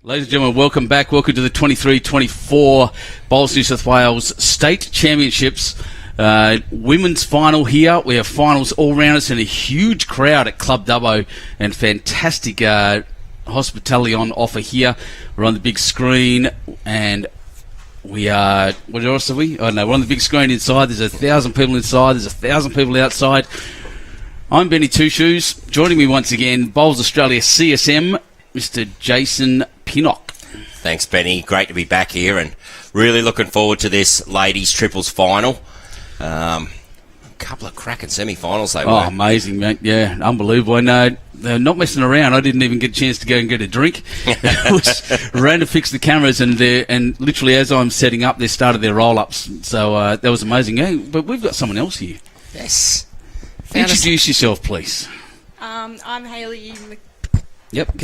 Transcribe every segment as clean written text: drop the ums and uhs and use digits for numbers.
Ladies and gentlemen, welcome back. Welcome to the 23-24 Bowls New South Wales State Championships. Women's final here. We have finals all around us and a huge crowd at Club Dubbo and fantastic hospitality on offer here. We're on the big screen and we are... What else are we? Oh no, we're on the big screen inside. There's 1,000 people inside. There's 1,000 people outside. I'm Benny Two Shoes. Joining me once again, Bowls Australia CSM, Mr. Jason Pinnock. Thanks, Benny. Great to be back here and really looking forward to this ladies triples final. A couple of cracking semi-finals they were. Oh, amazing, mate. Yeah, unbelievable. And they're not messing around. I didn't even get a chance to go and get a drink. Ran to fix the cameras and literally as I'm setting up, they started their roll-ups. So that was amazing. Yeah, but we've got someone else here. Yes. Introduce yourself, please. I'm Hayley Yep,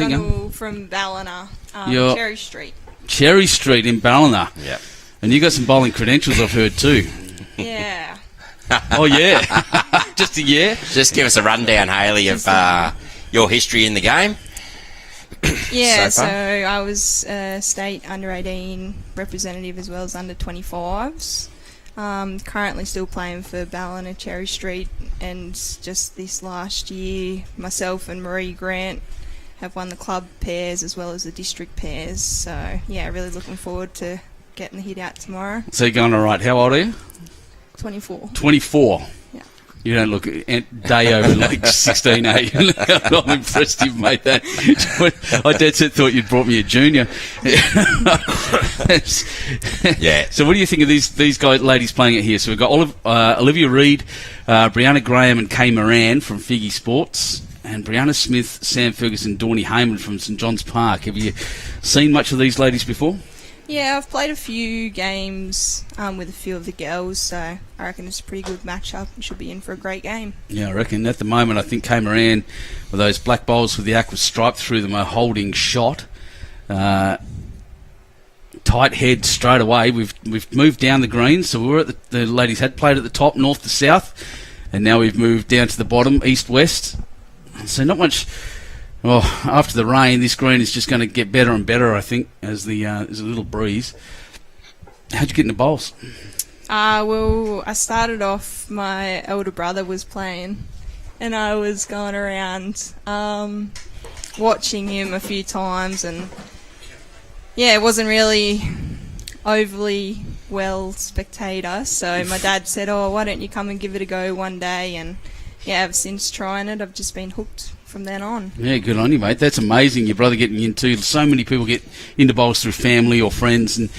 from Ballina, You're- Cherry Street. Cherry Street in Ballina. Yep. And you got some bowling credentials, I've heard, too. Yeah. Oh, yeah. Just a yeah? Just give us a rundown, Hayley, of your history in the game. Yeah, So so far? I was state under-18 representative as well as under-25s. Currently still playing for Ballina, Cherry Street, and just this last year, myself and Marie Grant have won the club pairs as well as the district pairs. So, yeah, really looking forward to getting the hit out tomorrow. So you're going all right. How old are you? 24. 24. Yeah. You don't look a day over like 16, eh? I'm impressed you've made that. I dead set thought you'd brought me a junior. Yeah. So what do you think of these guys, ladies playing it here? So we've got Olivia Reid, Brianna Graham and Kay Moran from Figtree Sports, and Brianna Smith, Sam Ferguson, Dawny Hayman from St John's Park. Have you seen much of these ladies before? Yeah, I've played a few games with a few of the girls, so I reckon it's a pretty good matchup and should be in for a great game. Yeah, I reckon at the moment I think Kay Moran, with those black bowls with the aqua stripe through them, are holding shot. Tight head straight away. We've moved down the green, so we were at the ladies had played at the top, north to south, and now we've moved down to the bottom, east west. So not much. Well, after the rain, this green is just going to get better and better, I think, as there's a little breeze. How'd you get in the bowls? Well, I started off, my elder brother was playing, and I was going around watching him a few times, and yeah, it wasn't really overly well spectator, so my dad said, oh, why don't you come and give it a go one day, and yeah, ever since trying it, I've just been hooked from then on. Yeah, good on you, mate. That's amazing. Your brother getting into. So many people get into bowls through family or friends, and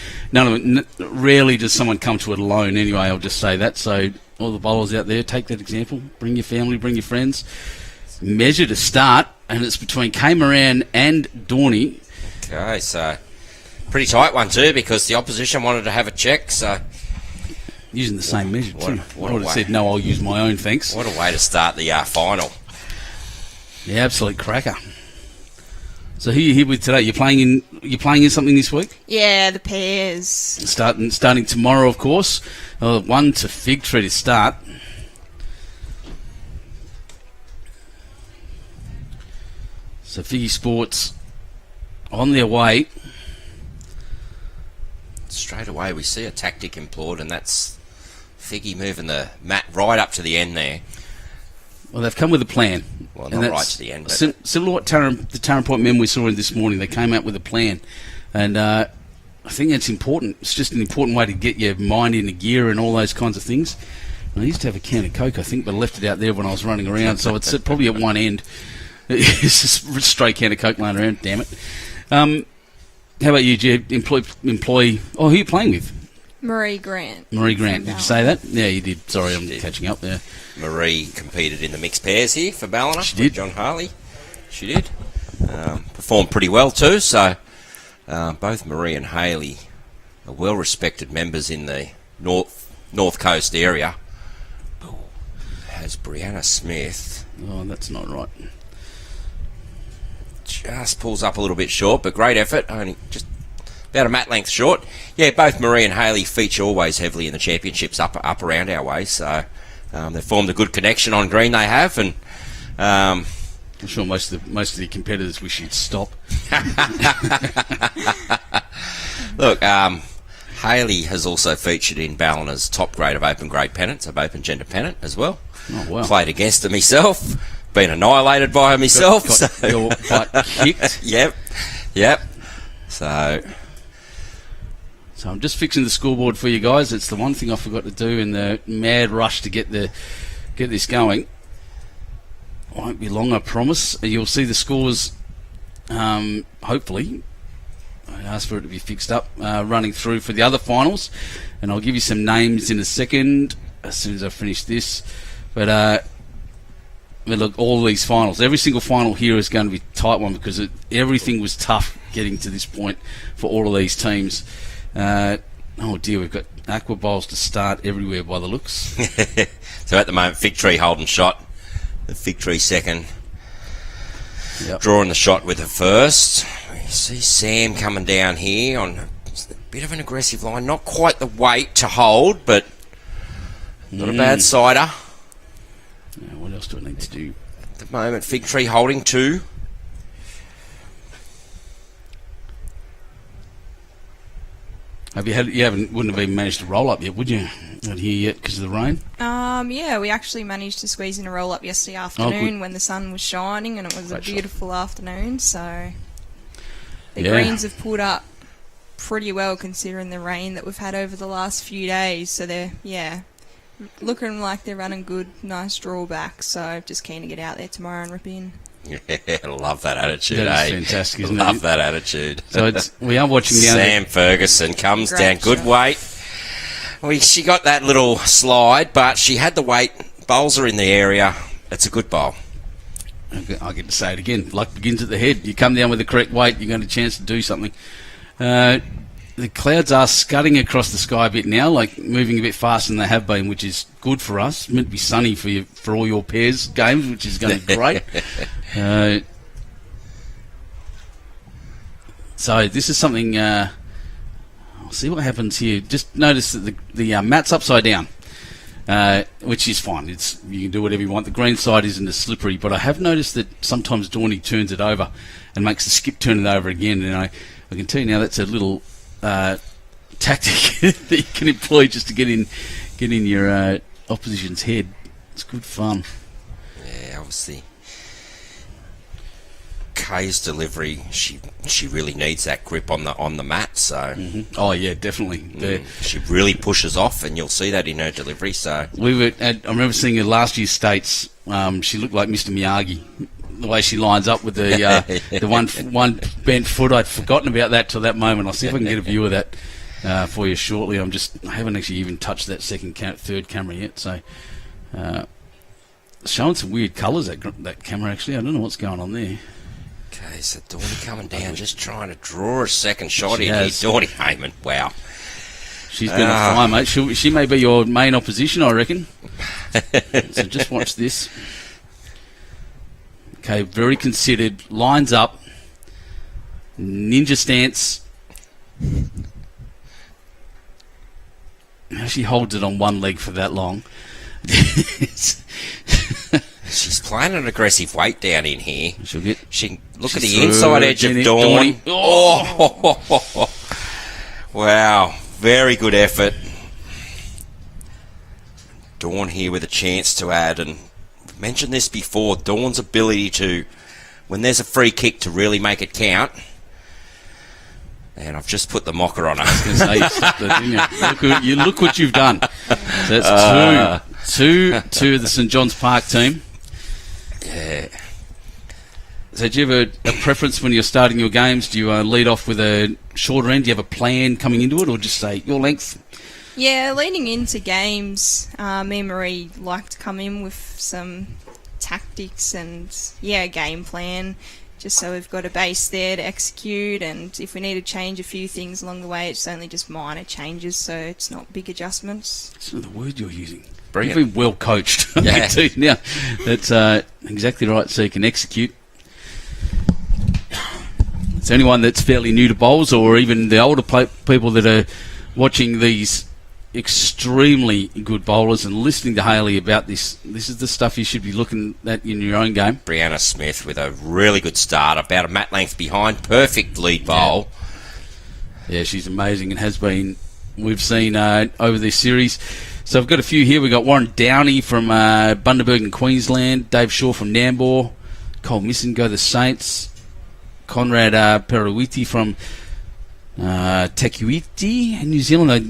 rarely does someone come to it alone. Anyway, I'll just say that. So all the bowlers out there, take that example. Bring your family, bring your friends. Measure to start, and it's between Kay Moran and Dawny. Okay, so pretty tight one too because the opposition wanted to have a check, so... Using the same measure too. What I would a have way. said, no, I'll use my own, thanks. What a way to start the final. Yeah, absolute cracker. So who are you here with today? You're playing in something this week? Yeah, the pairs. Starting tomorrow, of course. 1 to Figtree to start. So Figgy Sports on their way. Straight away we see a tactic employed, and that's Figgy moving the mat right up to the end there. Well, they've come with a plan. Well, And not that's right to the end, but... Similar to what the Taran Point men we saw in this morning. They came out with a plan. And I think that's important. It's just an important way to get your mind into gear and all those kinds of things. And I used to have a can of Coke, I think, but I left it out there when I was running around. So it's probably at one end. It's just a straight can of Coke lying around, damn it. How about you? Do you employ... Oh, who are you playing with? Marie Grant. Marie Grant. Did you say that? Yeah, you did. Sorry, I'm catching up there. Marie competed in the mixed pairs here for Ballina. She did. With John Harley. She did. Performed pretty well too, so both Marie and Hayley are well-respected members in the North Coast area. Has Brianna Smith... Oh, that's not right. Just pulls up a little bit short, but great effort. Only just about a mat length short. Yeah, both Marie and Hayley feature always heavily in the championships up around our way, so they've formed a good connection on green, they have, and I'm sure most of the competitors wish you'd stop. Look, Hayley has also featured in Ballina's top grade of open grade pennants, of open gender pennant as well. Oh, wow. Played against her myself, been annihilated by her myself. Got your butt kicked. Yep. So I'm just fixing the scoreboard for you guys. It's the one thing I forgot to do in the mad rush to get this going. Won't be long, I promise. You'll see the scores, hopefully. I asked for it to be fixed up, running through for the other finals. And I'll give you some names in a second as soon as I finish this. But look, all these finals, every single final here is going to be a tight one because everything was tough getting to this point for all of these teams. Oh dear, we've got aqua bowls to start everywhere by the looks. So at the moment, Figtree holding shot. The Figtree second. Yep. Drawing the shot with her first. You see Sam coming down here on a bit of an aggressive line. Not quite the weight to hold, but not a bad sider. Now, what else do I need to do? At the moment, Figtree holding 2. You wouldn't have even managed to roll up yet, would you? Not here yet because of the rain? Yeah, we actually managed to squeeze in a roll up yesterday afternoon when the sun was shining and it was a beautiful afternoon. So the greens have pulled up pretty well considering the rain that we've had over the last few days. So they're looking like they're running good, nice drawback. So just keen to get out there tomorrow and rip in. Yeah, love that attitude. That is fantastic, isn't it? Love that attitude. So we are watching down Sam Ferguson comes Great down, good shot. weight. She got that little slide, but she had the weight. Bowls are in the area. It's a good bowl. I get to say it again. Luck begins at the head. You come down with the correct weight, you've got a chance to do something. The clouds are scudding across the sky a bit now, like moving a bit faster than they have been, which is good for us. It's meant to be sunny for all your pairs games, which is going to be great. So this is something. I'll see what happens here. Just notice that the mat's upside down, which is fine. You can do whatever you want. The green side isn't as slippery, but I have noticed that sometimes Dawny turns it over and makes the skip turn it over again. And I can tell you now that's a little tactic that you can employ just to get in your opposition's head. It's good fun. Yeah, obviously. Kay's delivery, she really needs that grip on the mat. So Oh yeah, definitely. She really pushes off, and you'll see that in her delivery. So I remember seeing her last year's states. She looked like Mr. Miyagi. The way she lines up with the one bent foot, I'd forgotten about that till that moment. I'll see if I can get a view of that for you shortly. I haven't actually even touched that third camera yet. So showing some weird colours that camera actually. I don't know what's going on there. Okay, so Dawny coming down, just trying to draw a second shot in here. Dawny Hayman, wow. She's been on fire, mate. She may be your main opposition, I reckon. So just watch this. Okay, very considered. Lines up. Ninja stance. Now she holds it on one leg for that long. She's playing an aggressive weight down in here. She look at the through inside edge of Dawn. Oh, wow, very good effort. Dawn here with a chance to add, and I've mentioned this before. Dawn's ability to, when there's a free kick, to really make it count. And I've just put the mocker on her. Look what you've done. So that's two to the St John's Park team. Yeah. So do you have a preference when you're starting your games? Do you lead off with a shorter end? Do you have a plan coming into it, or just say your length? Yeah, leading into games, me and Marie like to come in with some tactics and game plan, just so we've got a base there to execute, and if we need to change a few things along the way, it's only just minor changes, so it's not big adjustments. That's not the word you're using. Brilliant. You've been well coached. Yeah. Now, that's exactly right, so you can execute. It's anyone that's fairly new to bowls, or even the older people that are watching these extremely good bowlers, and listening to Hayley about this is the stuff you should be looking at in your own game. Brianna Smith with a really good start, about a mat length behind, perfect lead bowl. Yeah, she's amazing and has been, we've seen over this series. So I've got a few here. We've got Warren Downey from Bundaberg in Queensland, Dave Shaw from Nambour, Cole Misson, go the Saints, Conrad Perawiti from Tekuiti in New Zealand. I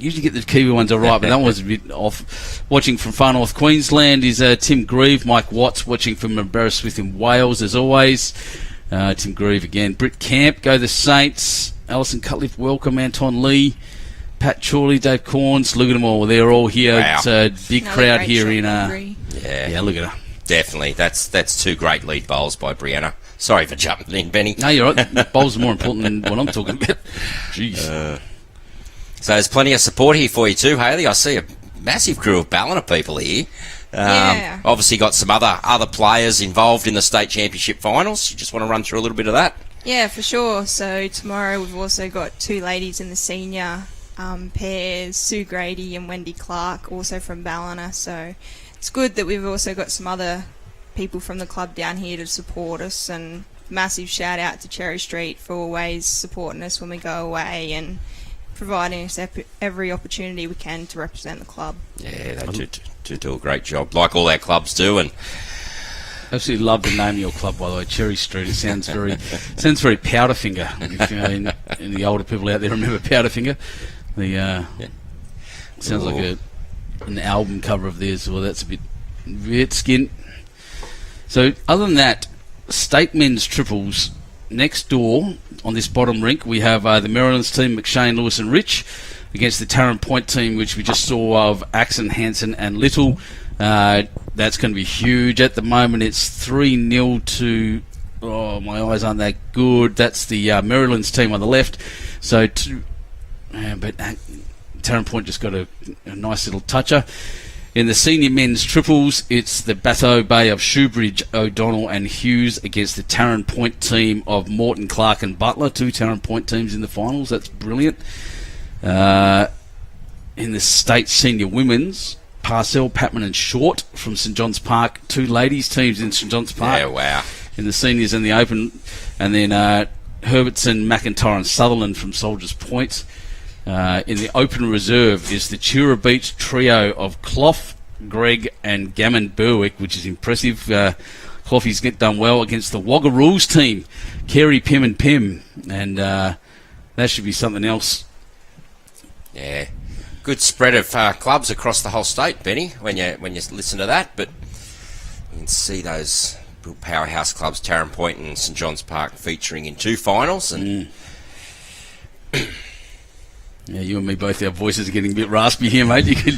usually get the Kiwi ones all right, but that one was a bit off. Watching from far north Queensland is Tim Grieve. Mike Watts watching from Aberystwyth in Wales, as always. Tim Grieve again. Britt Camp, go the Saints. Alison Cutliff, welcome. Anton Lee, Pat Chorley, Dave Corns. Look at them all. They're all here. Wow. It's a big crowd here in... Yeah, look at her. Definitely. That's two great lead bowls by Brianna. Sorry for jumping in, Benny. No, you're right. Bowls are more important than what I'm talking about. Jeez. So there's plenty of support here for you too, Hayley. I see a massive crew of Ballina people here. Yeah. Obviously got some other players involved in the state championship finals. You just want to run through a little bit of that? Yeah, for sure. So tomorrow we've also got two ladies in the senior pairs, Sue Grady and Wendy Clark, also from Ballina. So it's good that we've also got some other people from the club down here to support us, and massive shout out to Cherry Street for always supporting us when we go away and providing us every opportunity we can to represent the club. Yeah, they do a great job, like all our clubs do. And absolutely love the name of your club, by the way, Cherry Street. It sounds very Powderfinger. If, and the older people out there remember Powderfinger. Sounds like an album cover of theirs. Well, that's a bit skint. So, other than that, state men's triples next door on this bottom rink, we have the Maryland's team, McShane, Lewis and Rich, against the Tarrant Point team, which we just saw of Axon, Hansen and Little. That's going to be huge. At the moment, it's 3-0 to... Oh, my eyes aren't that good. That's the Maryland's team on the left. So, but Tarrant Point just got a nice little toucher. In the senior men's triples, it's the Bateau Bay of Shoebridge, O'Donnell and Hughes against the Tarrant Point team of Morton, Clark and Butler. Two Tarrant Point teams in the finals. That's brilliant. In the state senior women's, Parcell, Patman and Short from St John's Park. Two ladies teams in St John's Park. Yeah, wow. In the seniors and the open. And then Herbertson, McIntyre and Sutherland from Soldiers Point. In the open reserve is the Tura Beach trio of Clough, Gregg and Gammon Berwick, which is impressive. Cloughie's done well against the Waggaroos team, Carey, Pim and Pim, and that should be something else. Yeah, good spread of clubs across the whole state, Benny, when you listen to that, but you can see those real powerhouse clubs, Tarrant Point and St John's Park, featuring in two finals. And yeah, you and me both, our voices are getting a bit raspy here, mate. You can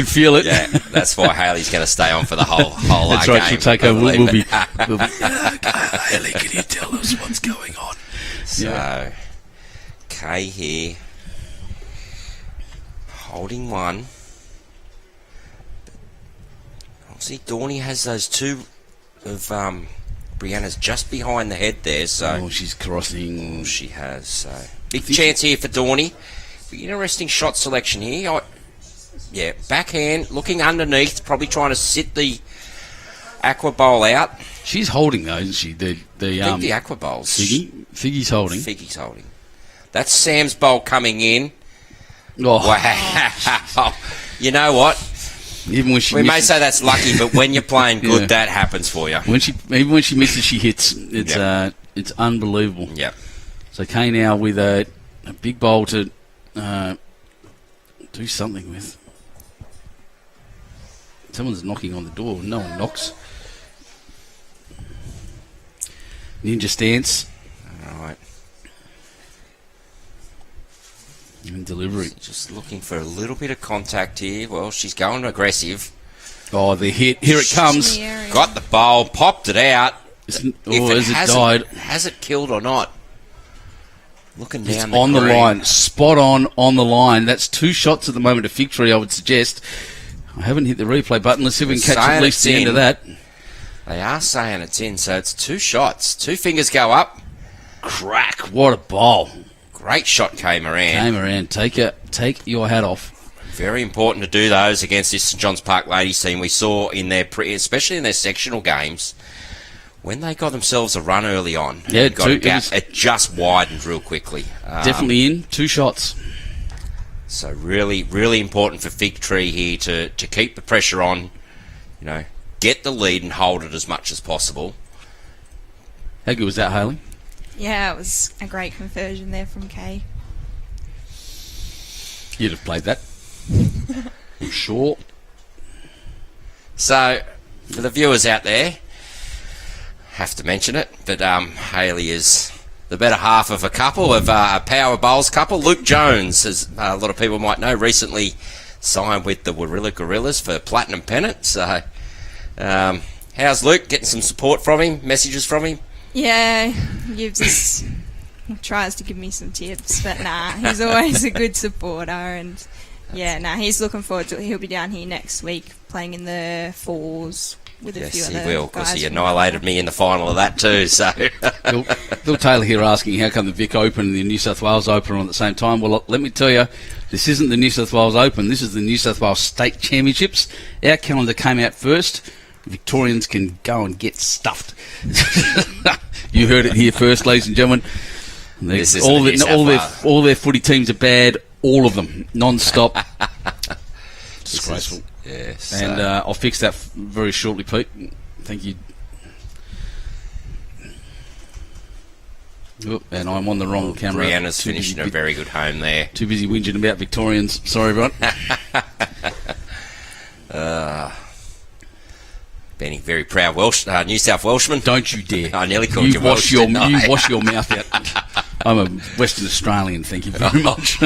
feel it. Yeah, that's why Hayley's going to stay on for the whole that's right, game. she'll take over. We'll be Hayley, can you tell us what's going on? So, Kay here, holding one. Obviously, Dawny has those two of Brianna's just behind the head there. So she's crossing. She has. So big chance here for Dawny. Interesting shot selection here. Yeah, backhand, looking underneath, probably trying to sit the aqua bowl out. She's holding though, isn't she? I think the aqua bowls. Figgy's holding. Figgy's holding. That's Sam's bowl coming in. Oh. Wow. You know what? Even when she we may say that's lucky, but when you're playing good, that happens for you. Even when she misses, she hits. It's unbelievable. Yep. So Kay now with a big bowl to do something with. Someone's knocking on the door. No one knocks. Ninja stance. All right. And delivery. Just looking for a little bit of contact here. Well, she's going aggressive. Oh, the hit. Here it comes. Got the bowl, popped it out. Has it died? Has it killed or not? Looking down it's on the line. Spot on the line. That's two shots at the moment to Figtree, I would suggest. I haven't hit the replay button. Let's see if we can catch at least the end of that. They are saying it's in, so it's two shots. Two fingers go up. Crack. What a bowl. Great shot, Kay Moran. Kay Moran, take your hat off. Very important to do those against this St John's Park ladies team. We saw in their especially in their sectional games, when they got themselves a run early on, it just widened real quickly. Definitely in 2 shots. So really, really important for Figtree here to keep the pressure on, get the lead and hold it as much as possible. How good was that, Hayley? Yeah, it was a great conversion there from Kay. You'd have played that. I'm sure. So, for the viewers out there, have to mention it, but Hayley is the better half of a couple of a power bowls couple. Luke Jones, as a lot of people might know, recently signed with the Warilla Gorillas for Platinum Pennant. So, how's Luke? Getting some support from him? Messages from him? Yeah, tries to give me some tips, but he's always a good supporter, and he's looking forward to it. He'll be down here next week playing in the fours with a few other guys. Yes, he will, because he annihilated me in the final of that too. So, Bill Taylor here asking how come the Vic Open and the New South Wales Open are on at the same time. Well, let me tell you, this isn't the New South Wales Open. This is the New South Wales State Championships. Our calendar came out first. Victorians can go and get stuffed. You heard it here first, ladies and gentlemen. All their footy teams are bad. All of them, non-stop. Disgraceful. Yes. And I'll fix that very shortly, Pete. Thank you. Oh, and I'm on the wrong camera. Brianna's finishing a very good home there. Too busy whinging about Victorians. Sorry, everyone. Benny, very proud New South Welshman. Don't you dare. I nearly called you Welsh, You wash your mouth out. I'm a Western Australian, thank you very much.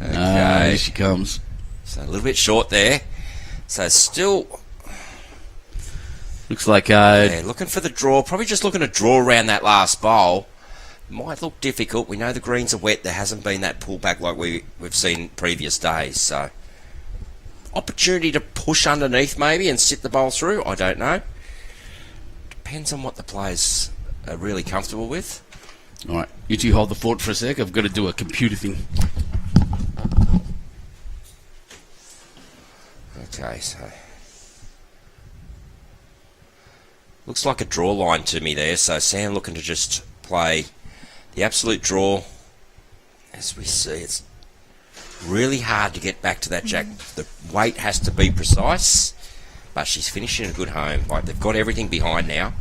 Okay. Here she comes. So a little bit short there. So still... Looks like... looking for the draw. Probably just looking to draw around that last bowl. Might look difficult. We know the greens are wet. There hasn't been that pullback like we've seen previous days. So opportunity to push underneath maybe and sit the bowl through. I don't know. Depends on what the players are really comfortable with. All right. You two hold the fort for a sec. I've got to do a computer thing. Okay, so... looks like a draw line to me there. So Sam looking to just play the absolute draw. As we see, it's really hard to get back to that jack. The weight has to be precise, but she's finishing a good home. Like, they've got everything behind now.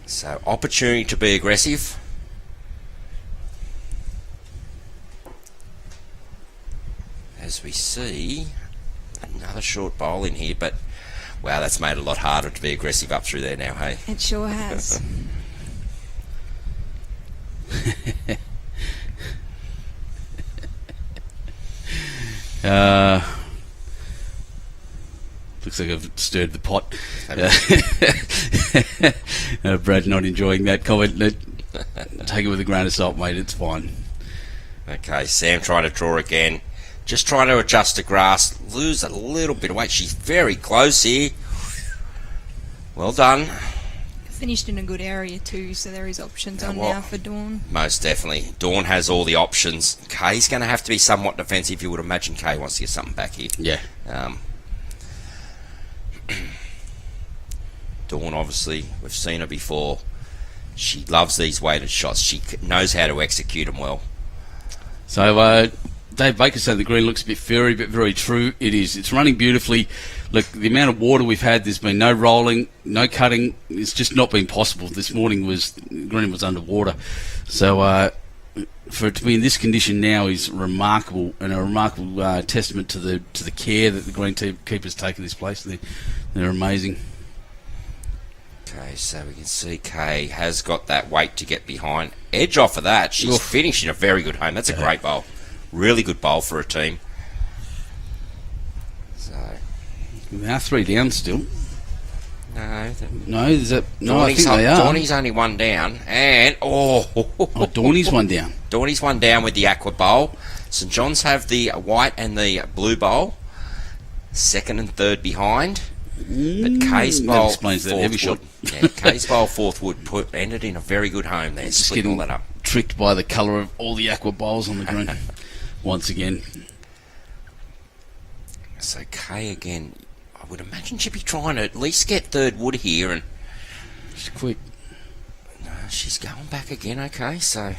So opportunity to be aggressive. As we see, another short bowl in here, but wow, that's made it a lot harder to be aggressive up through there now, hey? It sure has. Looks like I've stirred the pot. Brad not enjoying that comment. Take it with a grain of salt, mate. It's fine. Okay, Sam trying to draw again. Just trying to adjust the grass. Lose a little bit of weight. She's very close here. Well done. Finished in a good area too, so there is options now for Dawn. Most definitely. Dawn has all the options. Kay's going to have to be somewhat defensive. You would imagine Kay wants to get something back here. Yeah. Dawn, obviously, we've seen her before. She loves these weighted shots. She knows how to execute them well. So, Dave Baker said the green looks a bit fairy, but very true. It is. It's running beautifully. Look, the amount of water we've had, there's been no rolling, no cutting. It's just not been possible. This morning the green was underwater. So, for it to be in this condition now is remarkable, and a remarkable testament to the care that the greenkeepers take in this place. They're amazing. Okay, so we can see Kay has got that weight to get behind. Edge off of that. She's finishing a very good home. That's a great bowl. Really good bowl for a team. So they're 3 down still. No, I think they are. Dawny's only 1 down, and Dawny's 1 down. Dawny's 1 down with the aqua bowl. St John's have the white and the blue bowl. 2nd and 3rd behind. But Kay's bowl, explains that heavy shot. Kay's bowl 4th wood ended in a very good home there. Just getting all that up. Tricked by the colour of all the aqua bowls on the green. once again. So Kay again, I would imagine she'd be trying to at least get third wood here, and Just quick. no, she's going back again. Okay, so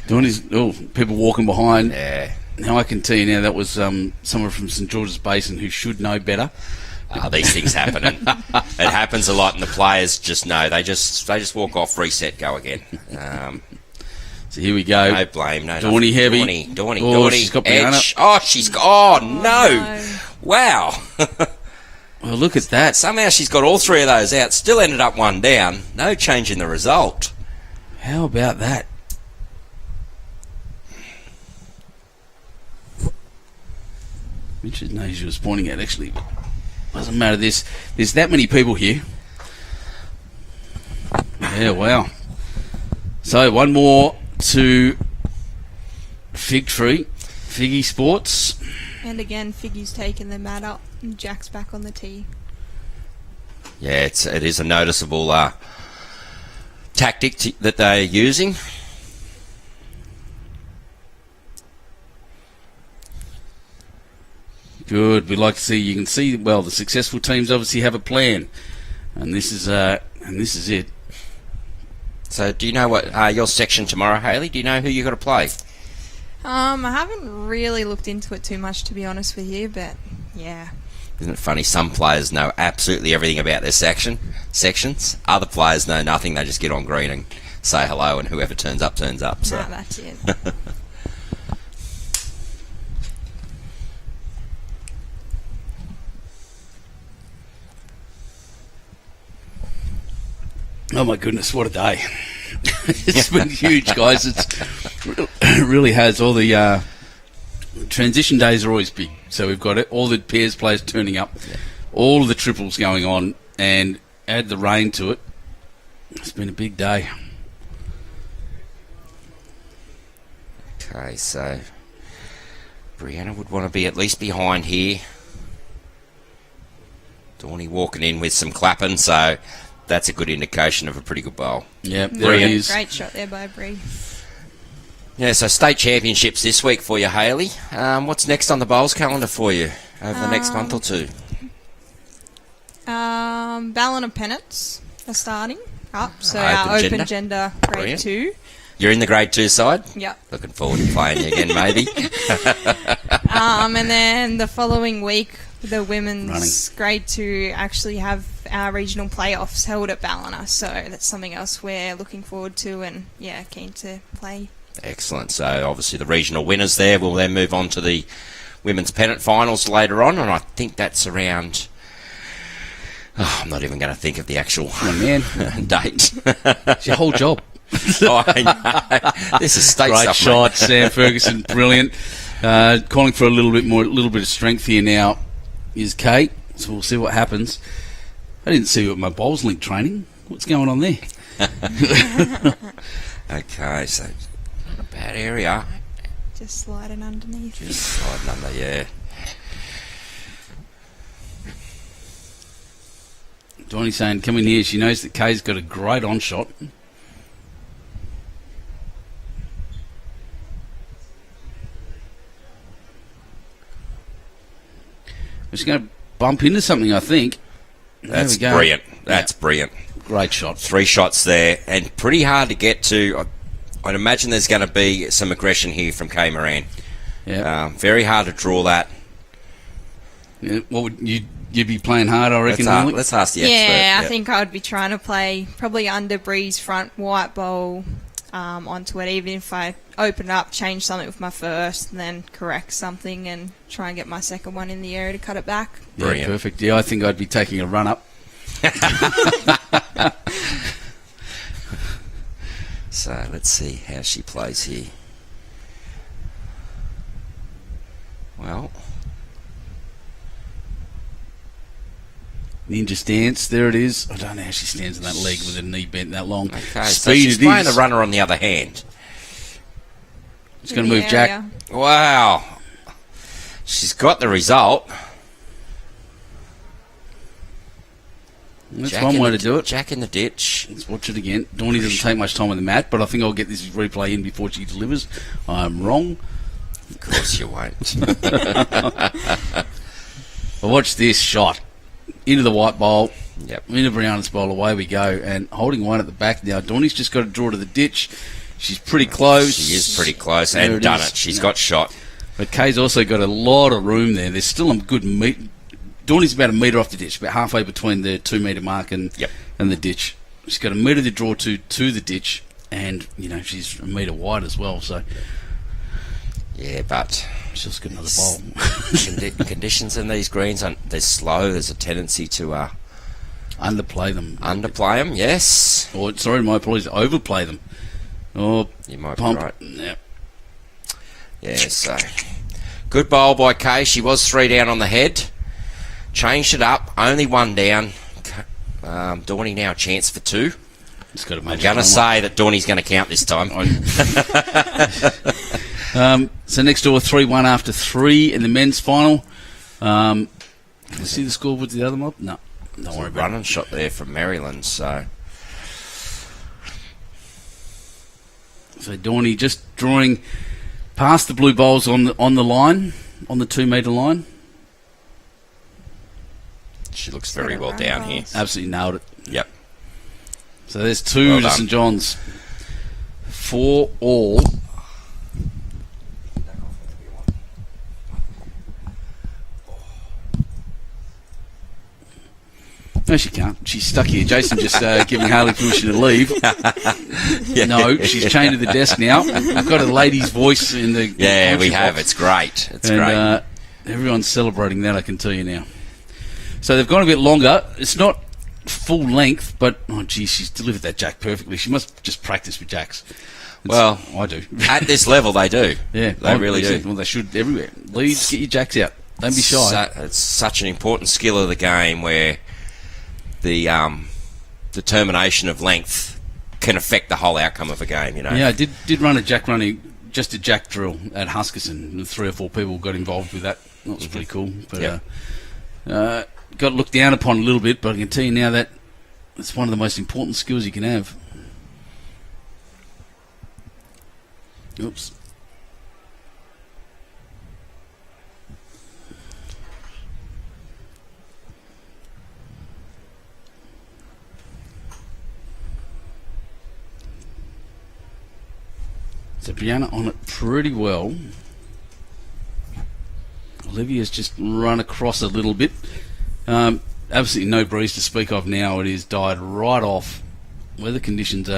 Doing his, people walking behind. yeah. Now I can tell you now that was someone from St George's Basin who should know better. These things happen, and it happens a lot, and the players just know. They just walk off, reset, go again. So here we go. No blame, no. Dawny heavy. Dawny. She's got Brianna. Edge. Oh, she's got. Oh no! Wow. Well, look at that. Somehow she's got all three of those out. Still ended up one down. No change in the result. How about that? Richard knows she was pointing at, actually. Doesn't matter. There's that many people here. Yeah, wow. So, one more to Figtree, Figgy Sports. And again, Figgy's taking the mat up and Jack's back on the tee. Yeah, it is a noticeable tactic that they're using. Good. We'd like to see. You can see. Well, the successful teams obviously have a plan, and this is it. So, do you know what your section tomorrow, Hayley? Do you know who you got to play? I haven't really looked into it too much, to be honest with you, but yeah. Isn't it funny? Some players know absolutely everything about their sections. Other players know nothing. They just get on green and say hello, and whoever turns up turns up. So. Nah, that's it. Oh my goodness, what a day. It's been huge, guys. It really has. All the transition days are always big. So we've got all the pairs players turning up, all of the triples going on, and add the rain to it. It's been a big day. Okay, so Brianna would want to be at least behind here. Dawny walking in with some clapping, so that's a good indication of a pretty good bowl. Yeah, there it is. Great shot there by Bree. Yeah, so state championships this week for you, Hayley. What's next on the bowls calendar for you over the next month or two? Ballon of Pennants are starting up, so Open our gender. open gender grade Brilliant. 2. You're in the grade 2 side? Yep. Looking forward to playing you again, maybe. And then the following week, the women's Running. grade 2 actually have our regional playoffs held at Ballina, so that's something else we're looking forward to and, yeah, keen to play. Excellent. So obviously the regional winners there will then move on to the women's pennant finals later on, and I think that's around... Oh, I'm not even going to think of the actual man. date. It's your whole job. Oh, I know. This is state Great stuff, shot, mate. Sam Ferguson, brilliant. Calling for a little bit of strength here now is Kate, so we'll see what happens. I didn't see you at my bowls link training. What's going on there? Okay, so not a bad area. Just sliding underneath. Just sliding under, yeah. Donnie's saying, come in here. She knows that Kay's got a great on shot. She's going to bump into something, I think. That's There we go. brilliant. That's brilliant. Great shot. 3 shots there, and pretty hard to get to. I'd imagine there's going to be some aggression here from Kay Moran. Yeah. Very hard to draw that. Yeah, what would you'd be playing hard, I reckon. Molly? Let's ask the expert. Yeah, I think I would be trying to play probably under Bree's front white bowl onto it, even if I open it up, change something with my first, and then correct something and try and get my second one in the area to cut it back. Yeah, Brilliant. perfect. Yeah, I think I'd be taking a run up. So let's see how she plays here. Well, Ninja stance, there it is. I don't know how she stands on that leg with her knee bent that long. okay. So Speed she's it playing is. the runner on the other hand. She's going to move Jack. Wow. She's got the result. That's one way to do it. Jack in the ditch. Let's watch it again. Dawny doesn't take much time on the mat, but I think I'll get this replay in before she delivers. I'm wrong. Of course you won't. But watch this shot. Into the white bowl. Yep. Into Brianna's bowl. Away we go. And holding one at the back now. Dawny's just got to draw to the ditch. She's pretty close. She is pretty close There and it done is. it. She's got shot. But Kay's also got a lot of room there. There's still a good meet. Dawny's about a metre off the ditch, about halfway between the 2 metre mark and the ditch. She's got a metre to draw to the ditch, and she's a metre wide as well. So yeah, but she's just got another bowl. Conditions in these greens, they're slow. There's a tendency to Underplay them. underplay them. Yes, Or sorry, my apologies, overplay them. Or you might pump. be right. Yeah. Yeah, so good bowl by Kay. She was 3 down on the head. Changed it up. Only 1 down. Dawny now a chance for 2. Just got to I'm going to say that Dawny's going to count this time. So next door, 3-1 after 3 in the men's final. Can you see the score with the other mob? No. Don't worry about it. Running shot there from Maryland. So Dawny just drawing past the blue bowls on the line, on the 2 metre line. she looks very well down here. Absolutely nailed it. Yep. So there's 2 Well to done. St John's. 4 all. No, she can't. She's stuck here. Jason just giving Harley permission to leave. Yeah. No, she's chained to the desk now. We've got a lady's voice in the Yeah, we entry have. box. It's great. It's And great. everyone's celebrating that, I can tell you now. So they've gone a bit longer. It's not full length, but, oh, gee, she's delivered that jack perfectly. She must just practice with jacks. Well, I do. At this level, they do. Yeah, They really do. Well, they should everywhere. Leads, get your jacks out. Don't be shy. It's such an important skill of the game where the determination of length can affect the whole outcome of a game, Yeah, I did run a jack drill at Huskerson. 3 or 4 people got involved with that. That was pretty cool. But got looked down upon a little bit, but I can tell you now that it's one of the most important skills you can have. Oops. So Brianna on it pretty well. Olivia's just run across a little bit. Absolutely no breeze to speak of now. It is died right off. Weather conditions,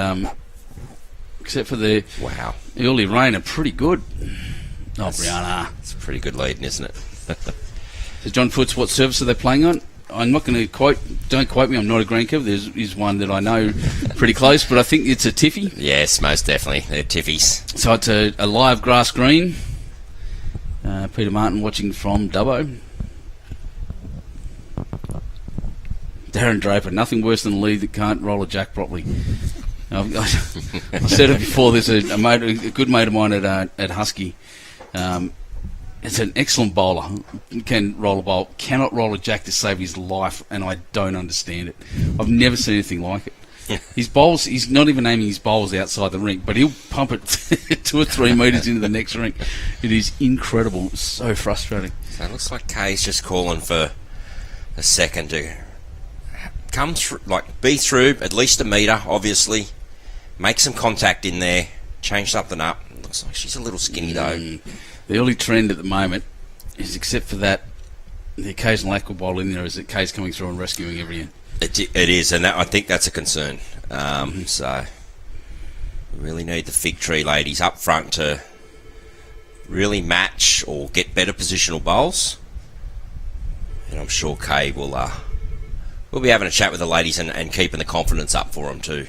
except for the Wow. early rain, are pretty good. Oh, Brianna. It's a pretty good lead, isn't it? So John Foots, what service are they playing on? I'm not going to don't quote me, I'm not a greenkeeper. There's one that I know pretty close, but I think it's a Tiffy. Yes, most definitely. They're Tiffies. So it's a live grass green. Peter Martin watching from Dubbo. Darren Draper, nothing worse than a lead that can't roll a jack properly. I said it before, there's a good mate of mine at Husky. It's an excellent bowler. Can roll a bowl, cannot roll a jack to save his life, and I don't understand it. I've never seen anything like it. His bowls, he's not even aiming his bowls outside the rink, but he'll pump it 2 or 3 metres into the next rink. It is incredible. It's so frustrating. So it looks like Kay's just calling for a second to come through, be through at least a metre, obviously. Make some contact in there. Change something up. Looks like she's a little skinny, though. The early trend at the moment is, except for that, the occasional aqua bowl in there, is that Kay's coming through and rescuing every end. It is, and I think that's a concern. So we really need the Figtree ladies up front to really match or get better positional bowls. And I'm sure Kay will be having a chat with the ladies and keeping the confidence up for them too.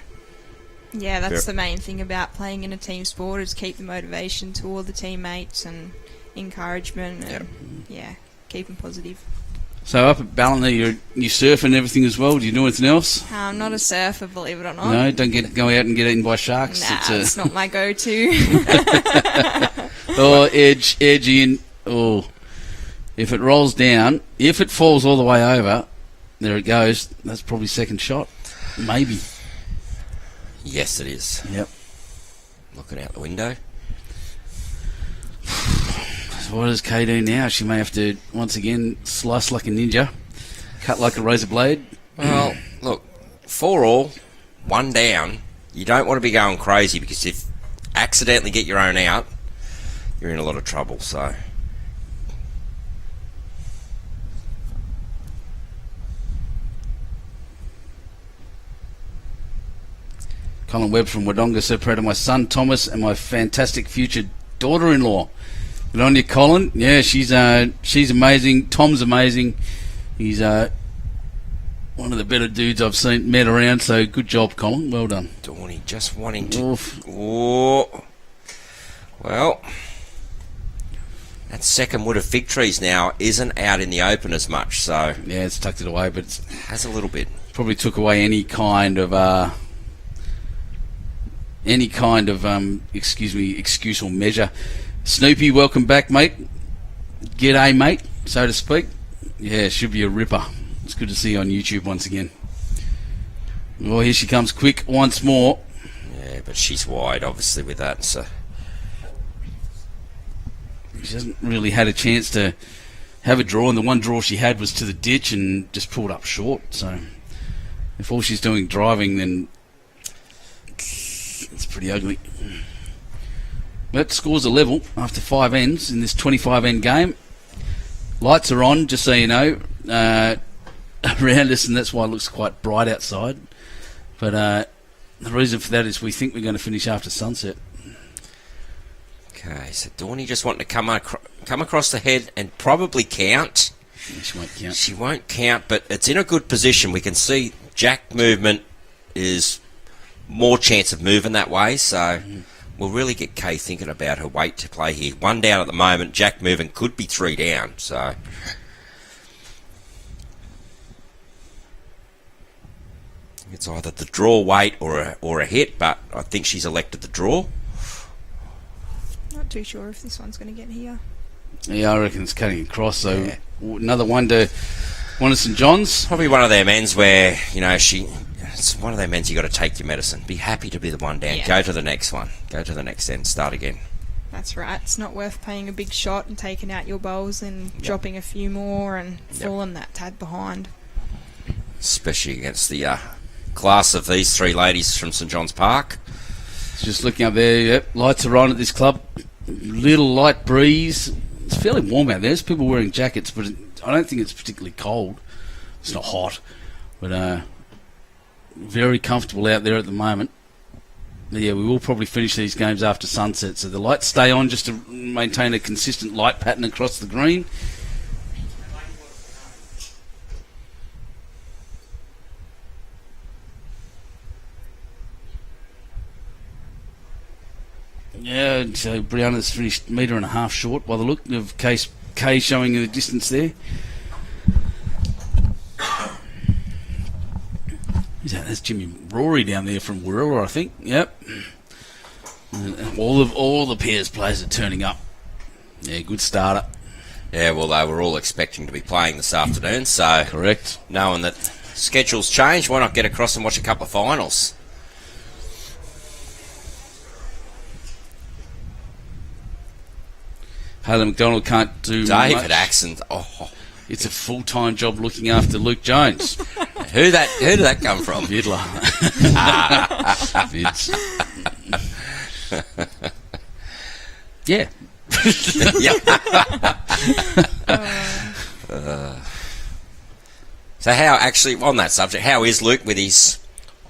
Yeah, that's the main thing about playing in a team sport, is keep the motivation to all the teammates and encouragement and keep them positive. So up at Ballina, you surf and everything as well. Do you do anything else? I'm not a surfer, believe it or not. No, don't go out and get eaten by sharks. Nah, it's not my go-to. Edge in. Oh, if it rolls down, if it falls all the way over, there it goes. That's probably second shot. Maybe. Yes, it is. Yep. Looking out the window. So what does Kay do now? She may have to, once again, slice like a ninja, cut like a razor blade. Well, look, 4 all, 1 down. You don't want to be going crazy because if you accidentally get your own out, you're in a lot of trouble, so... Colin Webb from Wodonga, so proud of my son Thomas and my fantastic future daughter-in-law. Good on you, Colin. Yeah, she's amazing. Tom's amazing. He's one of the better dudes I've met around. So good job, Colin. Well done. Dawny just wanting to. Oof. Oh, well, that second wood of Figtrees now isn't out in the open as much. So Yeah, it's tucked it away, but it's has a little bit. probably took away any kind of excuse or measure. Snoopy, welcome back, mate. G'day, mate, so to speak. Yeah, should be a ripper. It's good to see you on YouTube once again. Well, here she comes quick once more. Yeah, but she's wide, obviously, with that. So She hasn't really had a chance to have a draw, and the one draw she had was to the ditch and just pulled up short. So if all she's doing driving, then it's pretty ugly. But scores are level after 5 ends in this 25 end game. Lights are on, just so you know, around us, and that's why it looks quite bright outside. But the reason for that is we think we're going to finish after sunset. okay, so Dawny just wanting to come across the head and probably count. Yeah, she won't count. She won't count, but it's in a good position. We can see Jack movement is more chance of moving that way, so we'll really get Kay thinking about her weight to play here. 1 down at the moment. Jack moving could be 3 down, so it's either the draw weight or a hit, but I think she's elected the draw. Not too sure if this one's going to get here. Yeah, I reckon it's cutting across. So Yeah. another one to St John's. Probably one of them ends where, it's one of them ends you got to take your medicine. Be happy to be the 1 down. Yeah. Go to the next one. Go to the next end. Start again. That's right. It's not worth paying a big shot and taking out your bowls and dropping a few more and falling that tad behind. Especially against the class of these 3 ladies from St John's Park. Just looking up there, yep, lights are on at this club. Little light breeze. It's fairly warm out there. There's people wearing jackets, but I don't think it's particularly cold. It's not hot, but very comfortable out there at the moment. But yeah, we will probably finish these games after sunset, so the lights stay on just to maintain a consistent light pattern across the green. Yeah, so Brianna's finished 1.5 metre short by the look of Kay showing the distance there. Who's that? That's Jimmy Rory down there from Warilla, I think. Yep. And all the pairs players are turning up. Yeah, good starter. Yeah, well, they were all expecting to be playing this afternoon, so Correct. knowing that schedules change, why not get across and watch a couple of finals? Haley McDonald can't do David much. Axon. Oh, It's a full-time job looking after Luke Jones. who did that come from? Vidler. Vids. Yeah. So how, actually, on that subject, how is Luke with his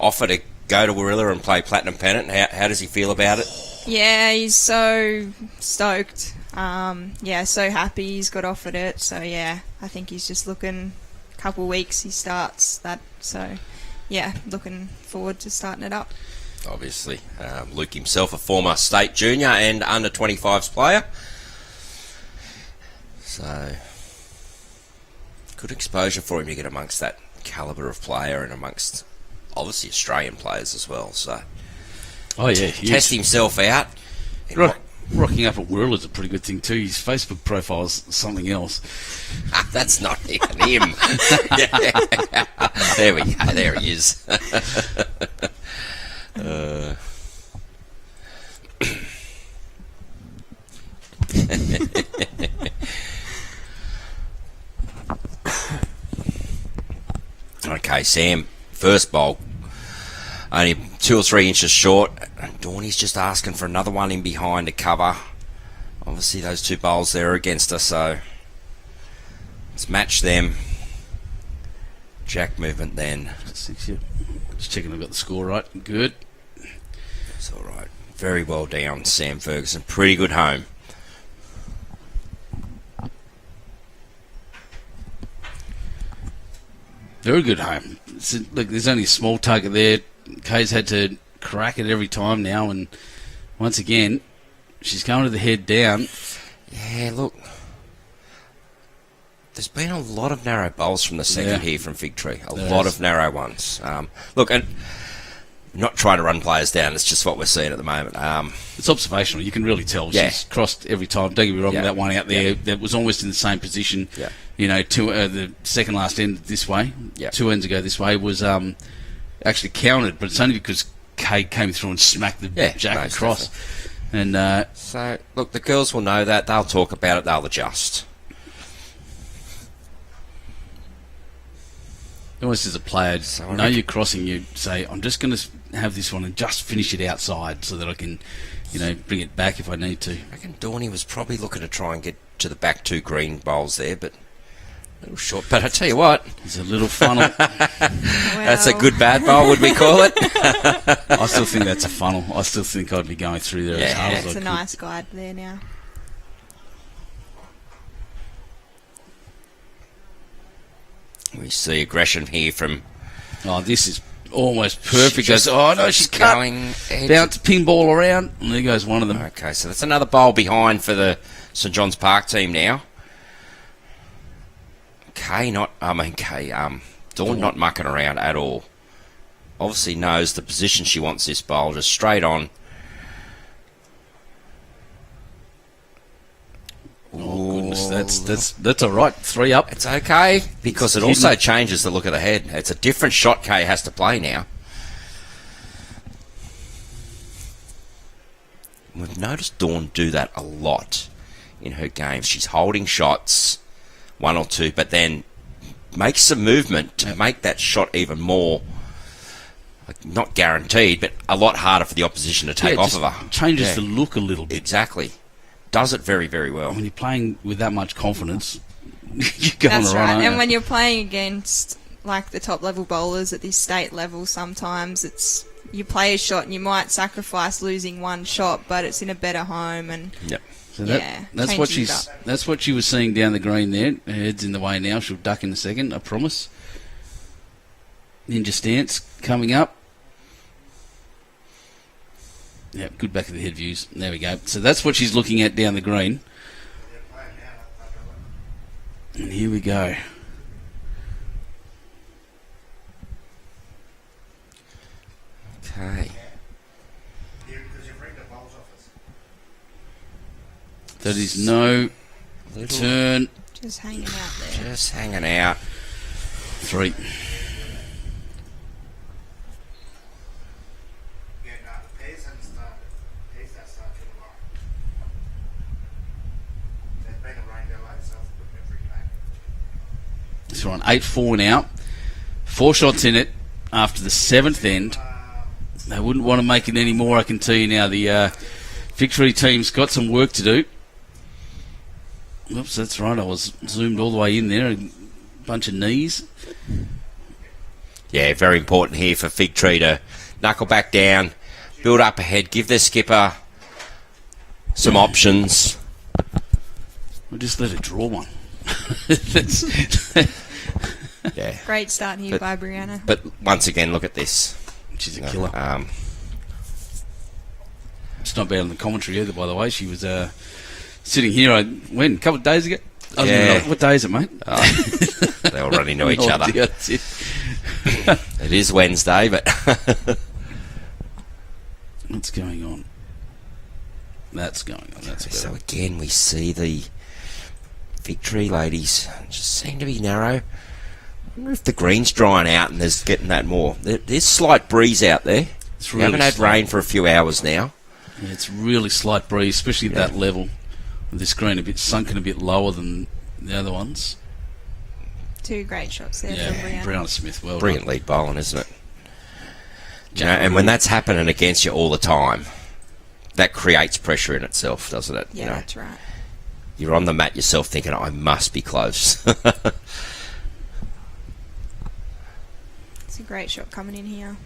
offer to go to Warilla and play Platinum Pennant? How does he feel about it? Yeah, he's so stoked. So happy he's got offered it. So yeah, I think he's just looking. A couple of weeks he starts that. So yeah, looking forward to starting it up. Obviously, Luke himself, a former state junior and under 25s player. So good exposure for him to get amongst that calibre of player and amongst obviously Australian players as well. So Oh yeah. Huge. test himself out. Right. rocking up at Whirl is a pretty good thing too. His Facebook profile's something else. That's not even him. Yeah. There we go. There he is. Okay, Sam, first bowl, only 2 or 3 inches short. Dawny's just asking for another one in behind to cover. Obviously, those 2 bowls there are against us, so let's match them. Jack movement then. Just checking I've got the score right. Good. It's all right. Very well down, Sam Ferguson. Pretty good home. Very good home. Look, there's only a small target there. Kay's had to crack it every time now, and once again, she's going to the head down. Yeah, look. There's been a lot of narrow bowls from the second here from Figtree. A lot of narrow ones. Look, and not trying to run players down. It's just what we're seeing at the moment. It's observational. You can really tell. Yeah. She's crossed every time. Don't get me wrong, that one out there that was almost in the same position. Yeah. You know, the second last end this way, 2 ends ago this way, was actually counted, but it's only because Kay came through and smacked the jack across. Definitely. And so, look, the girls will know that. They'll talk about it. They'll adjust. Almost as a player, you're crossing, you say, I'm just going to have this one and just finish it outside so that I can, bring it back if I need to. I reckon Dawny was probably looking to try and get to the back 2 green bowls there, but a little short. But I tell you what, it's a little funnel. That's a good bad bowl, would we call it? I still think that's a funnel. I still think I'd be going through there as hard as I could. It's a nice guide there now. We see aggression here from... Oh, this is almost perfect. She's going bounce pinball around, and there goes one of them. Okay, so that's another bowl behind for the St John's Park team now. Dawn not mucking around at all. Obviously knows the position she wants this bowl, just straight on. Oh, goodness, that's all right. 3 up. It's okay, because it also changes the look of the head. It's a different shot Kay has to play now. We've noticed Dawn do that a lot in her games. She's holding shots, 1 or 2, but then makes some movement to make that shot even more, not guaranteed, but a lot harder for the opposition to take off of her. Changes the look a little bit. Exactly. Does it very, very well. When you're playing with that much confidence, you're going That's to run. Right. And when you're playing against like the top level bowlers at this state level, sometimes it's you play a shot and you might sacrifice losing 1 shot, but it's in a better home and So that's what she was seeing down the green there. Her head's in the way now. She'll duck in a second, I promise. Ninja stance coming up. Yeah, good back of the head views. There we go. So that's what she's looking at down the green. And here we go. Okay. That is no turn. just hanging out there. Just hanging out. 3. So we're on 8-4 now. 4 shots in it after the 7th end. They wouldn't want to make it any more, I can tell you now. The Figtree team's got some work to do. Oops, that's right. I was zoomed all the way in there. A bunch of knees. Yeah, very important here for Figtree to knuckle back down, build up ahead, give their skipper some options. We'll just let it draw one. Yeah. Great start here by Brianna. But once again, look at this. She's a killer. It's not bad on the commentary either, by the way. She was sitting here, a couple of days ago? I don't even know. What day is it, mate? They all run into each other. Dear, that's it. It is Wednesday, but... What's going on? That's going on. That's better. So again, we see the Figtree ladies just seem to be narrow. I wonder if the green's drying out and there's getting that more. There's slight breeze out there. It's We really haven't had slight. rain for a few hours now. Yeah, it's really slight breeze, especially at that level. With this green a bit sunken, a bit lower than the other ones. 2 great shots there Yeah, from Brianna. Brianna Smith, well Brilliant lead bowling, isn't it? You know, and when that's happening against you all the time, that creates pressure in itself, doesn't it? Yeah, You know, that's right. you're on the mat yourself thinking, I must be close. It's a great shot coming in here.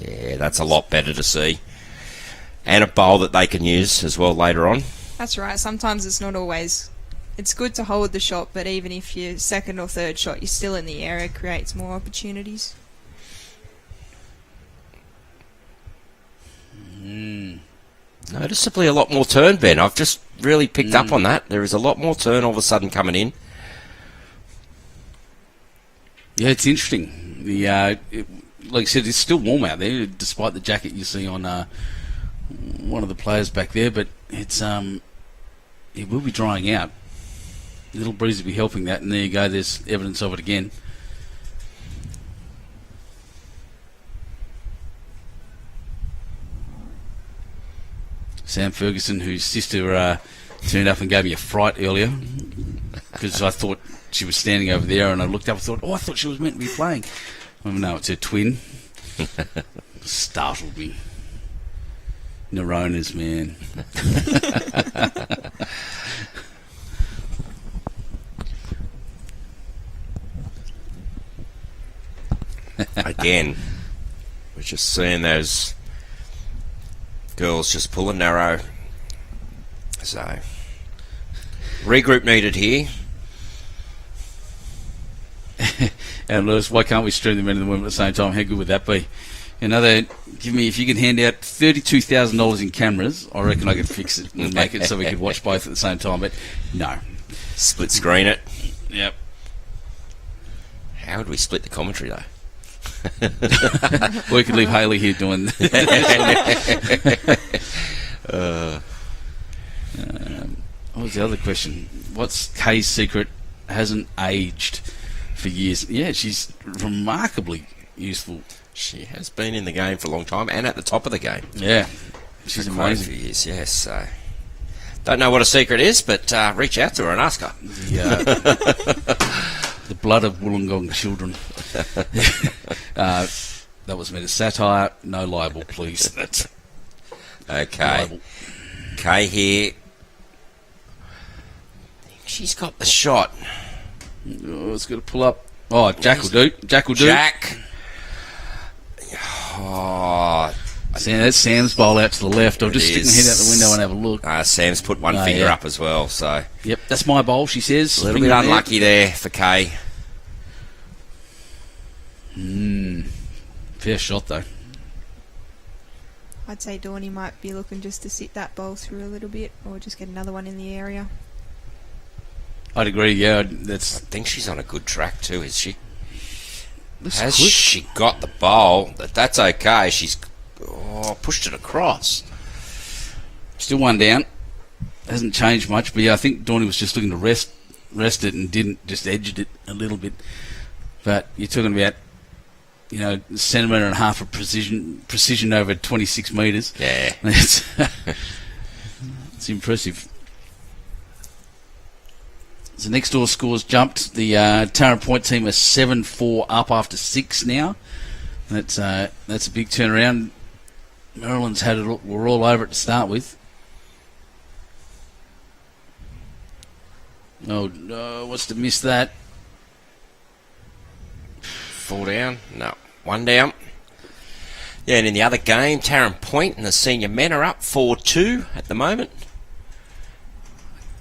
Yeah, that's a lot better to see. And a bowl that they can use as well later on. That's right. Sometimes it's not always. It's good to hold the shot, but even if your second or third shot, you're still in the area, it creates more opportunities. Noticeably a lot more turn, Ben. I've just really picked up on that. There is a lot more turn all of a sudden coming in. Yeah, it's interesting. Like I said, it's still warm out there, despite the jacket you see on one of the players back there. But it will be drying out. A little breeze will be helping that, and there you go. There's evidence of it again. Sam Ferguson, whose sister turned up and gave me a fright earlier because I thought she was standing over there, and I looked up and thought, I thought she was meant to be playing. Well, no, it's her twin. Startled me. Neuronas, man. Again, we're just seeing those girls just pulling narrow. So, regroup needed here. And Lewis, why can't we stream the men and the women at the same time? How good would that be? If you could hand out $32,000 in cameras, I reckon I could fix it and make it so we could watch both at the same time. But no. Split screen it. Yep. How would we split the commentary though? We could leave Hayley here doing what was the other question? What's Kay's secret? Hasn't aged for years. Yeah, she's remarkably useful. She has been in the game for a long time and at the top of the game. Yeah, she's For quite a amazing. few years, yes. So, don't know what a secret is, but reach out to her and ask her. The blood of Wollongong children. That was meant as satire. No libel, please. That's Okay. libel. Kay here. She's got the shot. Oh, it's got to pull up. Oh, Jack will do. Jack will do. Jack. Oh, That's Sam's bowl out to the left. I'll just stick my is. head out the window and have a look. Sam's put one Oh, finger yeah. up as well, so Yep, that's my bowl, she says. a little Finger bit in there. unlucky there for Kay. Fair shot, though. I'd say Dawny might be looking just to sit that bowl through a little bit, or just get another one in the area. I'd agree, yeah. I That's think she's on a good track too, is she? that's Has quick. she got the bowl? That's okay. She's pushed it across. Still one down. Hasn't changed much, but yeah, I think Dawny was just looking to rest it and didn't, just edged it a little bit. But you're talking about, centimetre and a half of precision over 26 metres. Yeah. It's impressive. So next door scores jumped. The Tara Point team are 7-4 up after 6 now. That's a big turnaround. Maryland's had it. We're all over it to start with. Oh no! What's to miss that? 4 down? No. 1 down. Yeah, and in the other game, Tarrant Point and the senior men are up 4-2 at the moment.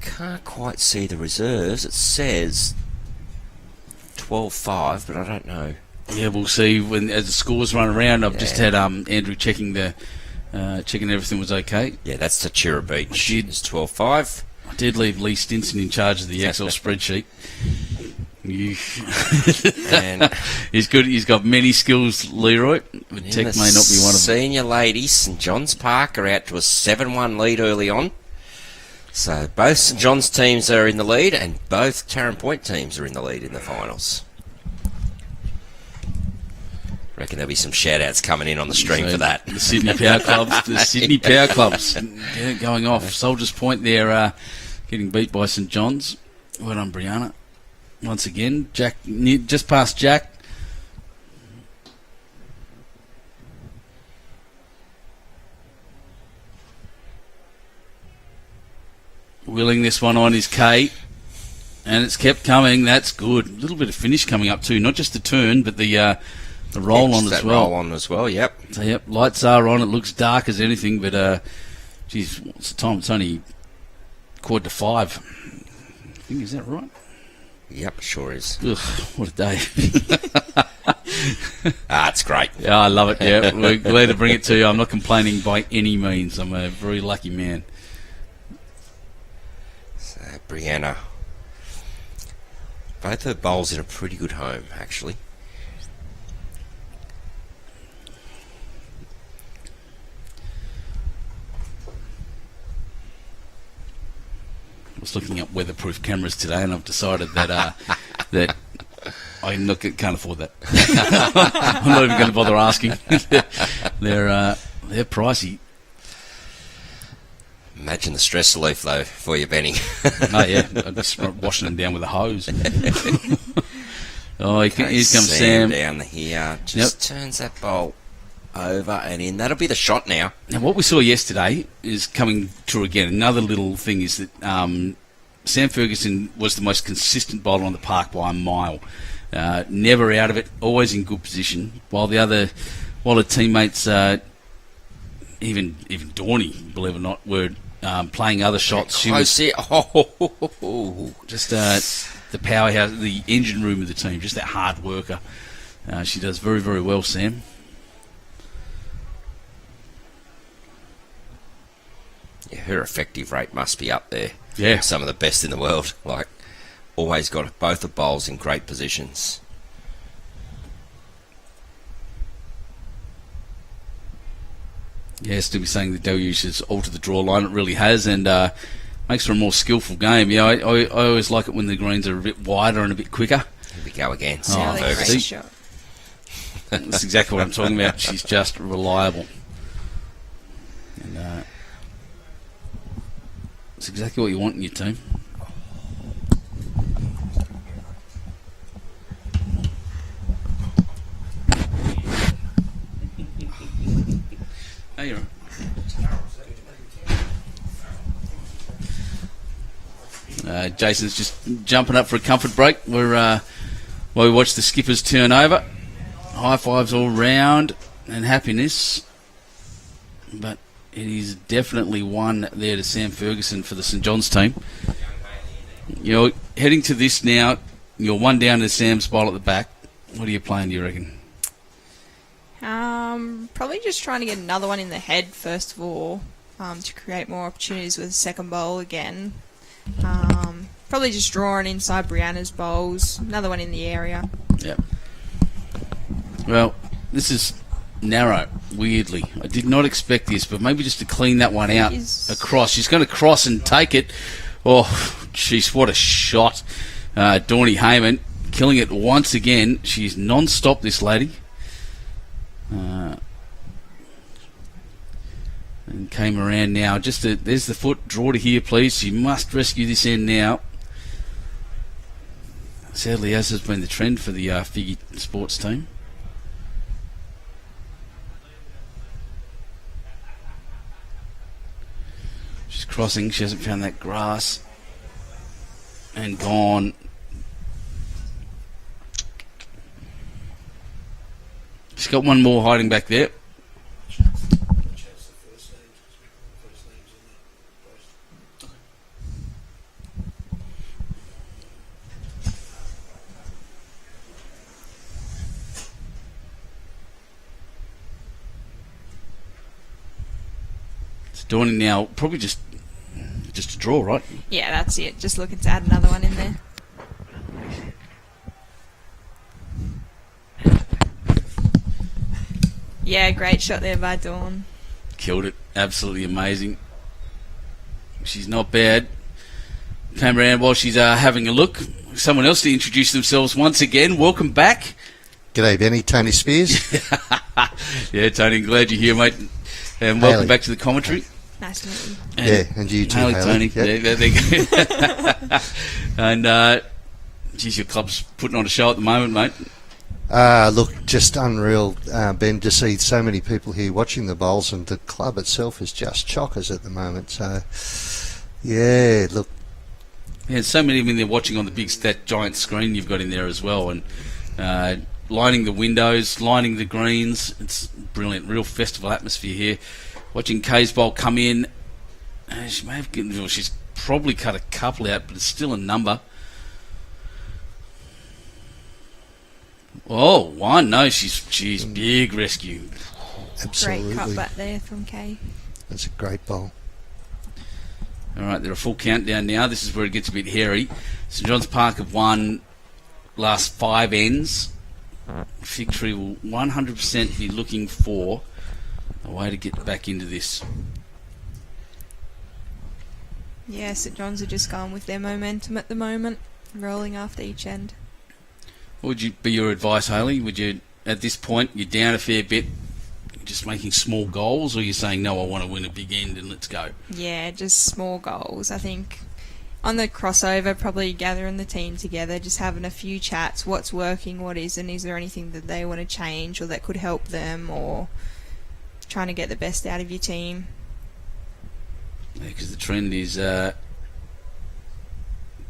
Can't quite see the reserves. It says 12-5, but I don't know. Yeah, we'll see as the scores run around. I've just had Andrew checking everything was okay. Yeah, that's Tachira Beach. I did. It's 12-5. I did leave Lee Stinson in charge of the Excel spreadsheet. And He's good. He's got many skills, Leroy. But Tech may not be one of them. Senior ladies, St John's Park are out to a 7-1 lead early on. So both St John's teams are in the lead, and both Tarrant Point teams are in the lead in the finals. Reckon there'll be some shout-outs coming in on the stream for that. The Sydney Power Clubs. The Sydney Power Clubs going off. Soldiers Point there, getting beat by St John's. Well done, Brianna. Once again, Jack just past Jack. Willing this one on is Kate, and it's kept coming. That's good. A little bit of finish coming up too, not just the turn, but the roll on as well. Roll on as well. Yep. So, yep. Lights are on. It looks dark as anything, but geez, what's the time? It's only 4:45. I think, is that right? Yep, sure is. Ugh, what a day. It's great. Yeah, I love it. Yeah, we're glad to bring it to you. I'm not complaining by any means. I'm a very lucky man. So Brianna, both her bowls in a pretty good home, actually. I was looking at weatherproof cameras today, and I've decided that that can't afford that. I'm not even going to bother asking. They're pricey. Imagine the stress relief, though, for you, Benny. Oh yeah, I'm just washing them down with a hose. Oh, here comes Sam down here. Just turns that bowl over and in. That'll be the shot now. Now, what we saw yesterday is coming true again. Another little thing is that Sam Ferguson was the most consistent bowler on the park by a mile. Never out of it, always in good position. While her teammates, even Dawny, believe it or not, were playing other shots. She was just the powerhouse, the engine room of the team, just that hard worker. She does very, very well, Sam. Yeah, her effective rate must be up there. Yeah. Some of the best in the world. Like, always got both the bowls in great positions. Yeah, still be saying the deluge has altered the draw line. It really has, and makes for a more skillful game. Yeah, I always like it when the greens are a bit wider and a bit quicker. Here we go again. Oh, Ferguson. Shot. That's exactly what I'm talking about. She's just reliable. And it's exactly what you want in your team. Hey, you're right. Jason's just jumping up for a comfort break. While we watch the skippers turn over. High fives all round and happiness. But it is definitely one there to Sam Ferguson for the St John's team. You're heading to this now. You're one down to Sam's bowl at the back. What are you playing, do you reckon? Probably just trying to get another one in the head first of all, to create more opportunities with the second bowl again. Probably just drawing inside Brianna's bowls. Another one in the area. Yep. Well, this is narrow, weirdly. I did not expect this, but maybe just to clean that one out across. She's going to cross and take it. Oh, jeez, what a shot. Dawny Hayman killing it once again. She's non-stop, this lady. And came around now. There's the foot. Draw to here, please. She must rescue this end now. Sadly, as has been the trend for the Figgy sports team. She's crossing. She hasn't found that grass. And gone. She's got one more hiding back there. It's Dawny now. Probably just a draw, right? Yeah, that's it. Just looking to add another one in there. Yeah, great shot there by Dawn. Killed it. Absolutely amazing. She's not bad. Came around while she's having a look. Someone else to introduce themselves once again. Welcome back. G'day, Benny. Tony Spears. Yeah, Tony, glad you're here, mate. And welcome back to the commentary. Nice to meet you. And you too, Haley. Haley. Tony. Yep. Yeah, there you go. And, geez, your club's putting on a show at the moment, mate. Look, just unreal, Ben, to see so many people here watching the bowls, and the club itself is just chockers at the moment. So, yeah, look. Yeah, so many of them they're watching on that giant screen you've got in there as well, and lining the windows, lining the greens. It's brilliant, real festival atmosphere here. Watching Kay's bowl come in, she may have she's probably cut a couple out, but it's still a number. Oh, one, no, she's big rescue. Absolutely. Great cut back there from Kay. That's a great bowl. All right, they're a full countdown now. This is where it gets a bit hairy. St John's Park have won last 5 ends. Figtree will 100% be looking for a way to get back into this. Yeah, St John's are just going with their momentum at the moment, rolling after each end. What would you be your advice, Haley? Would you, at this point, you're down a fair bit, just making small goals, or you're saying, no, I want to win a big end and let's go? Yeah, just small goals. I think on the crossover, probably gathering the team together, just having a few chats, what's working, what isn't, is there anything that they want to change or that could help them, or trying to get the best out of your team. Yeah, because the trend is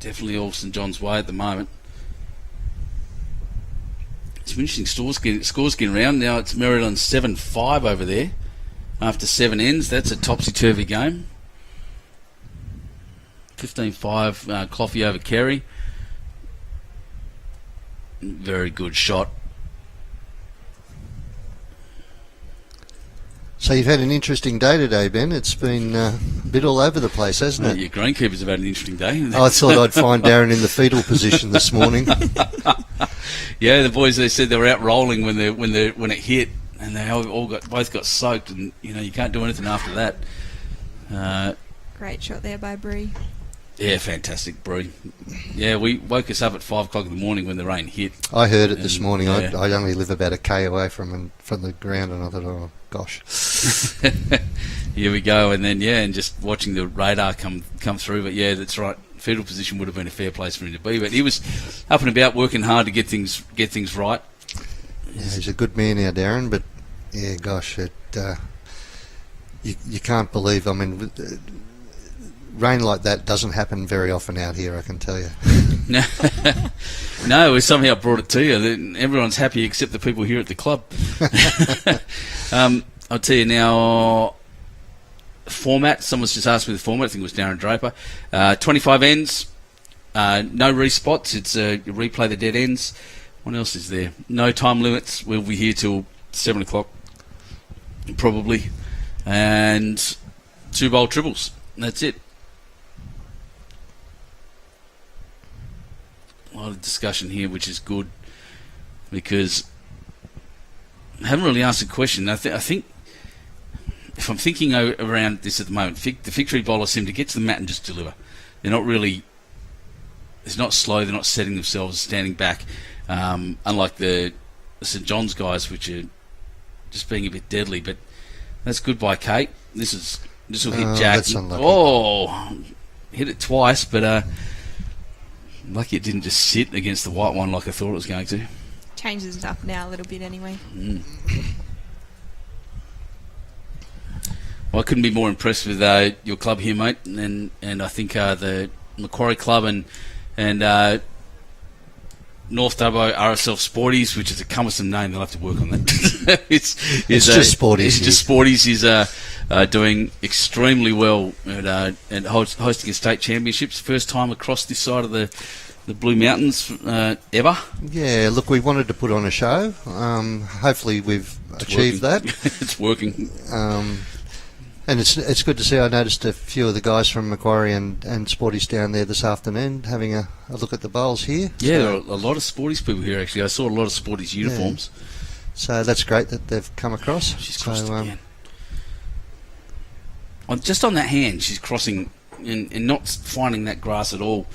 definitely all St John's way at the moment. Some interesting scores getting around. Now it's Merritt on 7-5 over there after 7 ends. That's a topsy-turvy game. 15-5 Cloughy over Kerry. Very good shot. So you've had an interesting day today, Ben. It's been a bit all over the place, hasn't it? Your greenkeepers have had an interesting day. I thought I'd find Darren in the fetal position this morning. Yeah, the boys, they said they were out rolling when it hit, and they both got soaked, and you can't do anything after that. Great shot there by Bree. Yeah, fantastic, Bree. Yeah, we woke us up at 5 o'clock in the morning when the rain hit. I heard it this morning. Yeah. I only live about a K away from the ground, and I thought, oh gosh. Here we go, and then and just watching the radar come through. But yeah, that's right. Fetal position would have been a fair place for him to be, but he was up and about working hard to get things right. Yeah, he's a good man now, Darren. But yeah, gosh, you can't believe. I mean, rain like that doesn't happen very often out here, I can tell you. No, we somehow brought it to you. Everyone's happy except the people here at the club. I'll tell you now. Format. Someone's just asked me the format. I think it was Darren Draper. 25 ends. No respots. It's you replay the dead ends. What else is there? No time limits. We'll be here till 7 o'clock, probably. And 2 bowl triples. That's it. A lot of discussion here, which is good, because I haven't really asked a question. I think if I'm thinking around this at the moment, the Figtree bowlers seem to get to the mat and just deliver. They're not really, it's not slow, they're not setting themselves, standing back, unlike the St John's guys, which are just being a bit deadly. But that's good by Kate. This will hit Jack. That's unlucky. Oh, hit it twice, but lucky it didn't just sit against the white one like I thought it was going to. Changes it up now a little bit anyway. Well, I couldn't be more impressed with your club here, mate, and I think the Macquarie Club and North Dubbo RSL Sporties, which is a cumbersome name. They'll have to work on that. It's just Sporties. It's just Sporties is doing extremely well and hosting a state championships. First time across this side of the Blue Mountains ever. Yeah, look, we wanted to put on a show. Hopefully we've achieved that. It's working. And it's good to see. I noticed a few of the guys from Macquarie and Sporties down there this afternoon having a look at the bowls here. Yeah, there are a lot of Sporties people here, actually. I saw a lot of Sporties uniforms. So that's great that they've come across. She's crossed again. Just on that hand, she's crossing and not finding that grass at all.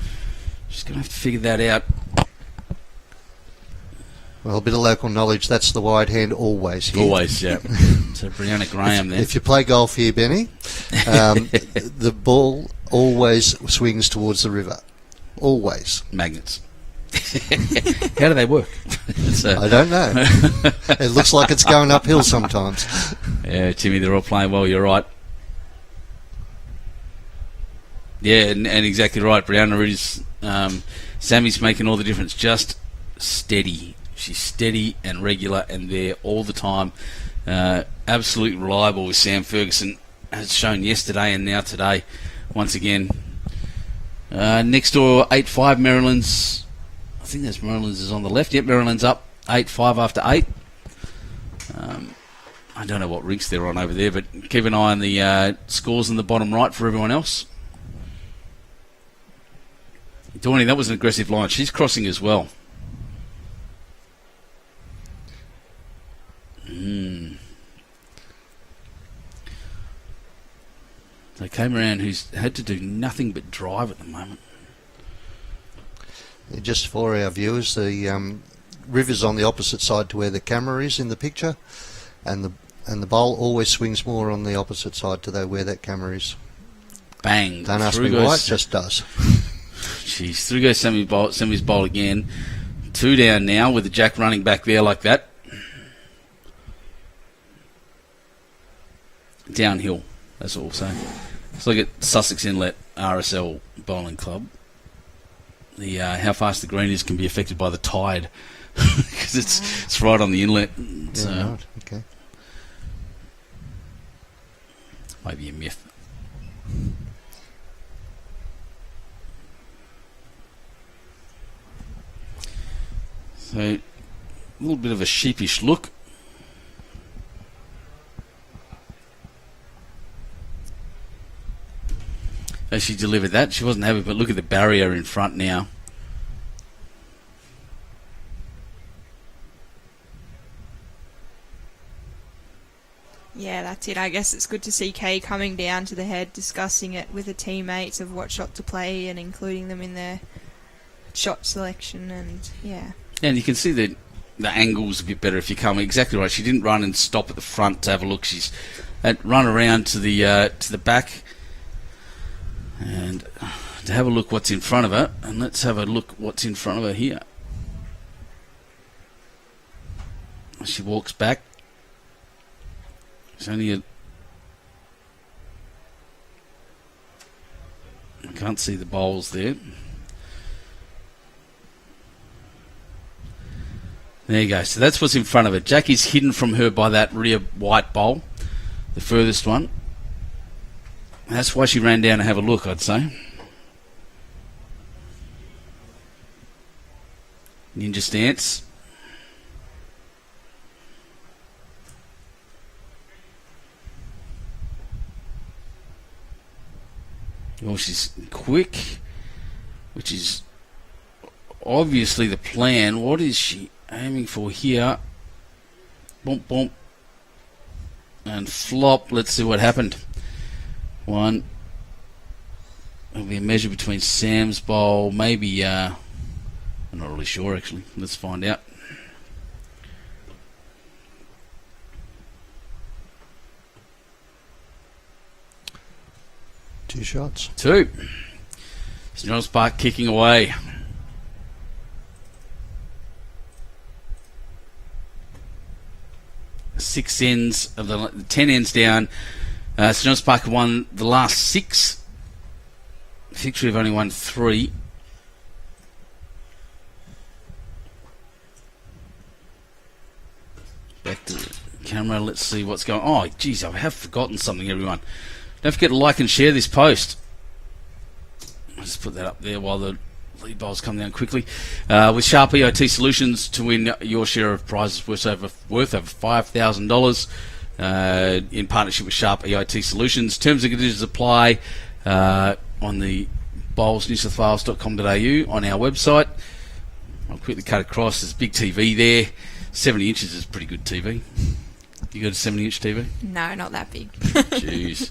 She's going to have to figure that out. Well, a bit of local knowledge, that's the wide hand always here. Always, yeah. So Brianna Graham there. If you play golf here, Benny, the ball always swings towards the river. Always. Magnets. How do they work? I don't know. It looks like it's going uphill sometimes. Yeah, Timmy, they're all playing well, you're right. Yeah, and exactly right. Brianna is... Sammy's making all the difference. Just steady. She's steady and regular and there all the time. Absolutely reliable with Sam Ferguson, as shown yesterday and now today. Once again. Next door, 8-5 Maryland's. I think that's Maryland's is on the left. Yep, Maryland's up 8-5 after 8. I don't know what rinks they're on over there, but keep an eye on the scores in the bottom right for everyone else. Dawny, that was an aggressive line. She's crossing as well. So Moran, who's had to do nothing but drive at the moment. Just for our viewers, the river's on the opposite side to where the camera is in the picture, and the bowl always swings more on the opposite side to where that camera is. Bang! Don't ask me why, it just does. Jeez, through goes Sammy's bowl again. 2 down now with the jack running back there like that. Downhill, that's all we'll say. Let's look at Sussex Inlet RSL Bowling Club. The how fast the green is can be affected by the tide because it's right on the inlet. So yeah, right. Okay. Maybe a myth. So a little bit of a sheepish look. As she delivered that, she wasn't happy, but look at the barrier in front now. Yeah, that's it. I guess it's good to see Kay coming down to the head, discussing it with her teammates of what shot to play and including them in their shot selection, and yeah. And you can see the angle's a bit better if you come exactly right. She didn't run and stop at the front to have a look. She's run around to the back and to have a look what's in front of her. And let's have a look what's in front of her here. She walks back. It's only I can't see the bowls there. There you go. So that's what's in front of her. Jackie's hidden from her by that rear white bowl, the furthest one. That's why she ran down to have a look, I'd say. Ninja stance. Well, she's quick, which is obviously the plan. What is she aiming for here? Bump, bump. And flop. Let's see what happened. One. It'll be a measure between Sam's bowl. Maybe, I'm not really sure actually. Let's find out. Two shots. Two. St John's Park kicking away. Six ends of the 10 ends down. St John's Park have won the last 6. Figtree have only won 3. Back to the camera. Let's see what's going on. Oh, geez, I have forgotten something, everyone. Don't forget to like and share this post. I'll just put that up there while the lead bowls come down quickly. With Sharp EIT Solutions to win your share of prizes worth over $5,000 in partnership with Sharp EIT Solutions. Terms and conditions apply on the bowlsnewsouthwales.com.au on our website. I'll quickly cut across. There's big TV there. 70 inches is pretty good TV. You got a 70-inch TV? No, not that big. Jeez.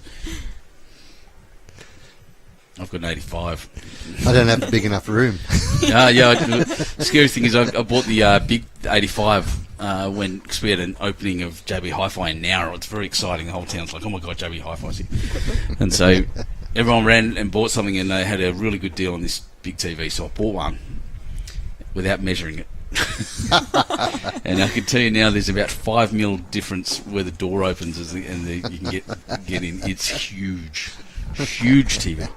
I've got an 85. I don't have a big enough room. Yeah. The scary thing is I bought the big 85 when cause we had an opening of JB Hi-Fi in Nowra. It's very exciting. The whole town's like, oh my God, JB Hi-Fi's here. And so everyone ran and bought something, and they had a really good deal on this big TV. So I bought one without measuring it. And I can tell you now, there's about 5 mil difference where the door opens and you can get in. It's huge. Huge TV.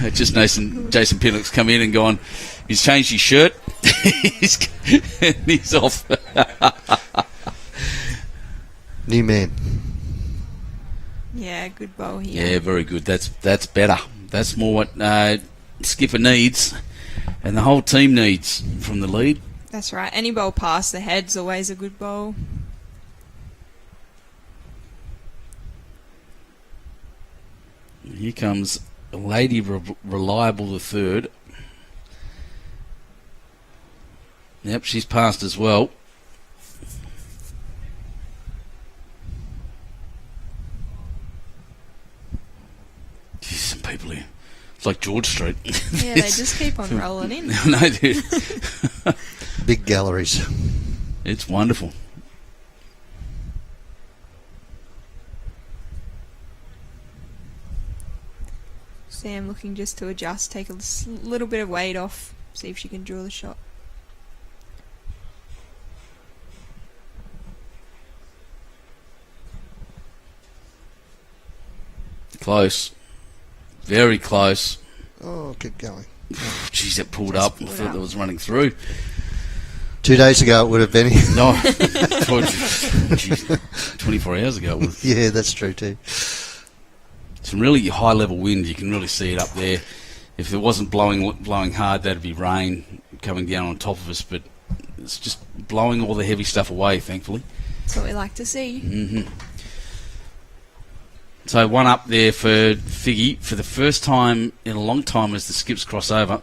I just noticed Jason Pinnock's come in and gone, he's changed his shirt. he's off. New man. Yeah, good bowl here. Yeah, very good. That's better. That's more what Skipper needs and the whole team needs from the lead. That's right. Any bowl past the head's always a good bowl. Here comes Lady Reliable the third. Yep, she's passed as well. Geez, some people here. It's like George Street. Yeah, they just keep on rolling in. No, dude. Big galleries. It's wonderful. Sam looking just to adjust, take a little bit of weight off, see if she can draw the shot. Close. Very close. Oh, keep going. Jeez, that pulled up. I thought that was running through. 2 days ago it would have been. No. Jeez, 24 hours ago it was. Yeah, that's true too. Some really high level wind. You can really see it up there. If it wasn't blowing hard, that'd be rain coming down on top of us. But it's just blowing all the heavy stuff away, thankfully. That's what we like to see. Mm-hmm. So one up there for Figgy for the first time in a long time as the skips cross over.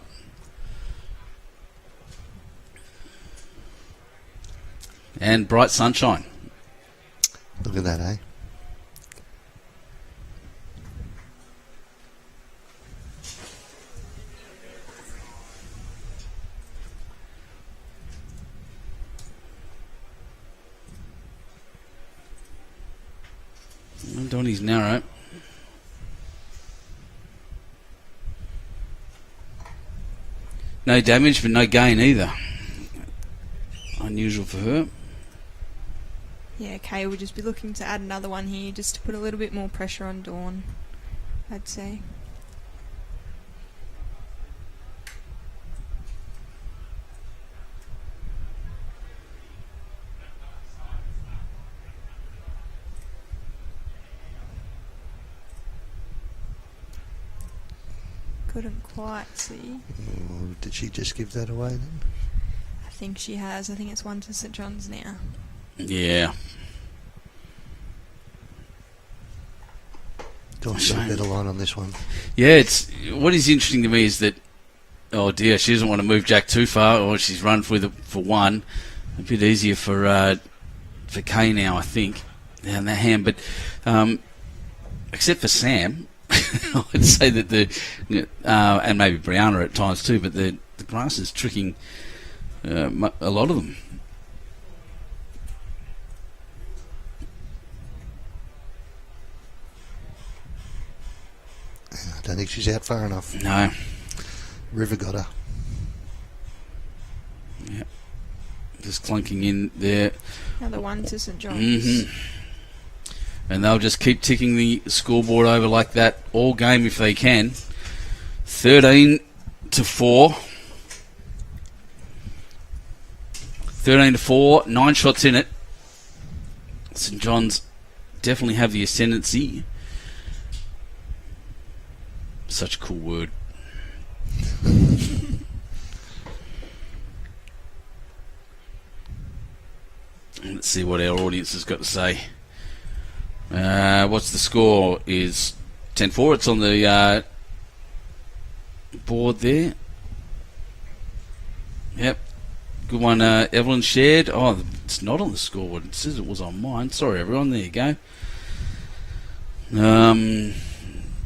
And bright sunshine. Look at that, eh? Donnie's narrow. No damage, but no gain either. Unusual for her. Yeah, Kay will just be looking to add another one here just to put a little bit more pressure on Dawn, I'd say. Couldn't quite see. Oh, did she just give that away then? I think she has. I think it's one to St John's now. Yeah. Dawn got a better line on this one. Yeah, it's what is interesting to me is that, oh dear, she doesn't want to move Jack too far, or she's run for one. A bit easier for Kay now, I think, down that hand. But except for Sam, I would say that and maybe Brianna at times too, but the grass is tricking a lot of them. I don't think she's out far enough. No. River got her. Yeah. Just clunking in there. Another one to St John's. Mm-hmm. And they'll just keep ticking the scoreboard over like that all game if they can. 13-4. 13-4. 9 shots in it. St John's definitely have the ascendancy. Such a cool word. Let's see what our audience has got to say. What's the score? Is 10-4. It's on the board there. Yep. Good one, Evelyn shared. Oh, it's not on the scoreboard. It says it was on mine. Sorry, everyone. There you go.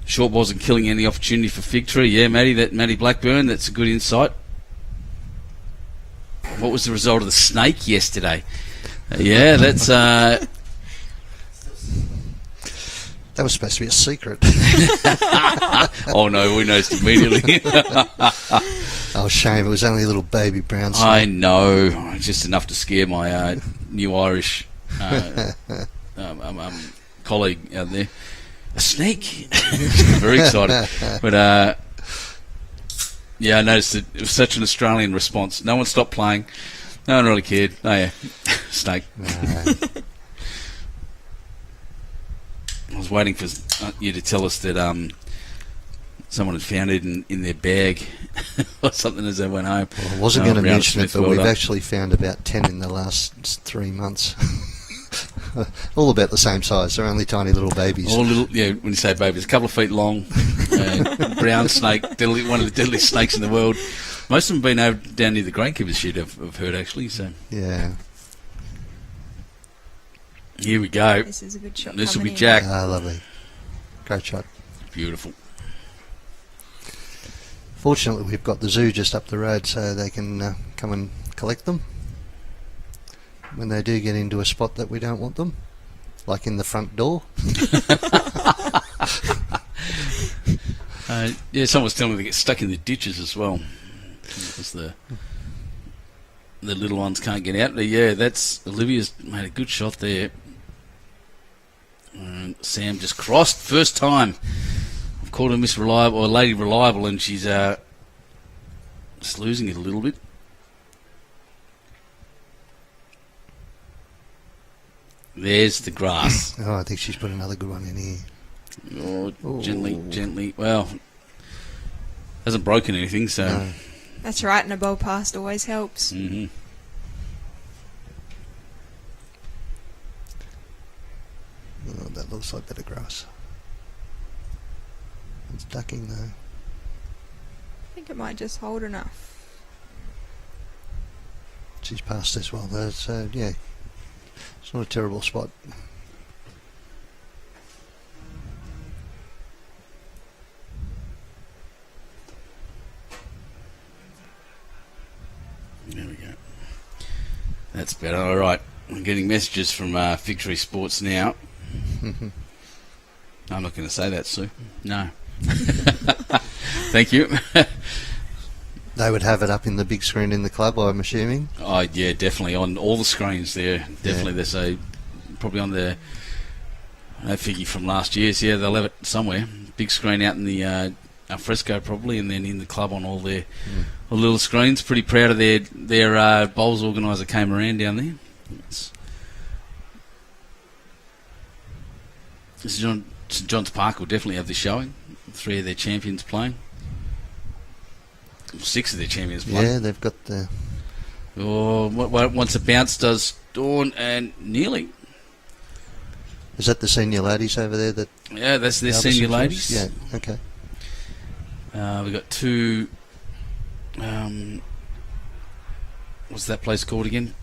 Short wasn't killing any opportunity for Figtree. Yeah, Maddie Blackburn. That's a good insight. What was the result of the snake yesterday? Yeah, that's... That was supposed to be a secret. Oh, no, we noticed immediately. Oh, shame. It was only a little baby brown snake. I know. Just enough to scare my new Irish colleague out there. A snake. Very excited. But, yeah, I noticed that it was such an Australian response. No one stopped playing. No one really cared. Oh, yeah. Snake. I was waiting for you to tell us that someone had found it in their bag or something as they went home. Well, I wasn't going to mention it, but we've actually found about 10 in the last 3 months. All about the same size. They're only tiny little babies. All little, yeah. When you say babies, a couple of feet long, brown snake, one of the deadliest snakes in the world. Most of them have been over down near the Greenkeepers shed, I've heard actually. So yeah. Here we go. This is a good shot. This will be coming in. Jack. Ah, lovely. Great shot. Beautiful. Fortunately, we've got the zoo just up the road, so they can come and collect them when they do get into a spot that we don't want them, like in the front door. Yeah, someone was telling me they get stuck in the ditches as well because the little ones can't get out. But yeah, that's Olivia's made a good shot there. And Sam just crossed first time. I've called her Miss Reliable or Lady Reliable, and she's just losing it a little bit. There's the grass. Oh, I think she's put another good one in here. Oh, gently. Well, hasn't broken anything, so. No. That's right, and a bowl past always helps. Mm-hmm. Oh, that looks like better grass. It's ducking though. I think it might just hold enough. She's passed this well though, so yeah. It's not a terrible spot. There we go. That's better. All right. I'm getting messages from Figtree Sports now. I'm not going to say that, Sue. No. Thank you. They would have it up in the big screen in the club, I'm assuming. Oh, yeah, definitely. On all the screens there. Definitely. Yeah. There's probably on the figure from last year's. Yeah, they'll have it somewhere. Big screen out in the alfresco probably, and then in the club on all their little screens. Pretty proud of their bowls organiser, Moran, down there. St John's Park will definitely have this showing. 3 of their champions playing. 6 of their champions playing. Yeah, they've got the... Oh, once a bounce does Dawn and Nearly. Is that the senior ladies over there? Yeah, that's their the senior other ladies. sections? Yeah, okay. We've got 2... what's that place called again?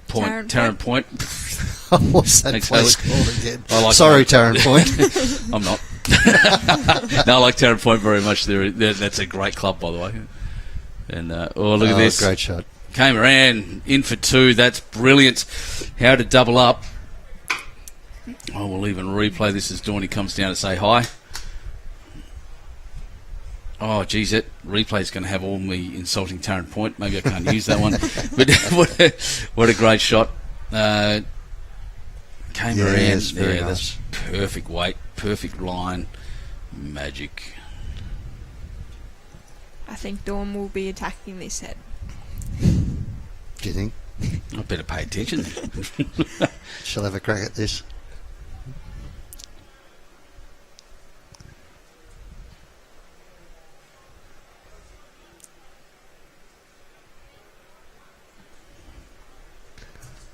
Tarrant Point. What's that Thanks, place Alex. called again? I like Sorry, Tarrant Point. I'm not. No, I like Tarrant Point very much. That's a great club, by the way. And look at this. Great shot. Moran in for 2. That's brilliant. How to double up. Oh, we'll even replay this as Dawny comes down to say hi. Oh, geez, that replay's going to have all me insulting Tarrant Point. Maybe I can't use that one. But what a great shot. Moran. Yes, very yeah, nice. That's perfect weight, perfect line. Magic. I think Dawn will be attacking this head. Do you think? I better pay attention. She'll have a crack at this.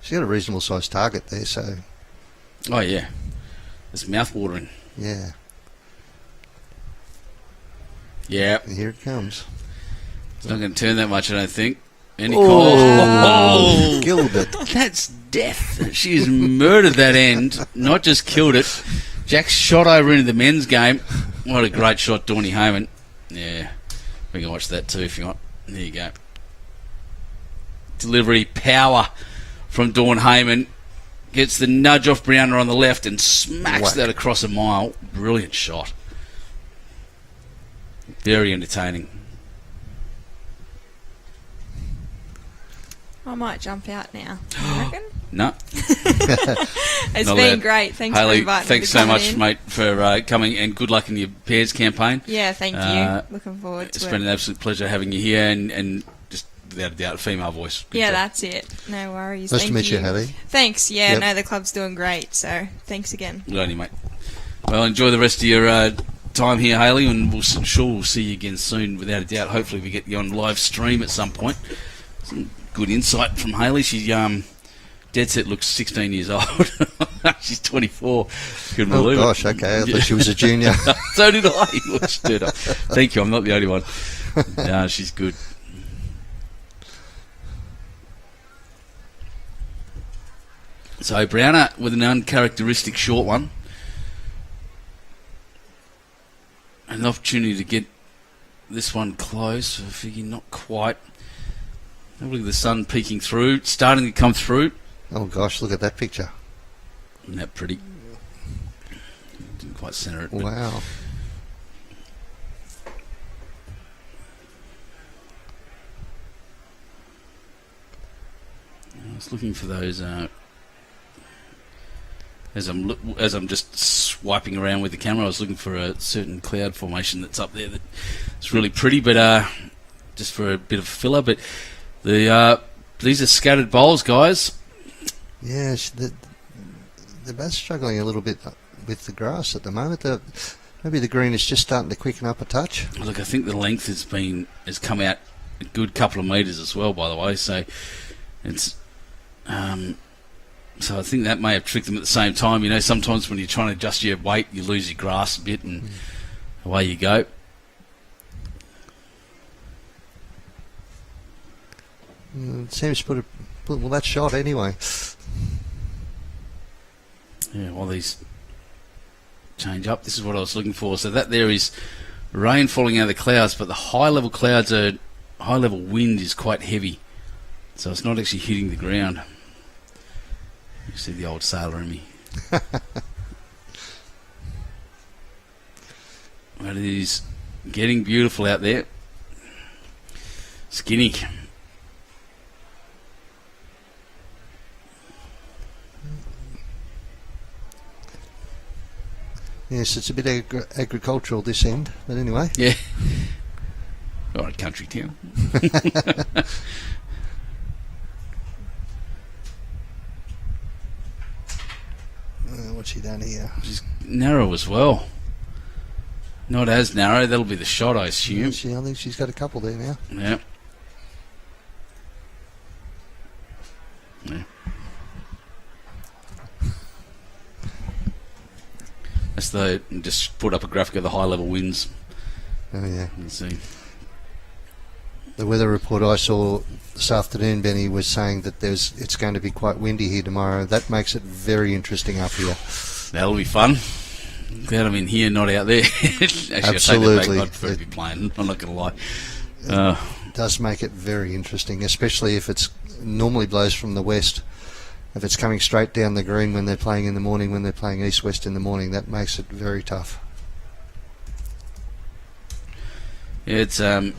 She's got a reasonable sized target there, so... Oh, yeah. It's mouth-watering. Yeah. Yeah. And here it comes. It's not going to turn that much, I don't think. Any Oh, killed it. That's death. She's murdered that end, not just killed it. Jack's shot over into the men's game. What a great shot, Dawny Hayman. Yeah, we can watch that too if you want. There you go. Delivery power from Dawn Hayman. Gets the nudge off Brianna on the left and smacks that across a mile. Brilliant shot. Very entertaining. I might jump out now. You reckon? No. It's Not been allowed. great. Thanks Haley, for inviting thanks me to so come much, in. mate, for coming, and good luck in your pairs campaign. Yeah, thank you. Looking forward to It's it. been an absolute pleasure having you here, and just without a doubt, female voice. Good Yeah, job. that's it. No worries. Nice Thank to meet you, Haley. Thanks. Yeah, Yep. no, the club's doing great. So thanks again. Good on you, mate. Well, enjoy the rest of your time here, Haley, and we'll see you again soon, without a doubt. Hopefully, we get you on live stream at some point. Some good insight from Haley. She dead set looks 16 years old. She's 24. Couldn't Oh, believe gosh, it. okay. I thought she was a junior. So did I. Look, stood up. Thank you. I'm not the only one. No, she's good. So Brianna with an uncharacteristic short one. An opportunity to get this one close. I figure not quite. Look at the sun peeking through, starting to come through. Oh, gosh, look at that picture. Isn't that pretty? Didn't quite centre it. But Wow. I was looking for those as I'm just swiping around with the camera. I was looking for a certain cloud formation that's up there that's really pretty, but just for a bit of filler. But these are scattered bowls, guys. Yeah, they're both struggling a little bit with the grass at the moment. Maybe the green is just starting to quicken up a touch. Look, I think the length has come out a good couple of metres as well, by the way. So it's so I think that may have tricked them at the same time. You know, sometimes when you're trying to adjust your weight, you lose your grass a bit, and away you go. It seems to well, that shot anyway. Yeah, while these change up, this is what I was looking for. So that there is rain falling out of the clouds, but the high level wind is quite heavy, so it's not actually hitting the ground. You see the old sailor in me. But it is getting beautiful out there. Skinny. Yes, it's a bit agricultural this end, but anyway. Yeah. All right, country town. What's she done here? She's narrow as well. Not as narrow. That'll be the shot, I assume. I think she's got a couple there now. Yeah. Yeah. That's just put up a graphic of the high level winds. Oh, yeah. Let's see. The weather report I saw this afternoon, Benny, was saying that it's going to be quite windy here tomorrow. That makes it very interesting up here. That'll be fun. Glad I'm in here, not out there. Actually, Absolutely. I'd prefer to be playing. I'm not going to lie. It does make it very interesting, especially if it's normally blows from the west. If it's coming straight down the green when they're playing in the morning, when they're playing east-west in the morning, that makes it very tough. Yeah, it's a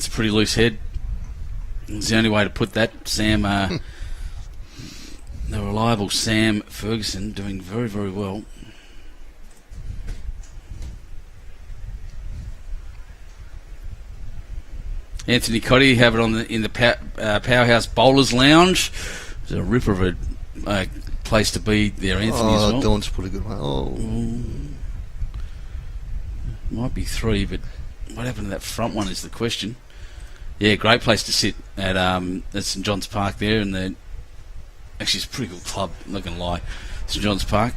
pretty loose head. It's the only way to put that. Sam, the reliable Sam Ferguson, doing very, very well. Anthony Cotty have it in the Powerhouse Bowlers Lounge. It's a ripper of a place to be there, Anthony, as well. Dawn's put a good one. Oh. Might be three, but what happened to that front one is the question. Yeah, great place to sit at St John's Park there, and Actually, it's a pretty good club, I'm not going to lie. St John's Park.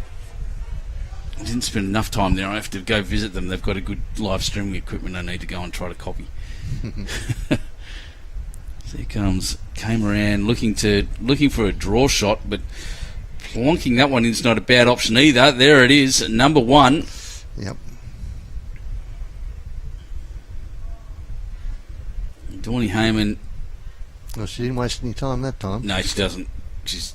I didn't spend enough time there. I have to go visit them. They've got a good live streaming equipment I need to go and try to copy. So here comes Moran looking for a draw shot, but plonking that one in is not a bad option either. There it is, number 1. Yep. Dawny Hayman. Well, she didn't waste any time that time. No, she doesn't. This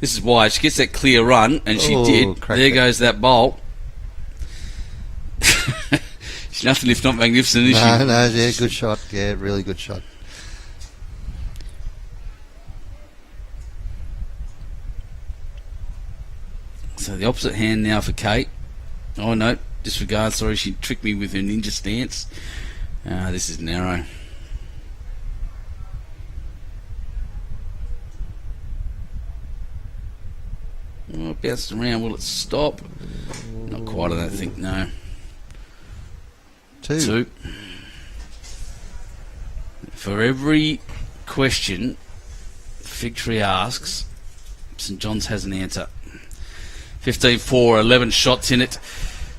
is why she gets that clear run, and she did. There goes that bolt. She's nothing if not magnificent, is she? No, yeah, good shot. Yeah, really good shot. So the opposite hand now for Kate. Oh no, disregard. Sorry, she tricked me with her ninja stance. This is narrow. Oh, bounced around. Will it stop? Not quite, I don't think. No. 2. For every question Figtree asks, St John's has an answer. 15-4, 11 shots in it.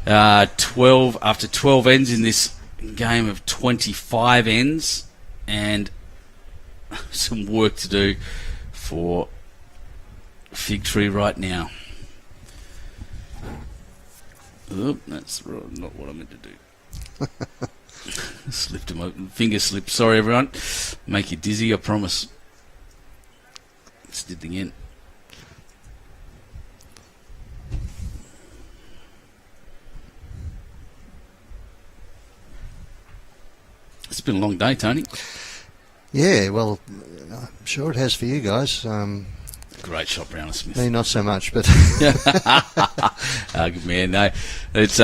12 after 12 ends in this game of 25 ends, and some work to do for Figtree right now. Oh, that's not what I meant to do. Slipped him open. Finger slip. Sorry, everyone. Make you dizzy, I promise. Let's do it again. It's been a long day, Tony. Yeah, well, I'm sure it has for you guys. Great shot, Brianna Smith. Me, not so much, but good man. No, it's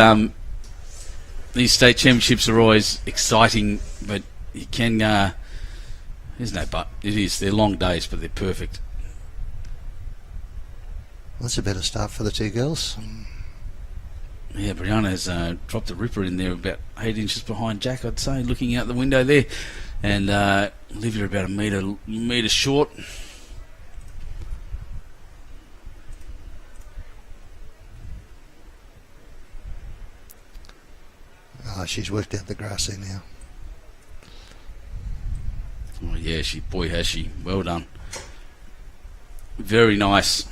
these state championships are always exciting, but you can. There's no but. It is. They're long days, but they're perfect. That's a better start for the two girls. Yeah, Brianna's dropped a ripper in there about 8 inches behind Jack, I'd say, looking out the window there, and Olivia about a metre short. Oh, she's worked out the grass there now. Oh yeah, has she. Well done. Very nice.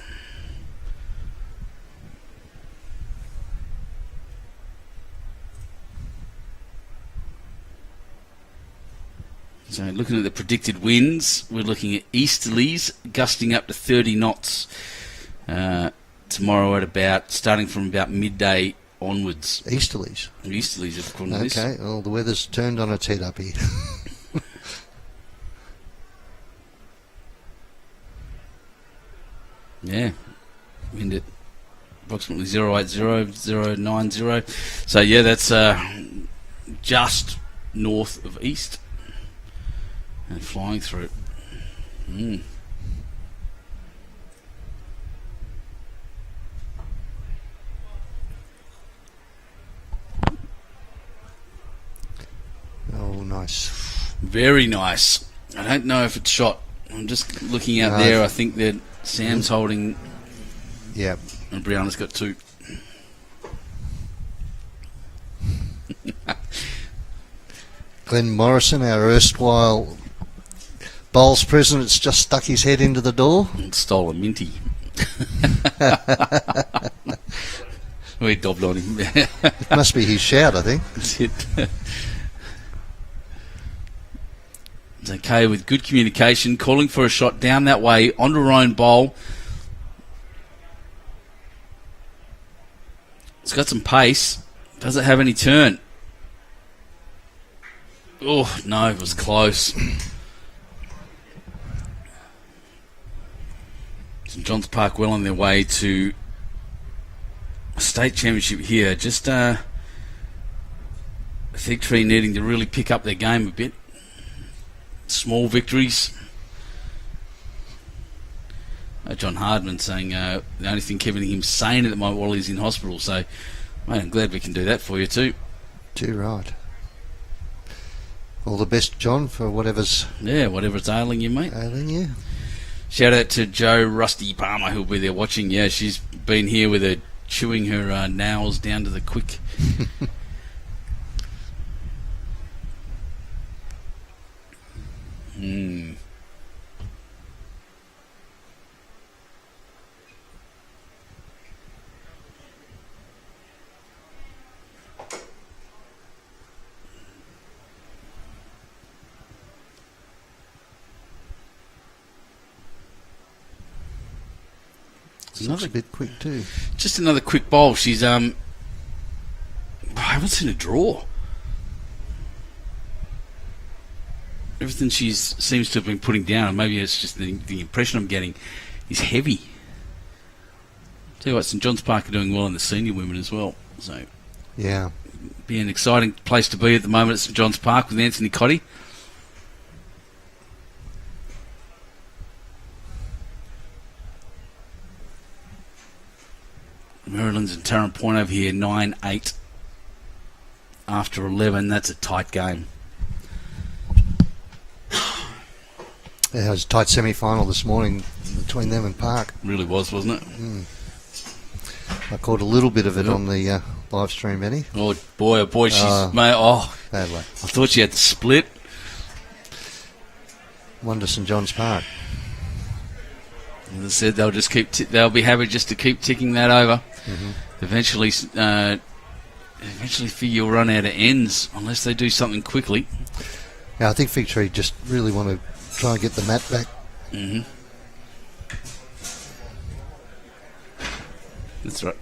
So looking at the predicted winds, we're looking at easterlies gusting up to 30 knots tomorrow starting from about midday onwards. Easterlies? Easterlies, according to this. Okay, well, the weather's turned on its head up here. Yeah, wind at approximately 080, 090. So yeah, that's just north of east. And flying through it. Oh, nice. Very nice. I don't know if it's shot. I'm just looking out there. I think that Sam's holding. Yeah. And Brianna's got 2. Glenn Morrison, our erstwhile Bowls president's just stuck his head into the door. And stole a minty. We dobbed on him. It must be his shout, I think. That's it. It's okay with good communication, calling for a shot down that way onto her own bowl. It's got some pace. Does it have any turn? Oh, no, it was close. St John's Park well on their way to a state championship here. Just Figtree needing to really pick up their game a bit. Small victories. John Hardman saying the only thing keeping him sane at the moment while he's in hospital. So, mate, I'm glad we can do that for you too. Too right. All the best, John, for whatever's ailing you, mate. Ailing you. Shout out to Joe Rusty Palmer, who'll be there watching. Yeah, she's been here with her chewing her nails down to the quick. Looks a bit quick too. Just another quick bowl. She's I haven't seen a draw. Everything she seems to have been putting down, and maybe it's just the impression I'm getting, is heavy. Tell you what, St John's Park are doing well in the senior women as well. So Yeah. be an exciting place to be at the moment at St John's Park with Anthony Cotty. Maryland's and Tarrant Point over here, 9-8 after 11. That's a tight game. It was a tight semi-final this morning between them and Park. Really was, wasn't it? I caught a little bit of it on the live stream, Benny. Oh boy, she's mate. Bad luck. I thought she had to split. Wonder St John's Park. As I said, they'll just they'll be happy just to keep ticking that over. Eventually figure you'll run out of ends unless they do something quickly. Yeah, I think Figtree just really want to try and get the mat back. That's right.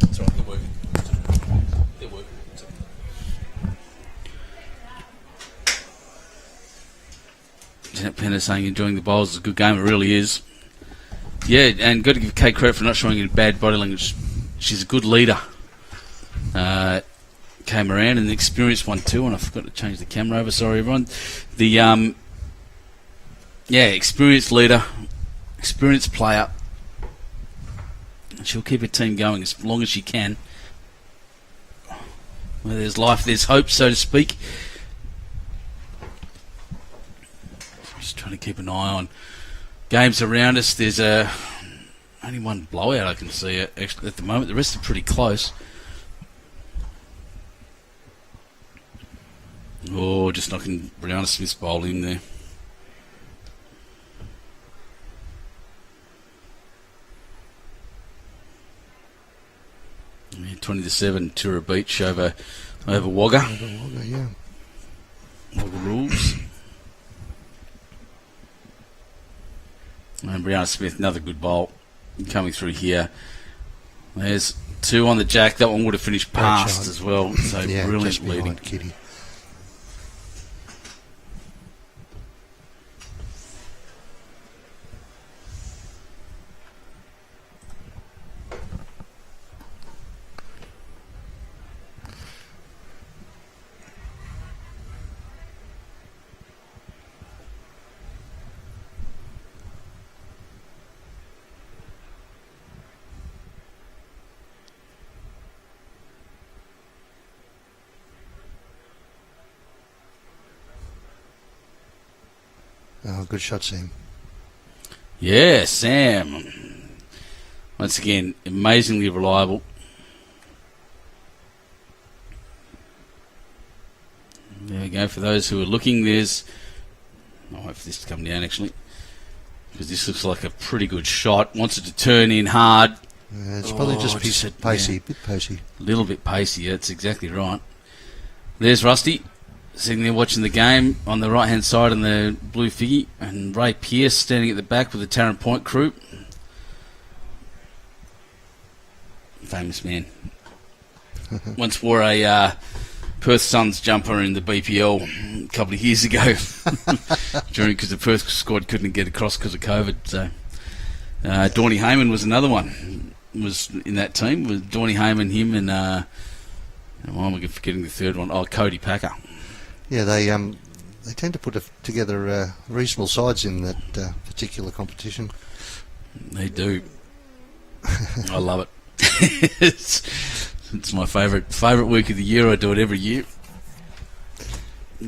That's right. They're working. They're working. Janet Penner saying enjoying the bowls is a good game. It really is. Yeah, and got to give Kate credit for not showing any bad body language. She's a good leader. Came around and the experienced one too, and I forgot to change the camera over. Sorry, everyone. The experienced leader, experienced player. She'll keep her team going as long as she can. Where there's life, there's hope, so to speak. Just trying to keep an eye on games around us. There's only one blowout I can see at the moment. The rest are pretty close. Oh, just knocking Brianna Smith's bowl in there. Yeah, 20-7, Tura Beach over Wagga. Wagga, yeah. Wagga rules. And Brianna Smith, another good bowl coming through here. There's two on the jack. That one would have finished past as well. So Yeah, brilliant just leading. behind Kitty. Oh, good shot, Sam. Yeah, Sam. Once again, amazingly reliable. There we go. For those who are looking, there's... I'll wait for this to come down, actually. Because this looks like a pretty good shot. Wants it to turn in hard. It's probably just pacey, yeah. bit pacey. A little bit pacey, that's exactly right. There's Rusty, sitting there watching the game on the right-hand side in the blue figgy, and Ray Pearce standing at the back with the Tarrant Point crew. Famous man. Once wore a Perth Suns jumper in the BPL a couple of years ago, because the Perth squad couldn't get across because of COVID. So, Dawny Hayman was another one. Was in that team with Dawny Hayman, him, and why am I forgetting the third one? Oh, Cody Packer. Yeah, they tend to put together reasonable sides in that particular competition. They do. I love it. It's my favourite week of the year. I do it every year.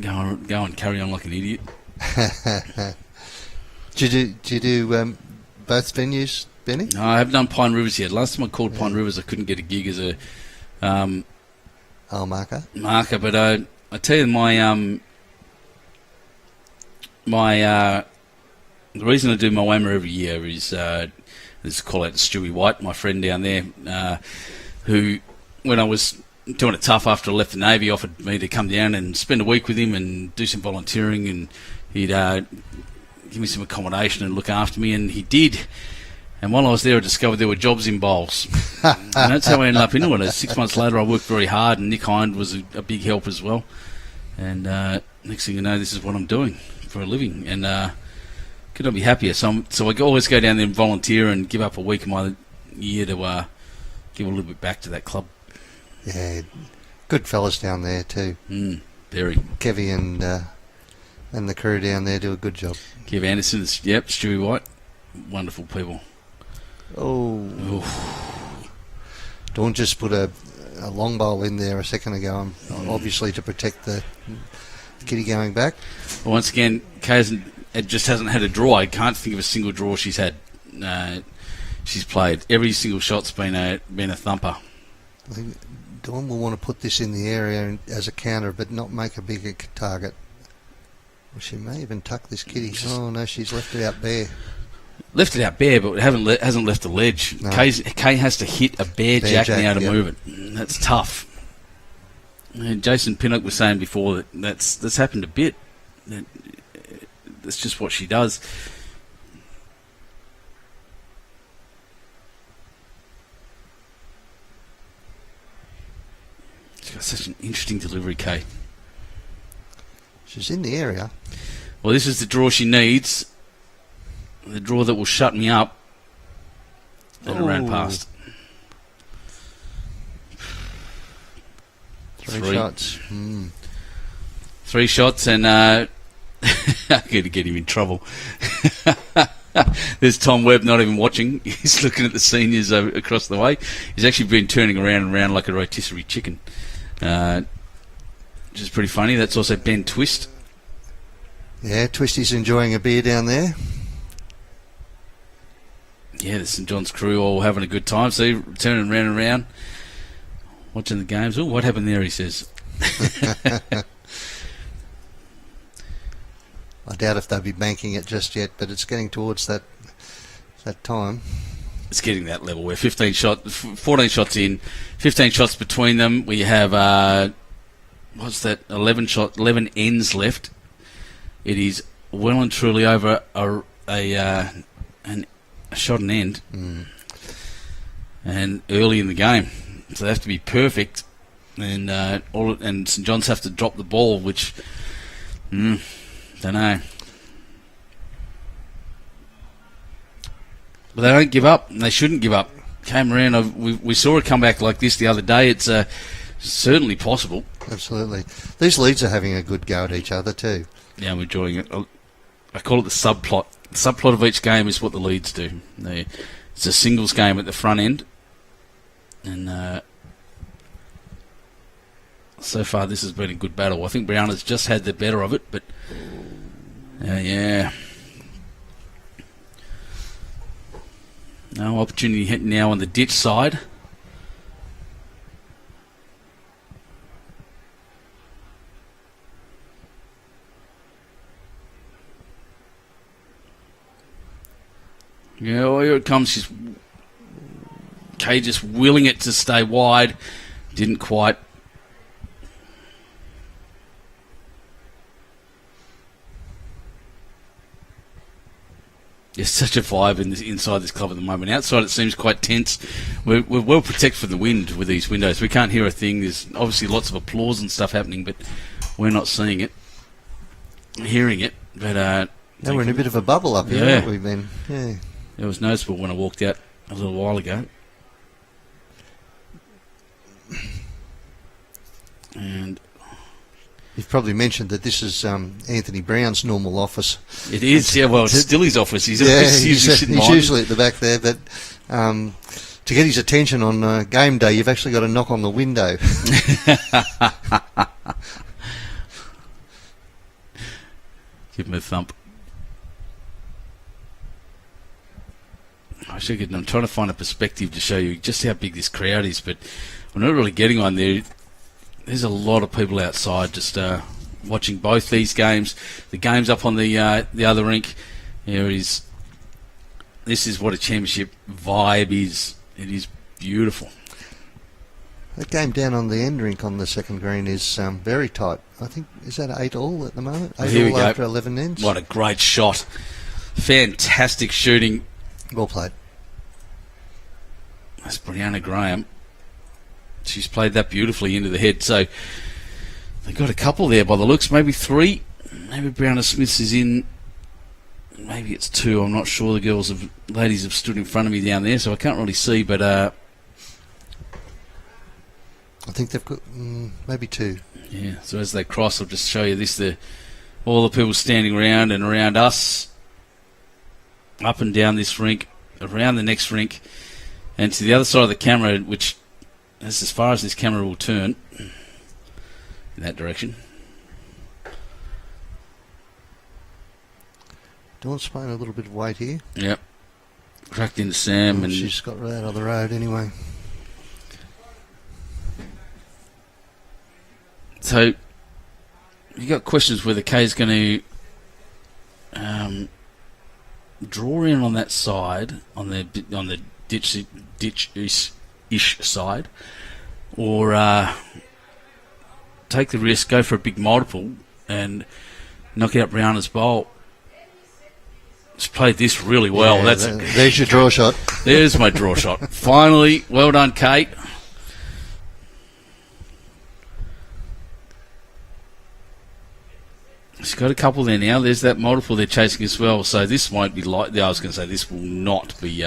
Go and carry on like an idiot. Do you do both venues, Benny? No, I haven't done Pine Rivers yet. Last time I called Pine Rivers, I couldn't get a gig as a Marker. marker. But I tell you, my the reason I do my WAMA every year is let's call out to Stewie White, my friend down there, who, when I was doing it tough after I left the Navy, offered me to come down and spend a week with him and do some volunteering, and he'd give me some accommodation and look after me, and he did. And while I was there, I discovered there were jobs in bowls. And that's how I ended up into it. 6 months later, I worked very hard, and Nick Hind was a big help as well. And next thing you know, this is what I'm doing for a living. And could not be happier. So I always go down there and volunteer and give up a week of my year to give a little bit back to that club. Yeah, good fellas down there too. Very. Kevy and the crew down there do a good job. Kev Anderson, Stewie White, wonderful people. Oh. Dawn just put a long bowl in there a second ago, obviously to protect the kitty going back. Well, once again, Kay just hasn't had a draw. I can't think of a single draw she's had. She's played. Every single shot's been a thumper. I think Dawn will want to put this in the area as a counter, but not make a bigger target. Well, she may even tuck this kitty. Oh no, she's left it out bare. Left it out bare, but hasn't left the ledge. No. Kay has to hit a bare jack now to move it. That's tough. And Jason Pinnock was saying before that's happened a bit. That's just what she does. She's got such an interesting delivery, Kay. She's in the area. Well, this is the draw she needs. The draw that will shut me up. And it ran past. Three shots. 3 shots, and I'm going to get him in trouble. There's Tom Webb not even watching. He's looking at the seniors across the way. He's actually been turning around and around like a rotisserie chicken. Which is pretty funny. That's also Ben Twist. Yeah, Twisty's enjoying a beer down there. Yeah, the St John's crew all having a good time. See, turning around and around, watching the games. Oh, what happened there, he says. I doubt if they'll be banking it just yet, but it's getting towards that time. It's getting that level where 14 shots in, 15 shots between them. We have, 11 ends left. It is well and truly over a shot and end. And early in the game. So they have to be perfect. And St John's have to drop the ball, which, don't know. But they don't give up, and they shouldn't give up. Moran, we saw a comeback like this the other day. It's certainly possible. Absolutely. These leads are having a good go at each other too. Yeah, I'm enjoying it. I call it the subplot. The subplot of each game is what the leads do. It's a singles game at the front end. And so far this has been a good battle. I think Brianna's just had the better of it, but yeah. No opportunity now on the ditch side. Yeah, well, here it comes. Kay just willing it to stay wide. Didn't quite. There's such a vibe inside this club at the moment. Outside it seems quite tense. We're well protected from the wind with these windows. We can't hear a thing. There's obviously lots of applause and stuff happening, but we're not seeing it, hearing it. But now we're in a bit of a bubble up here, haven't we, Ben? Yeah. It was noticeable when I walked out a little while ago. And you've probably mentioned that this is Anthony Brown's normal office. It is, yeah. Well, it's still his office. He's usually at the back there, but to get his attention on game day, you've actually got to knock on the window. Give him a thump. I'm trying to find a perspective to show you just how big this crowd is, but we're not really getting on there. There's a lot of people outside just watching both these games. The game's up on the other rink. This is what a championship vibe is. It is beautiful. The game down on the end rink on the second green is very tight. I think, is that 8-all at the moment? 8-all after 11 ends? What a great shot. Fantastic shooting. Well played. That's Brianna Graham. She's played that beautifully into the head. So they've got a couple there by the looks. Maybe 3. Maybe Brianna Smith's is in. Maybe it's 2. I'm not sure. The ladies have stood in front of me down there, so I can't really see. But I think they've got maybe 2. Yeah. So as they cross, I'll just show you this. All the people standing around and around us, up and down this rink, around the next rink, and to the other side of the camera, which is as far as this camera will turn in that direction. Dawn's playing a little bit of weight here. Yep. Cracked into Sam. And she's got right out of the road anyway. So, you got questions whether Kay's going to draw in on that side, on the ditch-ish side, or take the risk, go for a big multiple, and knock out Brianna's bowl. She's played this really well. Yeah, there's your draw shot. There's my draw shot. Finally, well done, Kate. She's got a couple there now. There's that multiple they're chasing as well. So this won't be like. I was going to say this will not be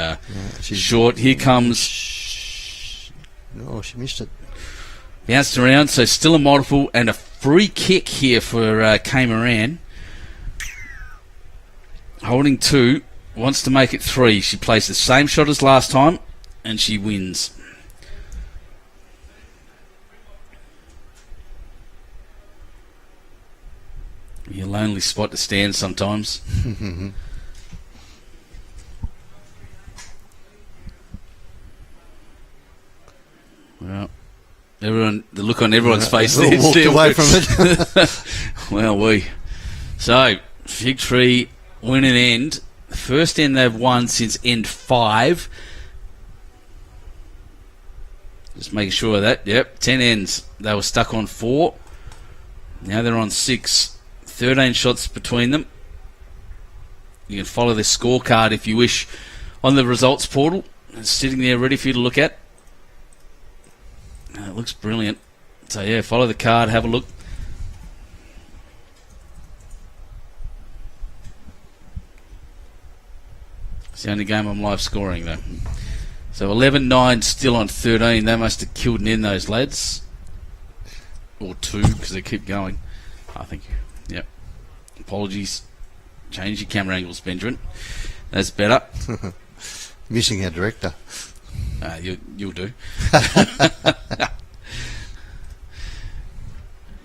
short. Here comes. Oh, she missed it. Bounced around. So still a multiple and a free kick here for Kay Moran. Holding 2, wants to make it 3. She plays the same shot as last time, and she wins. Your lonely spot to stand sometimes. Well, the look on everyone's face there. Walked away from it. Well, So, Figtree win an end. First end they've won since end 5. Just making sure of that. Yep, 10 ends. They were stuck on 4. Now they're on 6. 13 shots between them. You can follow their scorecard if you wish on the results portal. It's sitting there ready for you to look at. It looks brilliant. So yeah, follow the card, have a look. It's the only game I'm live scoring though. So 11-9 still on 13. They must have killed an end, those lads. Or 2, because they keep going. I think. Yep. Apologies. Change your camera angles, Benjamin. That's better. Missing our director. You'll do.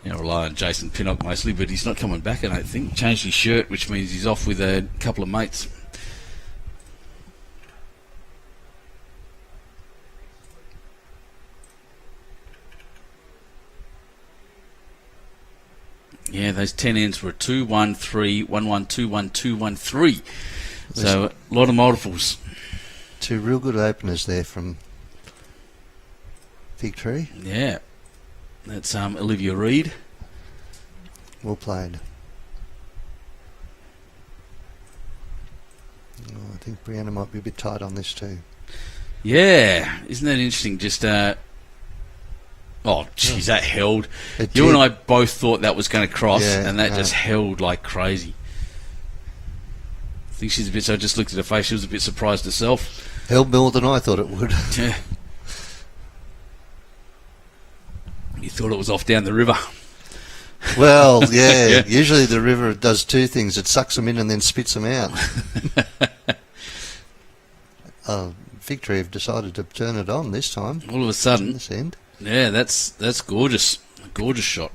Rely on Jason Pinnock mostly, but he's not coming back, I don't think. Changed his shirt, which means he's off with a couple of mates. Yeah, those 10 ends were 2, 1, 3, 1, 1, 2, 1, 2, 1, 3. So a lot of multiples. 2 real good openers there from Figtree. Yeah. That's Olivia Reid. Well played. I think Brianna might be a bit tight on this too. Yeah. Isn't that interesting? Just, that held. You and I both thought that was going to cross, and that just held like crazy. I think she's a bit, so I just looked at her face, she was a bit surprised herself. Held more than I thought it would. Yeah. You thought it was off down the river. Well, yeah. Usually the river does 2 things. It sucks them in and then spits them out. Figtree have decided to turn it on this time. All of a sudden. This end. Yeah, that's gorgeous. A gorgeous shot.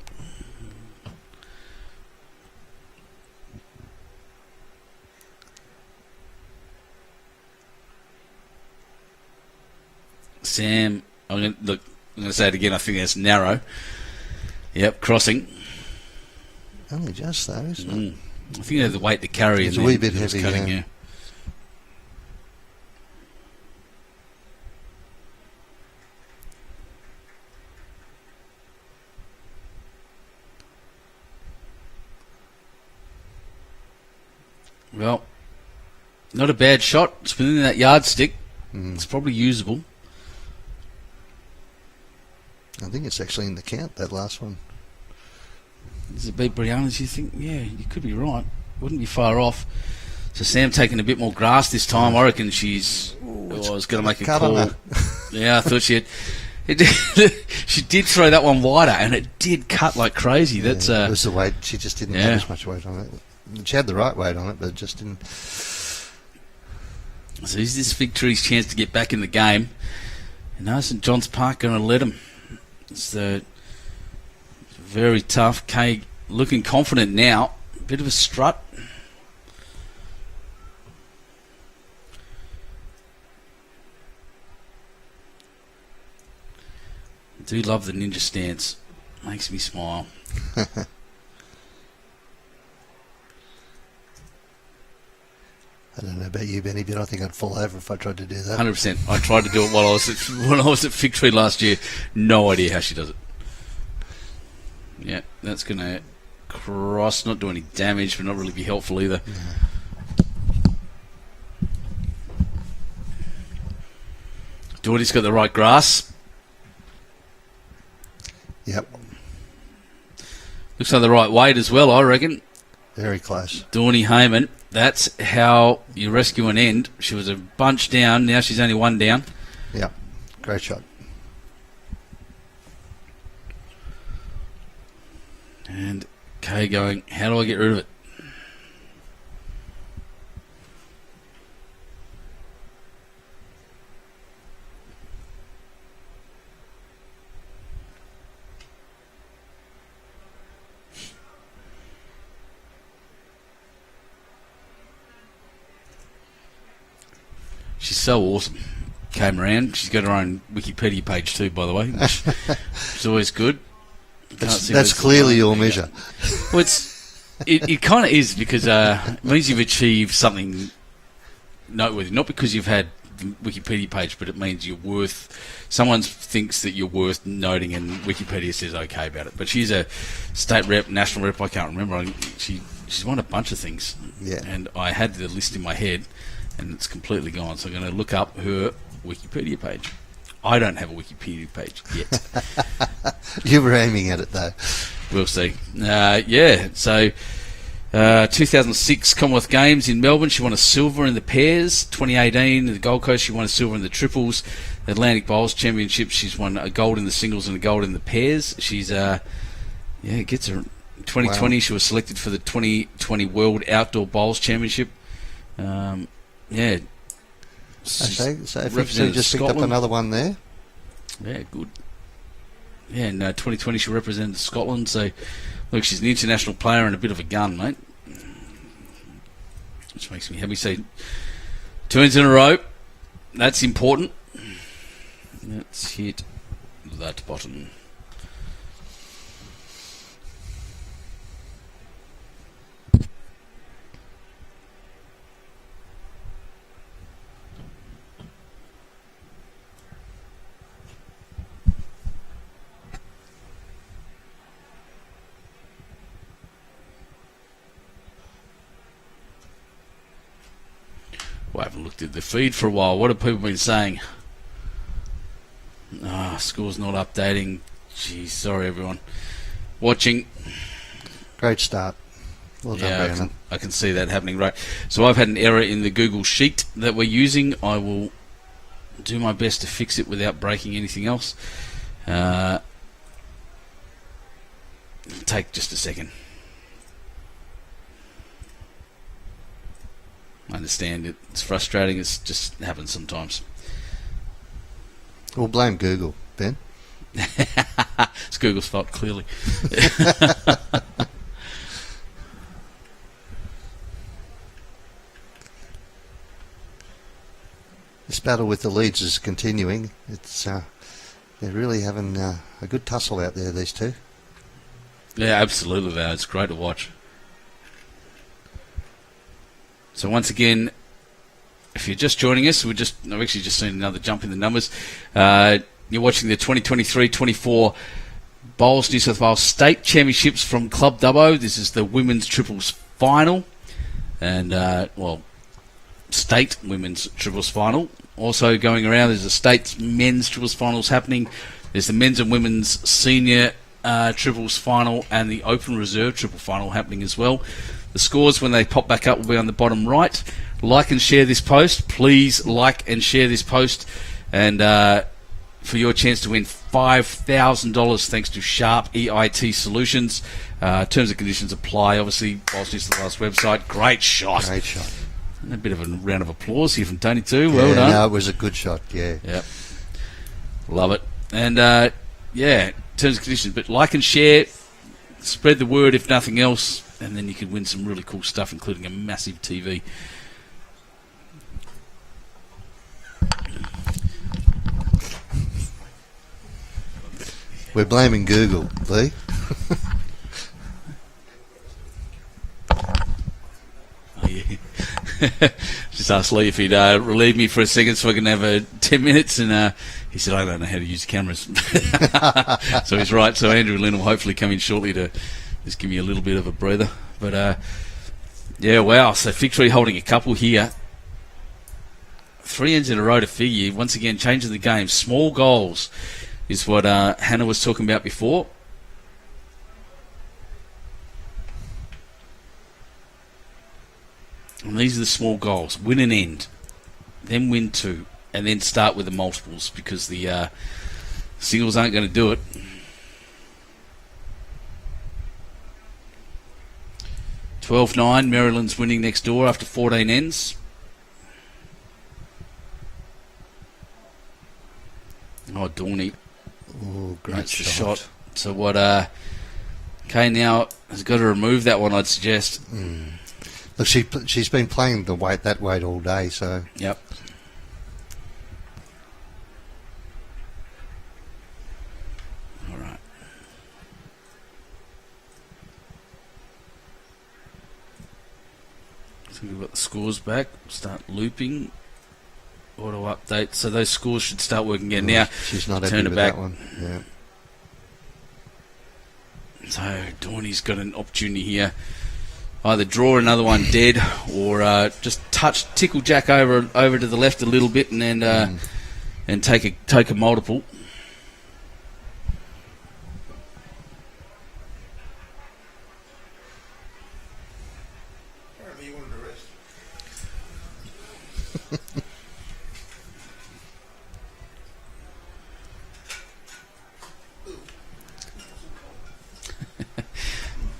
Sam, I'm going to say it again. I think that's narrow. Yep, crossing. Only just though, isn't it? I think they have the weight to carry. It's and a wee then bit just heavy, cutting, yeah. Well, not a bad shot. It's within that yardstick. It's probably usable. I think it's actually in the count, that last one. Does it beat Brianna's, you think? Yeah, you could be right. Wouldn't be far off. So Sam taking a bit more grass this time. I reckon she's... I was going to make a cut on call. her. Yeah, I thought she had... She did throw that one wider, and it did cut like crazy. That's It was the weight. She just didn't Yeah. have as much weight on it. She had the right weight on it, but it just didn't... So is this Figtree's chance to get back in the game? And no, St John's Park going to let him. It's very tough. Kay looking confident now. Bit of a strut. I do love the ninja stance. Makes me smile. I don't know about you, Benny, but I think I'd fall over if I tried to do that. 100%. I tried to do it when I was at Figtree last year. No idea how she does it. Yeah, that's going to cross, not do any damage, but not really be helpful either. Doherty's got the right grass. Yep, Looks like the right weight as well, I reckon. very close. Doherty Hayman. That's how you rescue an end. She was a bunch down. Now she's only one down. Yep, great shot. And Kay going, how do I get rid of it? She's so awesome. Kay Moran. She's got her own Wikipedia page too, by the way. Which is always good. That's clearly your measure. Well, it kind of is, because it means you've achieved something noteworthy. Not because you've had the Wikipedia page, but it means you're worth... Someone thinks that you're worth noting, and Wikipedia says okay about it. But she's a state rep, national rep, I can't remember. She's won a bunch of things. Yeah. And I had the list in my head, and it's completely gone. So I'm going to look up her Wikipedia page. I don't have a Wikipedia page yet. You were aiming at it, though. We'll see. Yeah, so 2006 Commonwealth Games in Melbourne, she won a silver in the pairs. 2018 in the Gold Coast, she won a silver in the triples. Atlantic Bowls Championship, she's won a gold in the singles and a gold in the pairs. She's gets her. 2020, Wow. She was selected for the 2020 World Outdoor Bowls Championship. Yeah. Okay, so if Represented you just picked up Scotland. another one there. Yeah, good. Yeah, and 2020 she represented Scotland, so look, she's an international player and a bit of a gun, mate. Which makes me happy. So, 2 ends in a row. That's important. Let's hit that button. Well, I haven't looked at the feed for a while. What have people been saying? Score's not updating. Jeez, sorry everyone. Watching. Great start. Well done, Brianna. I can see that happening, right? So I've had an error in the Google Sheet that we're using. I will do my best to fix it without breaking anything else. Take just a second. I understand it's frustrating. It just happens sometimes. We'll blame Google, Ben. It's Google's fault, clearly. This battle with the leads is continuing. It's they're really having a good tussle out there, these two. Yeah, absolutely, Val. It's great to watch. So once again, if you're just joining us, I've actually just seen another jump in the numbers. You're watching the 2023-24 Bowls New South Wales State Championships from Club Dubbo. This is the women's triples final. And, state women's triples final. Also going around, there's a state men's triples finals happening. There's the men's and women's senior triples final and the open reserve triple final happening as well. The scores, when they pop back up, will be on the bottom right. Like and share this post. Please like and share this post. And for your chance to win $5,000 thanks to Sharp EIT Solutions. Terms and conditions apply. Obviously, Bowls New South Wales website. Great shot. Great shot. And a bit of a round of applause here from Tony too. Well yeah, done. No, it was a good shot, yeah. Yep. Love it. And, terms and conditions. But like and share. Spread the word if nothing else. And then you can win some really cool stuff, including a massive TV. We're blaming Google, Lee. Oh, yeah. Just asked Lee if he'd relieve me for a second so I can have 10 minutes. And he said, I don't know how to use cameras. So he's right. So Andrew Lynn will hopefully come in shortly to just give me a little bit of a breather. But, wow. So Figtree holding a couple here. 3 ends in a row to Figgy. Once again, changing the game. Small goals is what Hannah was talking about before. And these are the small goals. Win an end. Then win 2. And then start with the multiples because the singles aren't going to do it. 12-9, Maryland's winning next door after 14 ends. Oh, Dorney. Oh, great That's the shot. So what, Kay now has got to remove that one, I'd suggest. Look, she's been playing that weight all day, so... Yep. All right. So we've got the scores back. Start looping. Auto update. So those scores should start working again. Now, she's not happy turn it with back. that one. Yeah. So Dorney's got an opportunity here. Either draw another one dead or just tickle Jack over to the left a little bit and then and take a multiple. Apparently you wanted to rest.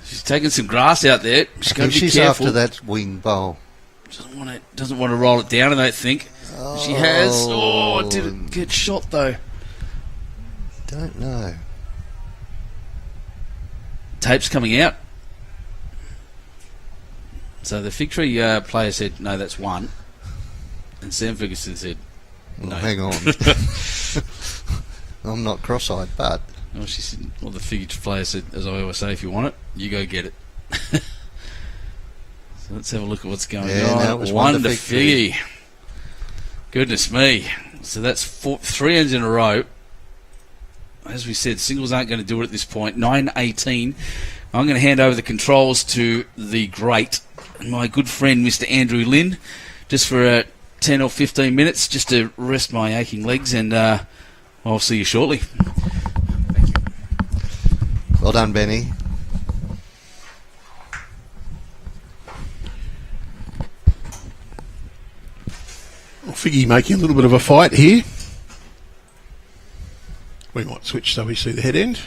She's taking some grass out there. She's got to be She's careful. after that wing bowl. Doesn't want to roll it down, I don't think. She has. Oh, did it get shot though? Don't know. Tape's coming out. So the Figtree player said, no, that's 1. And Sam Ferguson said, Well, no. hang on. I'm not cross-eyed, but... Well, she said, well, the Figtree player said, as I always say, if you want it, you go get it. So let's have a look at what's going on. No, it was 1 to Figgy. Goodness me. So that's 3 ends in a row. As we said, singles aren't going to do it at this point. 9-18. I'm going to hand over the controls to the great, my good friend, Mr. Andrew Lynn, just for 10 or 15 minutes, just to rest my aching legs, and I'll see you shortly. Well done, Benny. Figgy making a little bit of a fight here. We might switch so we see the head end.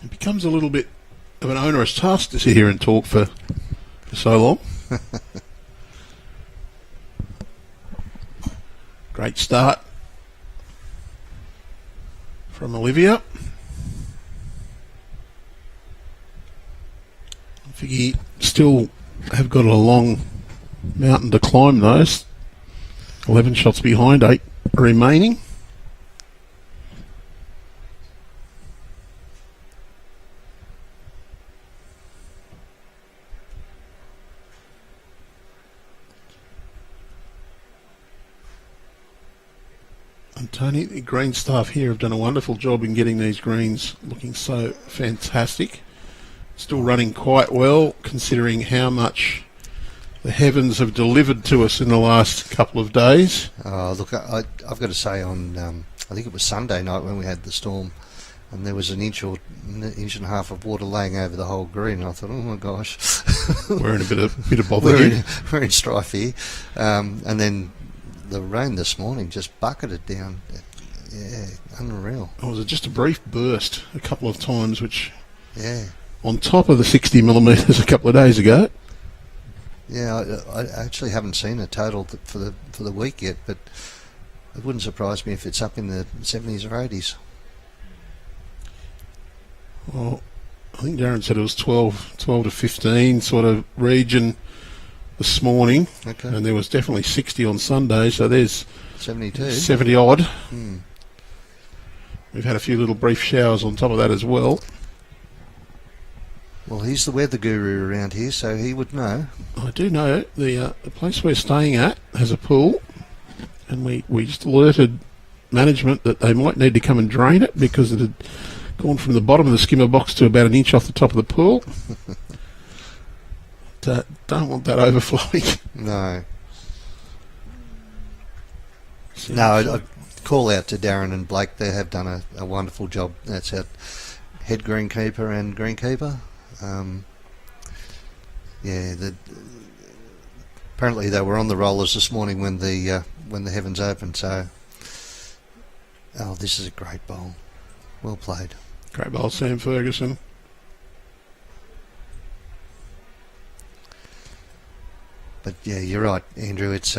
It becomes a little bit of an onerous task to sit here and talk for so long. Great start from Olivia. Figgy still have got a long mountain to climb, those. 11 shots behind, 8 remaining. And Tony, the green staff here have done a wonderful job in getting these greens looking so fantastic. Still running quite well, considering how much the heavens have delivered to us in the last couple of days. Look, I've got to say on, I think it was Sunday night when we had the storm, and there was an inch and a half of water laying over the whole green. And I thought, oh my gosh, We're in a bit of bother here. we're in strife here. And then the rain this morning just bucketed down. Yeah, unreal. Oh, was it just a brief burst a couple of times, which Yeah. on top of the 60 millimetres a couple of days ago. Yeah, I actually haven't seen a total for the week yet, but it wouldn't surprise me if it's up in the 70s or 80s. Well, I think Darren said it was 12 to 15 sort of region this morning, Okay. and there was definitely 60 on Sunday, so there's 72. 70 odd. Hmm. We've had a few little brief showers on top of that as well. Well, he's the weather guru around here, so he would know. I do know the place we're staying at has a pool, and we just alerted management that they might need to come and drain it because it had gone from the bottom of the skimmer box to about an inch off the top of the pool. Don't want that overflowing. No. No, I'd call out to Darren and Blake. They have done a wonderful job. That's our head greenkeeper and greenkeeper. Apparently they were on the rollers this morning when the heavens opened. So, this is a great bowl. Well played. Great bowl, Sam Ferguson. But yeah, you're right, Andrew. It's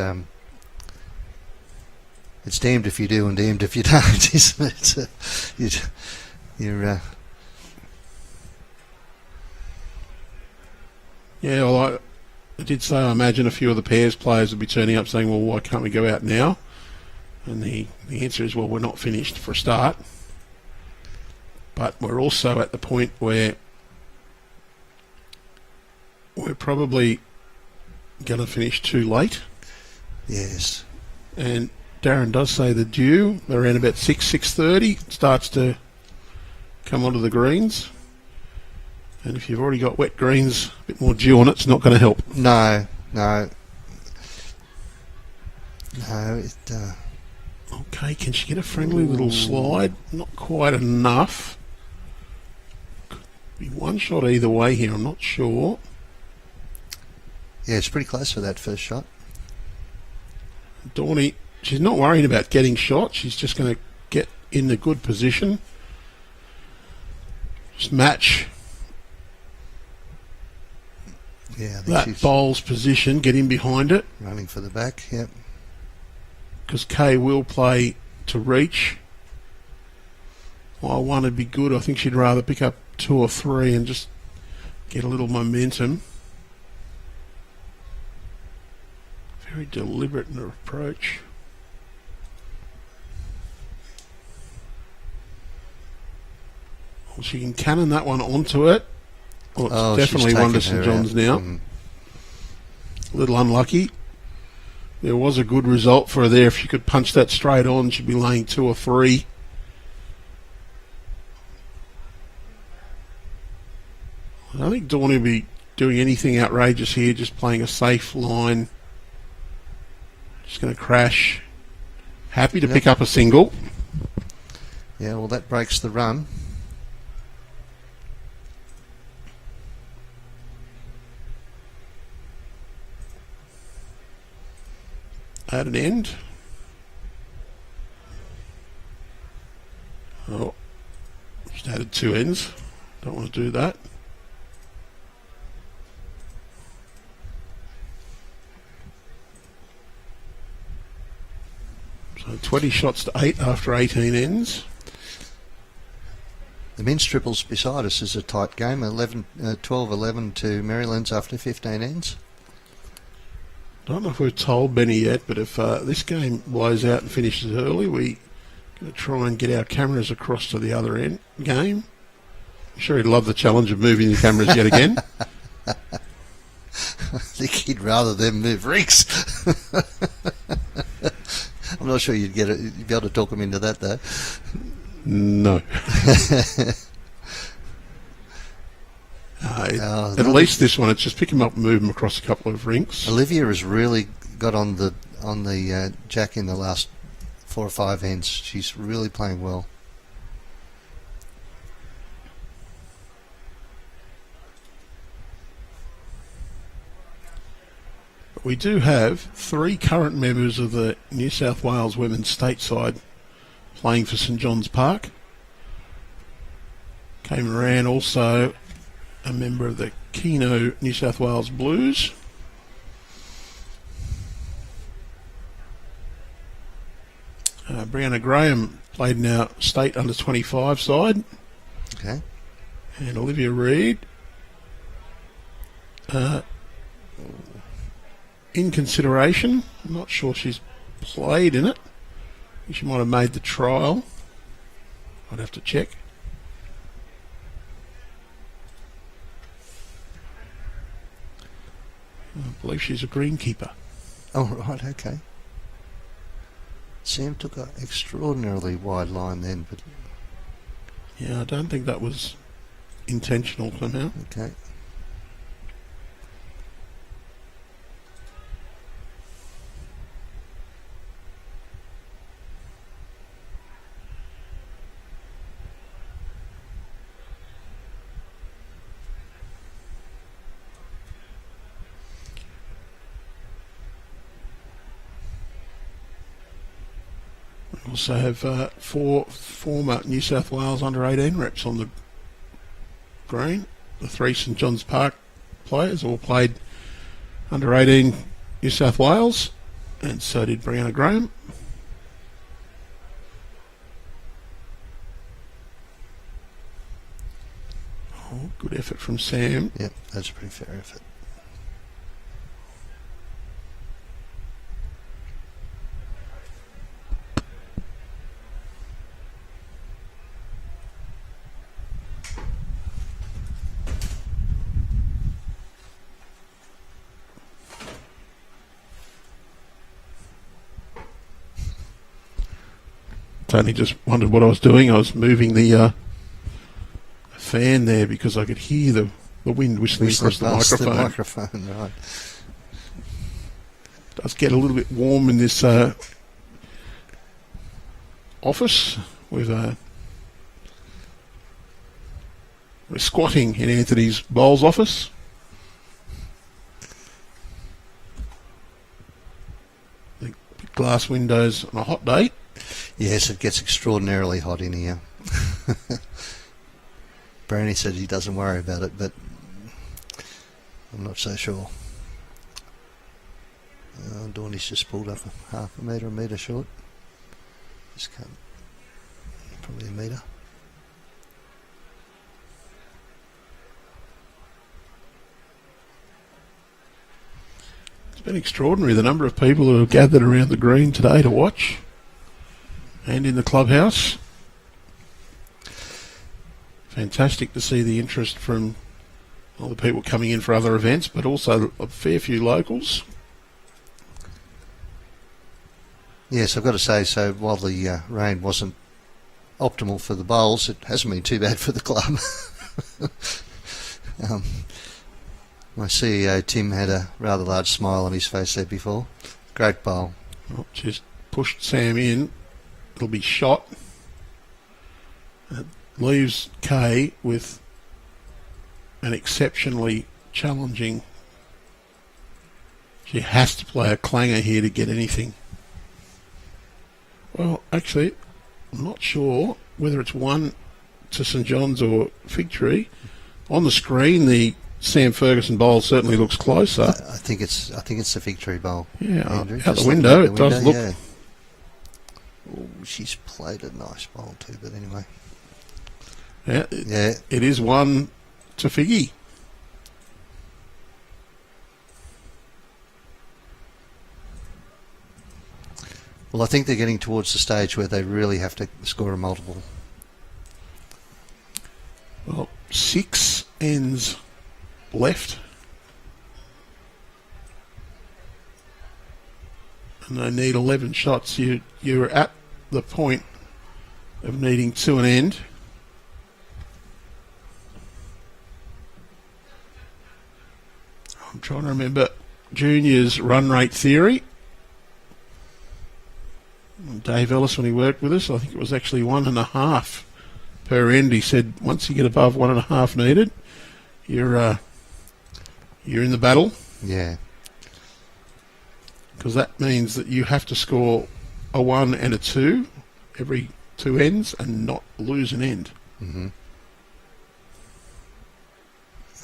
damned if you do and damned if you don't, isn't it? Yeah, well, I did say I imagine a few of the pairs players would be turning up saying, well, why can't we go out now? And the answer is, well, we're not finished for a start. But we're also at the point where we're probably going to finish too late. Yes. And Darren does say the dew around about 6:30 starts to come onto the greens. And if you've already got wet greens, a bit more dew on it's not going to help. No. Okay, can she get a friendly little slide? Not quite enough. Could be one shot either way here, I'm not sure. Yeah, it's pretty close for that first shot. Dawny, she's not worrying about getting shot. She's just going to get in a good position. Just match Yeah, I think that she's bowl's position, get in behind it, running for the back. Yep. because Kay will play to reach. While one would be good, I think she'd rather pick up 2 or 3 and just get a little momentum. Very deliberate in her approach. Well, she can cannon that one onto it. Well, it's she's definitely one to taken St her John's out. now. A little unlucky. There was a good result for her there. If she could punch that straight on, she'd be laying 2 or 3. I don't think Dawn will be doing anything outrageous here, just playing a safe line. Just going to crash. Happy to pick up a single. Yeah, well, that breaks the run. At an end. Oh, just added 2 ends. Don't want to do that. So 20 shots to 8 after 18 ends. The men's triples beside us is a tight game. 12-11 to Maryland's after 15 ends. don't know if we've told Benny yet, but if this game blows out and finishes early, we're going to try and get our cameras across to the other end game. I'm sure he'd love the challenge of moving the cameras yet again. I think he'd rather them move rinks. I'm not sure you'd be able to talk him into that, though. No. At least this one, it's just pick him up and move him across a couple of rinks. Olivia has really got on the jack in the last 4 or 5 ends. She's really playing well. We do have 3 current members of the New South Wales women's stateside playing for St John's Park. Moran also a member of the Keno New South Wales Blues. Brianna Graham played in our state under 25 side. Okay. And Olivia Reid. In consideration. I'm not sure she's played in it. I think she might have made the trial. I'd have to check. I believe she's a greenkeeper. Oh, right, okay. Sam took an extraordinarily wide line then, but... Yeah, I don't think that was intentional somehow. Okay. We also have 4 former New South Wales under-18 reps on the green. The 3 St John's Park players all played under-18 New South Wales, and so did Brianna Graham. Oh, good effort from Sam. Yep, that's a pretty fair effort. Tony just wondered what I was doing. I was moving the fan there because I could hear the wind whistling across the microphone. The microphone, right. It does get a little bit warm in this office. We're squatting in Anthony's bowls office. The glass windows on a hot day. Yes, it gets extraordinarily hot in here. Brownie said he doesn't worry about it, but I'm not so sure. Dorney's just pulled up a metre short. Just can't, probably a metre. It's been extraordinary, the number of people who have gathered around the green today to watch. And in the clubhouse. Fantastic to see the interest from all the people coming in for other events, but also a fair few locals. Yes, I've got to say, so while the rain wasn't optimal for the bowls, it hasn't been too bad for the club. My CEO, Tim, had a rather large smile on his face there before. Great bowl. Oh, just pushed Sam in. It'll be shot. It leaves Kay with an exceptionally challenging... She has to play a clanger here to get anything. Well, actually, I'm not sure whether it's one to St John's or Figtree. On the screen, the Sam Ferguson bowl certainly looks closer. I think it's the Figtree bowl. Yeah, Andrew. out the window, it does look... Yeah. Oh, she's played a nice bowl too, but anyway. Yeah, it is one to Figgy. Well, I think they're getting towards the stage where they really have to score a multiple. Well, 6 ends left. And they need 11 shots. You're at the point of needing 2 an end. I'm trying to remember Junior's run rate theory. Dave Ellis, when he worked with us, I think it was actually 1.5 per end. He said once you get above 1.5 needed, you're in the battle. Yeah. Because that means that you have to score a 1 and a 2 every 2 ends and not lose an end. Mm-hmm.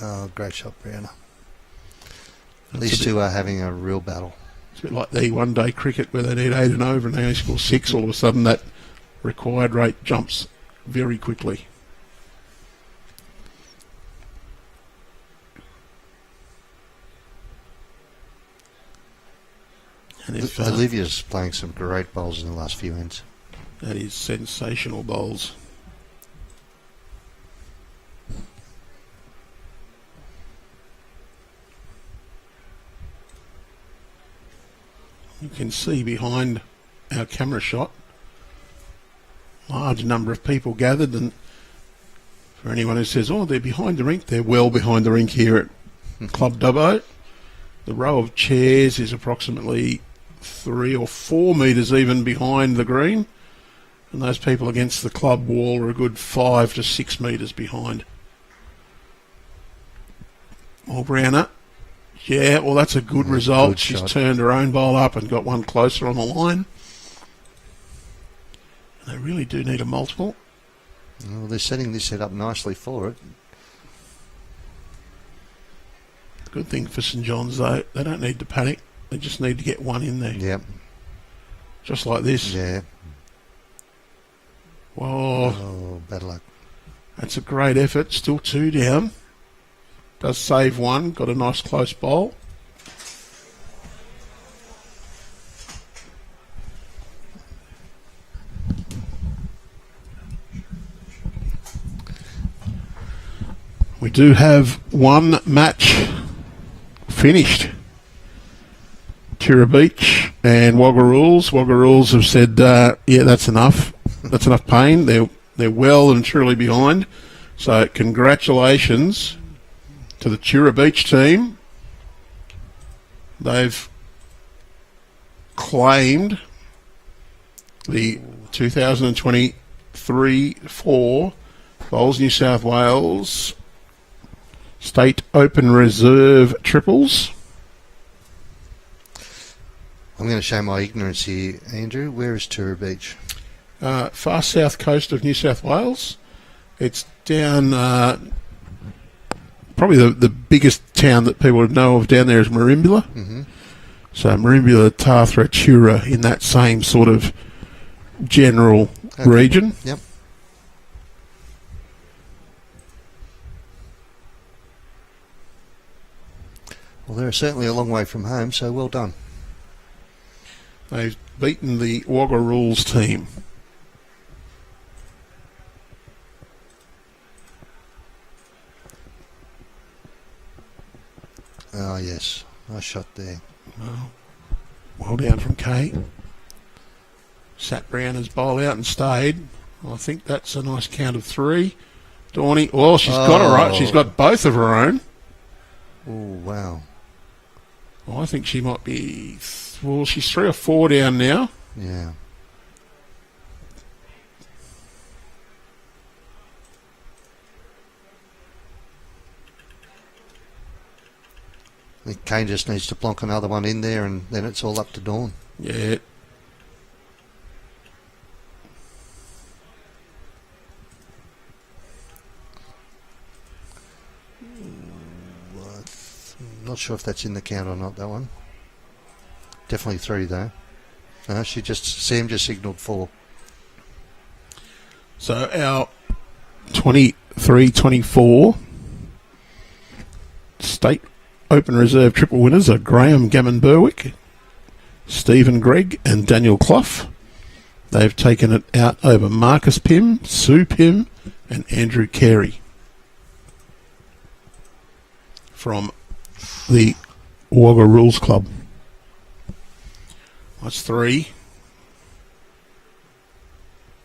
Oh, great shot, Brianna. These two are having a real battle. It's a bit like the one-day cricket where they need 8 and over and they only score 6. All of a sudden that required rate jumps very quickly. And if, Olivia's playing some great bowls in the last few ends. That is sensational bowls. You can see behind our camera shot, large number of people gathered, and for anyone who says, oh, they're behind the rink, they're well behind the rink here at Club Dubbo. The row of chairs is approximately 3 or 4 metres even behind the green, and those people against the club wall are a good 5 to 6 metres behind. Well, Brianna, yeah, well, that's a good result. She's turned her own bowl up and got one closer on the line. They really do need a multiple. Well, they're setting this set up nicely for it. Good thing for St John's, though, they don't need to panic. They just need to get one in there. Yep. Just like this. Yeah. Whoa. Oh, bad luck. That's a great effort. Still 2 down. Does save 1. Got a nice close bowl. We do have one match finished. Tira Beach and Wagga Rules. Wagga Rules have said, yeah, that's enough. That's enough pain. They're well and truly behind. So congratulations to the Tira Beach team. They've claimed the 2023-4 Bowls New South Wales State Open Reserve Triples. I'm going to show my ignorance here, Andrew. Where is Tira Beach? Far south coast of New South Wales. It's down, probably the biggest town that people would know of down there is Merimbula. Mm-hmm. So Merimbula, Tathra, Tura, in that same sort of general region. Yep. Well, they're certainly a long way from home, so well done. They've beaten the Wagga Rules team. Oh, yes. Nice shot there. Well down from Kate. Sat Brianna's bowl out and stayed. I think that's a nice count of 3. Dawny, well, she's got her right. She's got both of her own. Oh, wow. Well, I think she might be... Well, she's 3 or 4 down now. Yeah. I think Kane just needs to plonk another one in there and then it's all up to Dawn. Yeah. Not sure if that's in the count or not, that one. Definitely 3 though. No, Sam just signalled 4. So our 23-24 State Open Reserve triple winners are Graham Gammon Berwick, Stephen Gregg and Daniel Clough. They've taken it out over Marcus Pym, Sue Pym, and Andrew Carey from the Wagga Rules Club. That's 3.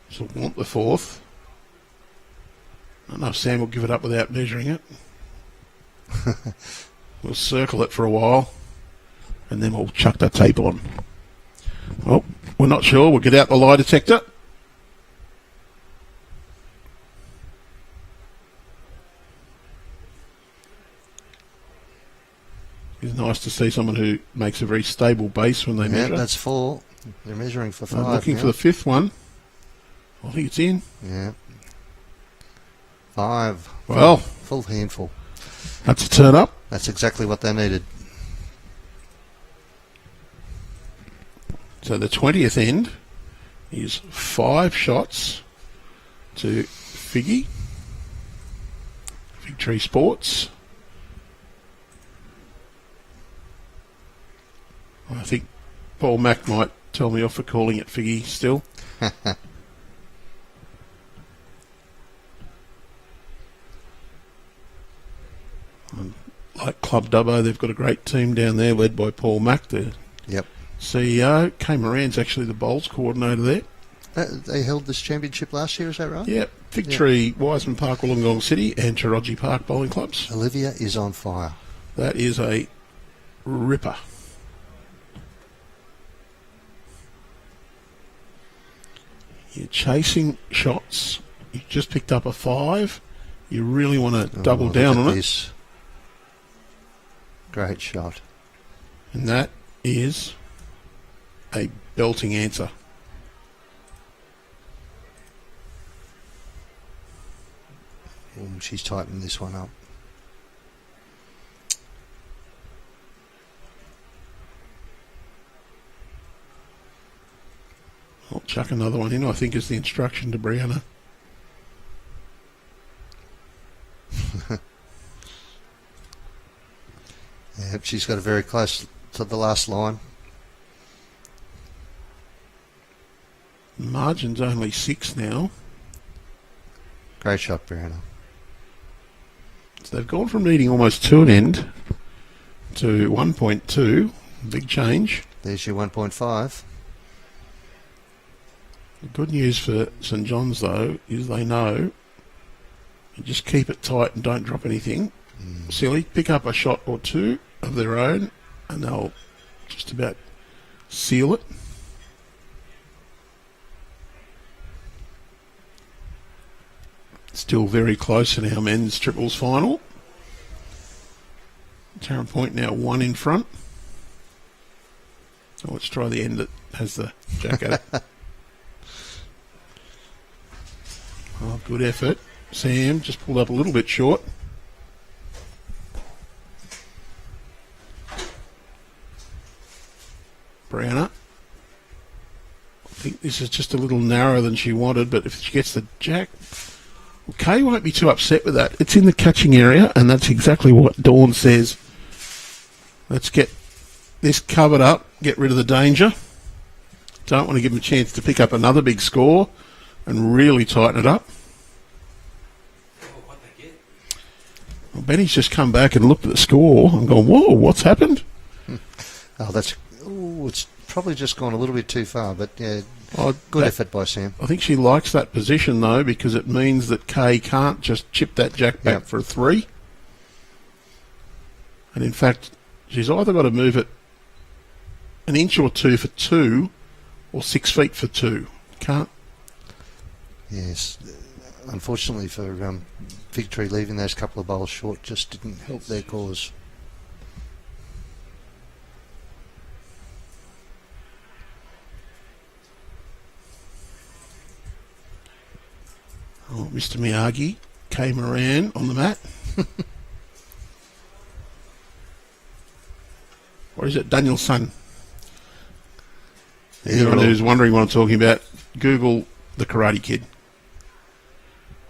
So want the 4th. I don't know if Sam will give it up without measuring it. We'll circle it for a while, and then we'll chuck the tape on. Well, we're not sure. We'll get out the lie detector. It's nice to see someone who makes a very stable base when they measure. Yeah, that's 4. They're measuring for 5. I'm looking now. for the 5th one. I think it's in. Yeah. 5. Well, Full handful. that's a turn up. That's exactly what they needed. So the 20th end is 5 shots to Figgy. Figtree Sports. I think Paul Mack might tell me off for calling it Figgy still. Like Club Dubbo, they've got a great team down there led by Paul Mack, the Yep. CEO. Kay Moran's actually the bowls coordinator there. They held this championship last year, is that right? Yep. Figtree, Wiseman Park, Wollongong City, and Taraji Park bowling clubs. Olivia is on fire. That is a ripper. You're chasing shots. You just picked up a 5. You really want to double down on it. This. Great shot. And that is a belting answer. She's tightened this one up. I'll chuck another one in, I think is the instruction to Brianna. Yep, she's got it very close to the last line. Margin's only 6 now. Great shot, Brianna. So they've gone from needing almost 2 an end to 1.2. Big change. There's your 1.5. The good news for St John's, though, is they know you just keep it tight and don't drop anything. Silly. Pick up a shot or 2 of their own and they'll just about seal it. Still very close in our men's triples final. Tarrant Point now 1 in front. So let's try the end that has the jack at it. Oh, good effort. Sam just pulled up a little bit short. Brianna. I think this is just a little narrower than she wanted, but if she gets the jack, Kay won't be too upset with that. It's in the catching area, and that's exactly what Dawn says. Let's get this covered up, get rid of the danger. Don't want to give them a chance to pick up another big score and really tighten it up. Well, Benny's just come back and looked at the score and gone, whoa, what's happened? Oh, it's probably just gone a little bit too far, but yeah, Oh, good that- effort by Sam. I think she likes that position, though, because it means that Kay can't just chip that jack back Yep. for a 3. And in fact, she's either got to move it an inch or 2 for 2 or 6 feet for 2. Can't. Yes, unfortunately for Figtree, leaving those couple of bowls short just didn't help their cause. Oh, Mr. Miyagi, Kay Moran on the mat. Or is it Daniel's son? Anyone who's wondering what I'm talking about, Google the Karate Kid.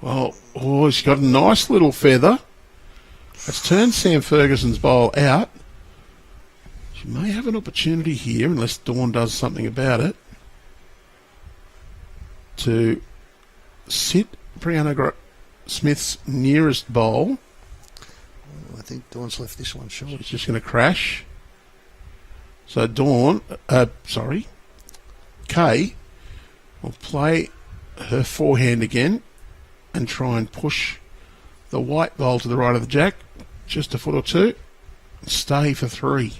Well, oh, she's got a nice little feather. It's turned Sam Ferguson's bowl out. She may have an opportunity here, unless Dawn does something about it, to sit Brianna Smith's nearest bowl. I think Dawn's left this one short. She's just going to crash. So Dawn, Kay will play her forehand again and try and push the white bowl to the right of the jack, just a foot or two, and stay for 3.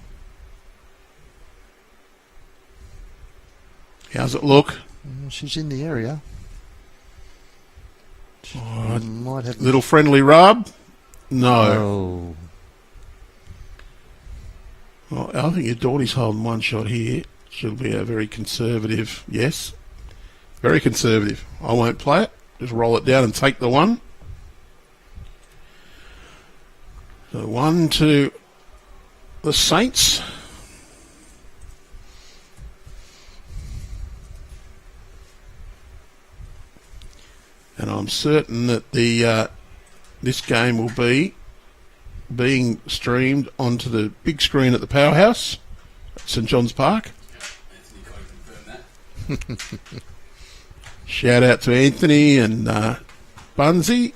How's it look? She's in the area. She might have Little friendly rub? No. Oh. Well, I think your daughter's holding one shot here. She'll be a very conservative, yes. Very conservative. I won't play it. Just roll it down and take the one. So 1 to the Saints. And I'm certain that this game will be being streamed onto the big screen at the Powerhouse at St John's Park. Shout out to Anthony and Bunsey.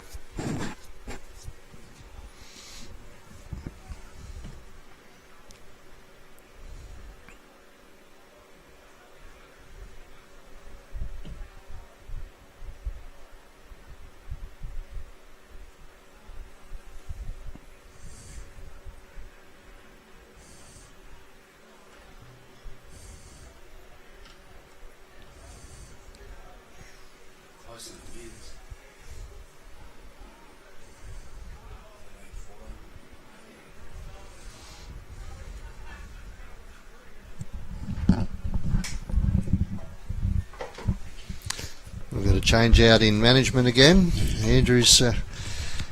We've got a change out in management again. Andrew's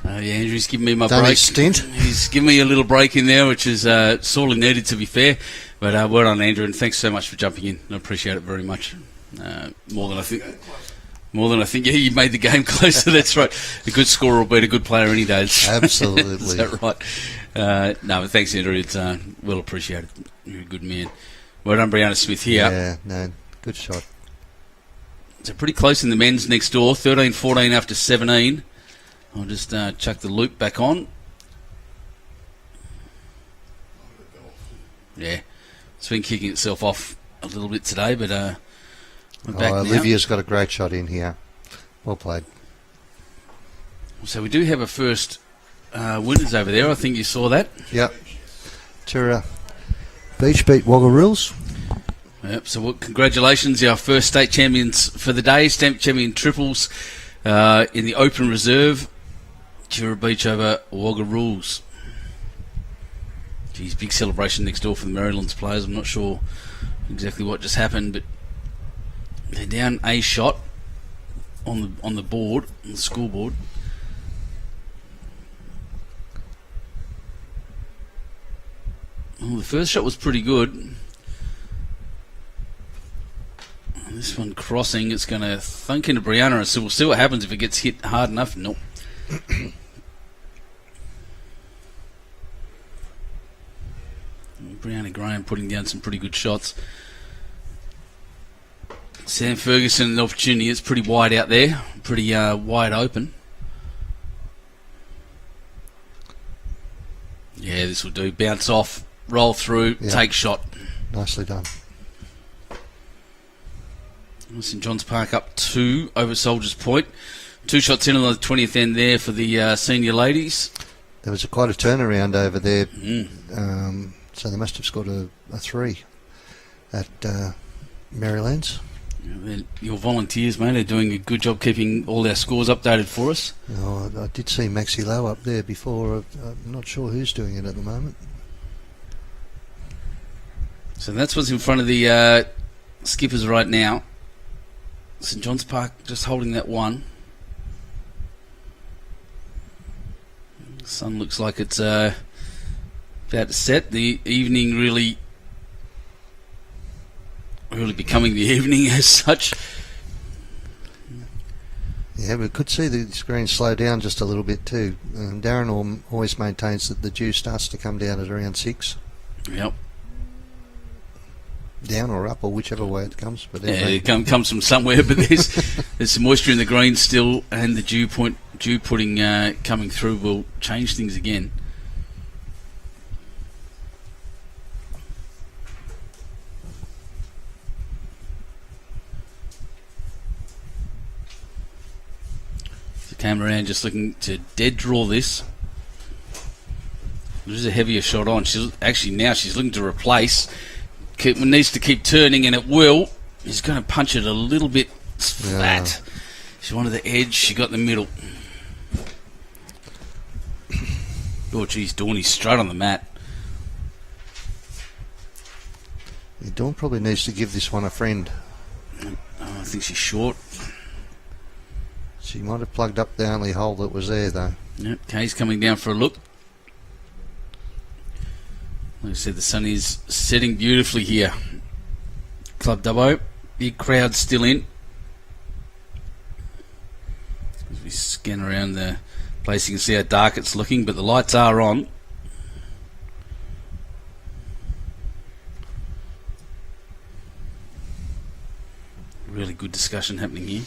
Andrew's giving me my done break. his stint. He's given me a little break in there, which is sorely needed, to be fair. But well done, Andrew, and thanks so much for jumping in. I appreciate it very much. More than I think. Yeah, you made the game closer. That's right. A good scorer will beat a good player any day. Absolutely. Is that right? No, but thanks, Andrew. It's well appreciated. You're a good man. Well done, Brianna Smith here. Yeah, no, good shot. So pretty close in the men's next door. 13-14 after 17. I'll just chuck the loop back on. Yeah, it's been kicking itself off a little bit today, but we're back now. Olivia's got a great shot in here. Well played. So we do have a first winners over there. I think you saw that. Yep. Tura Beach beat Wagga Rules. Yep. So congratulations, our first state champions for the day. State champion triples in the open reserve. Tura Beach over Wagga Rules. Geez, big celebration next door for the Maryland's players. I'm not sure exactly what just happened, but they're down a shot on the board, on the scoreboard. Well, the first shot was pretty good. And this one crossing, it's going to thunk into Brianna, so we'll see what happens if it gets hit hard enough. Nope. Brianna Graham putting down some pretty good shots. Sam Ferguson, an opportunity. It's pretty wide out there, pretty wide open. Yeah, this will do. Bounce off, roll through, take shot. Nicely done. St John's Park up 2 over Soldiers Point. 2 shots in on the 20th end there for the senior ladies. There was quite a turnaround over there. So they must have scored a 3 at Maryland's. Yeah, your volunteers, mate, are doing a good job keeping all our scores updated for us. Oh, I did see Maxi Lowe up there before. I'm not sure who's doing it at the moment. So that's what's in front of the skippers right now. St John's Park just holding that one. The sun looks like it's about to set. The evening really becoming the evening as such. Yeah, we could see the screen slow down just a little bit too. Darren always maintains that the dew starts to come down at around 6. Yep. down or up or whichever way it comes. But Yeah, anyway. it comes from somewhere, but there's some moisture in the green still, and the dew pudding coming through will change things again. So Moran just looking to dead draw this. There's a heavier shot on. She's looking to replace. Needs to keep turning, and it will. He's going to punch it a little bit flat. She wanted the edge. She got the middle. Oh, geez, Dawny's straight on the mat. Yeah, Dawn probably needs to give this one a friend. Oh, I think she's short. She might have plugged up the only hole that was there, though. Yep, Kay's coming down for a look. Like I said, the sun is setting beautifully here. Club Dubbo, big crowd still in. As we scan around the place, you can see how dark it's looking, but the lights are on. Really good discussion happening here.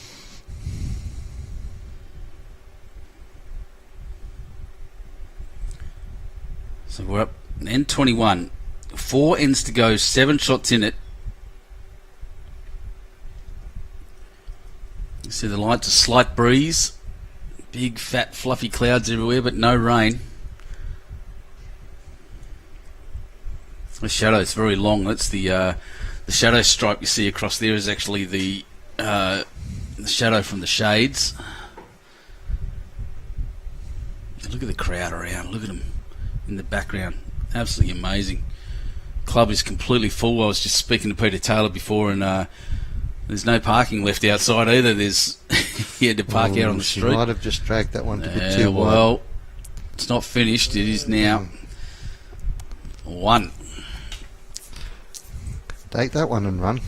So we're up end 21. 4 ends to go, 7 shots in it. You see the lights, a slight breeze. Big, fat, fluffy clouds everywhere, but no rain. The shadow's very long. That's the shadow stripe you see across there is actually the shadow from the shades. Look at the crowd around. Look at them in the background. Absolutely amazing. Club is completely full. I was just speaking to Peter Taylor before, and there's no parking left outside either. He had to park out on the street. She might have just dragged that one a bit too wide. Well, it's not finished. It is now 1. Take that one and run.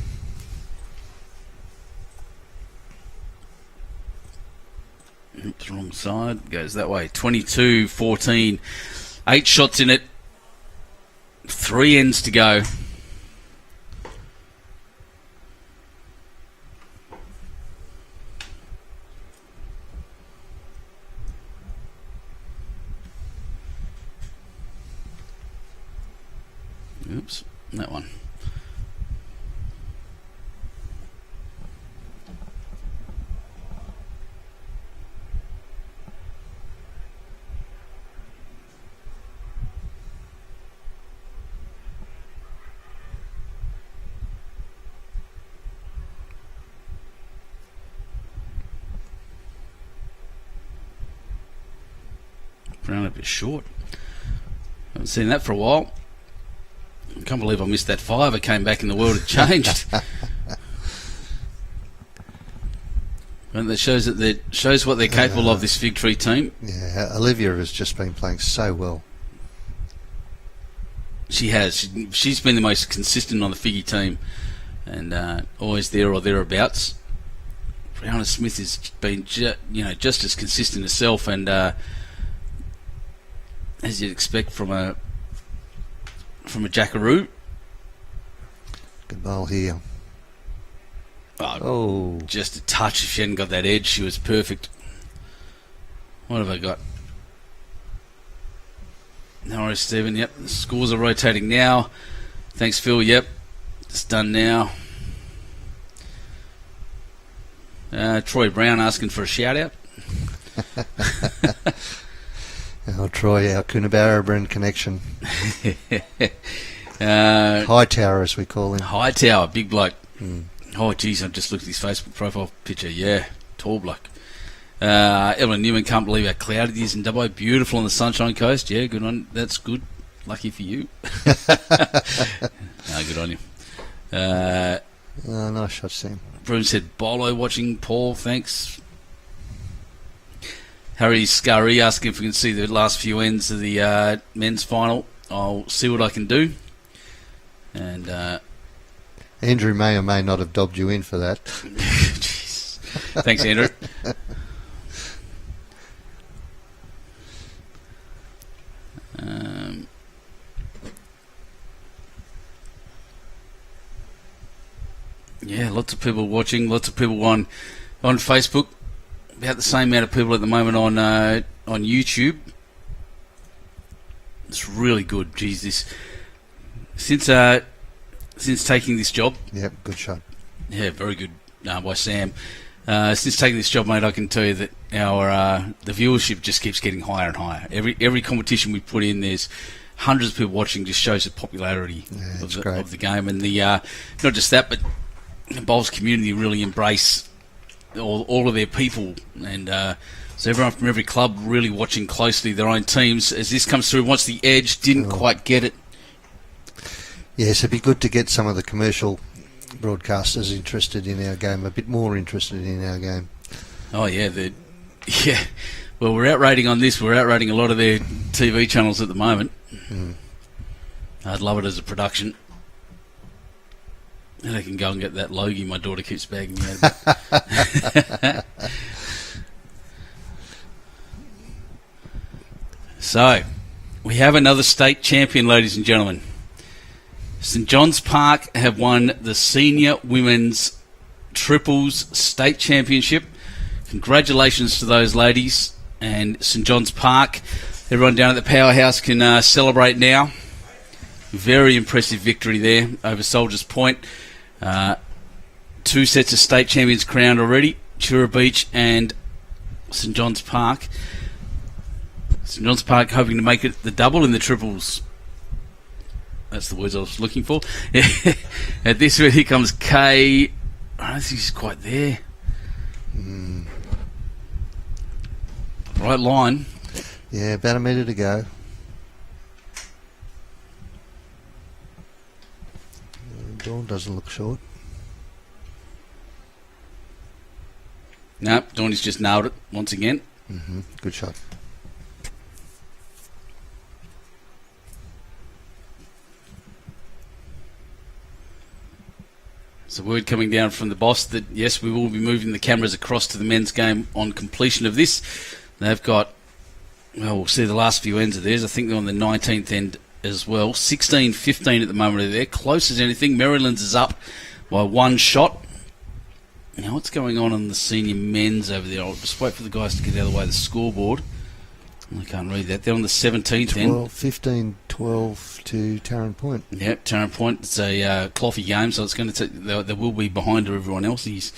Oops, wrong side. Goes that way. 22-14. 8 shots in it. 3 ends to go. Oops, that one. Brown a bit short. Haven't seen that for a while. I can't believe I missed that 5. I came back and the world had changed. And that shows what they're capable of, this Figtree team. Yeah, Olivia has just been playing so well. She has. She's been the most consistent on the Figgy team, and always there or thereabouts. Brianna Smith has been just as consistent herself, and as you'd expect from a Jackaroo. Good ball here. Oh, just a touch. If she hadn't got that edge, she was perfect. What have I got? No worries, Stephen. Yep, the scores are rotating now. Thanks, Phil. Yep, it's done now. Troy Brown asking for a shout out. Troy, our Coonabarabran connection. High Tower, as we call him. High Tower, big bloke. Oh, geez, I just looked at his Facebook profile picture. Yeah, tall bloke. Evelyn Newman, can't believe how cloudy it is in Dubbo. Beautiful on the Sunshine Coast. Yeah, good on. That's good. Lucky for you. Good on you. Nice shot, Sam. Bruce said, Bolo watching. Paul, thanks. Harry Scurry asking if we can see the last few ends of the men's final. I'll see what I can do. And Andrew may or may not have dobbed you in for that. Jeez. Thanks, Andrew. people watching, lots of people on Facebook. About the same amount of people at the moment on YouTube. It's really good. Geez, this since taking this job. Yep, good shot. Yeah, very good by Sam. Since taking this job, mate, I can tell you that our the viewership just keeps getting higher and higher. Every competition we put in, there's hundreds of people watching. Just shows the popularity of the game, and the not just that, but the bowls community really embrace all of their people, and so everyone from every club really watching closely their own teams as this comes through. Wants the edge, didn't quite get it. Yes, it'd be good to get some of the commercial broadcasters interested in our game, a bit more interested in our game. Oh yeah, yeah. Well, we're outrating on this. We're outrating a lot of their TV channels at the moment. I'd love it as a production. And I can go and get that Logie my daughter keeps bagging me out. So, we have another state champion, ladies and gentlemen. St John's Park have won the Senior Women's Triples State Championship. Congratulations to those ladies. And St John's Park, everyone down at the powerhouse can celebrate now. Very impressive victory there over Soldiers Point. 2 sets of state champions crowned already. Chura Beach and St John's Park. St John's Park hoping to make it the double in the triples. That's the words I was looking for. At this one, here comes Kay. I don't think he's quite there. Right line. Yeah, about a metre to go. Dawn doesn't look short. Nope, Dawn's just nailed it once again. Good shot. So word coming down from the boss that yes, we will be moving the cameras across to the men's game on completion of this. They've got, well, we'll see the last few ends of theirs. I think they're on the 19th end as well. 16-15 at the moment. They're close as anything. Maryland's is up by 1 shot. Now, what's going on the senior men's over there? I'll just wait for the guys to get out of the way of the scoreboard. I can't read that. They're on the 17th end. 15-12 to Tarrant Point. Yep, Tarrant Point. It's a cloffy game, so it's going to take. They will be behind everyone else. He's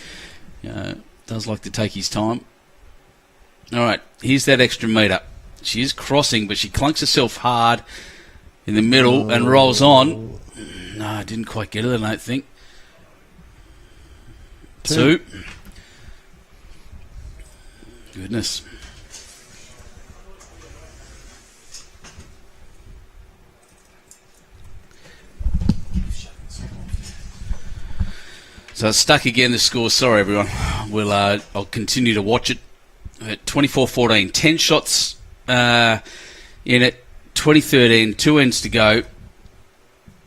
does like to take his time. All right, here's that extra metre. She is crossing, but she clunks herself hard in the middle and rolls on. No, I didn't quite get it, I don't think. 2. Goodness. So it's stuck again, the score. Sorry, everyone. I'll continue to watch it. At 24-14, 10 shots in it. 2013, 2 ends to go.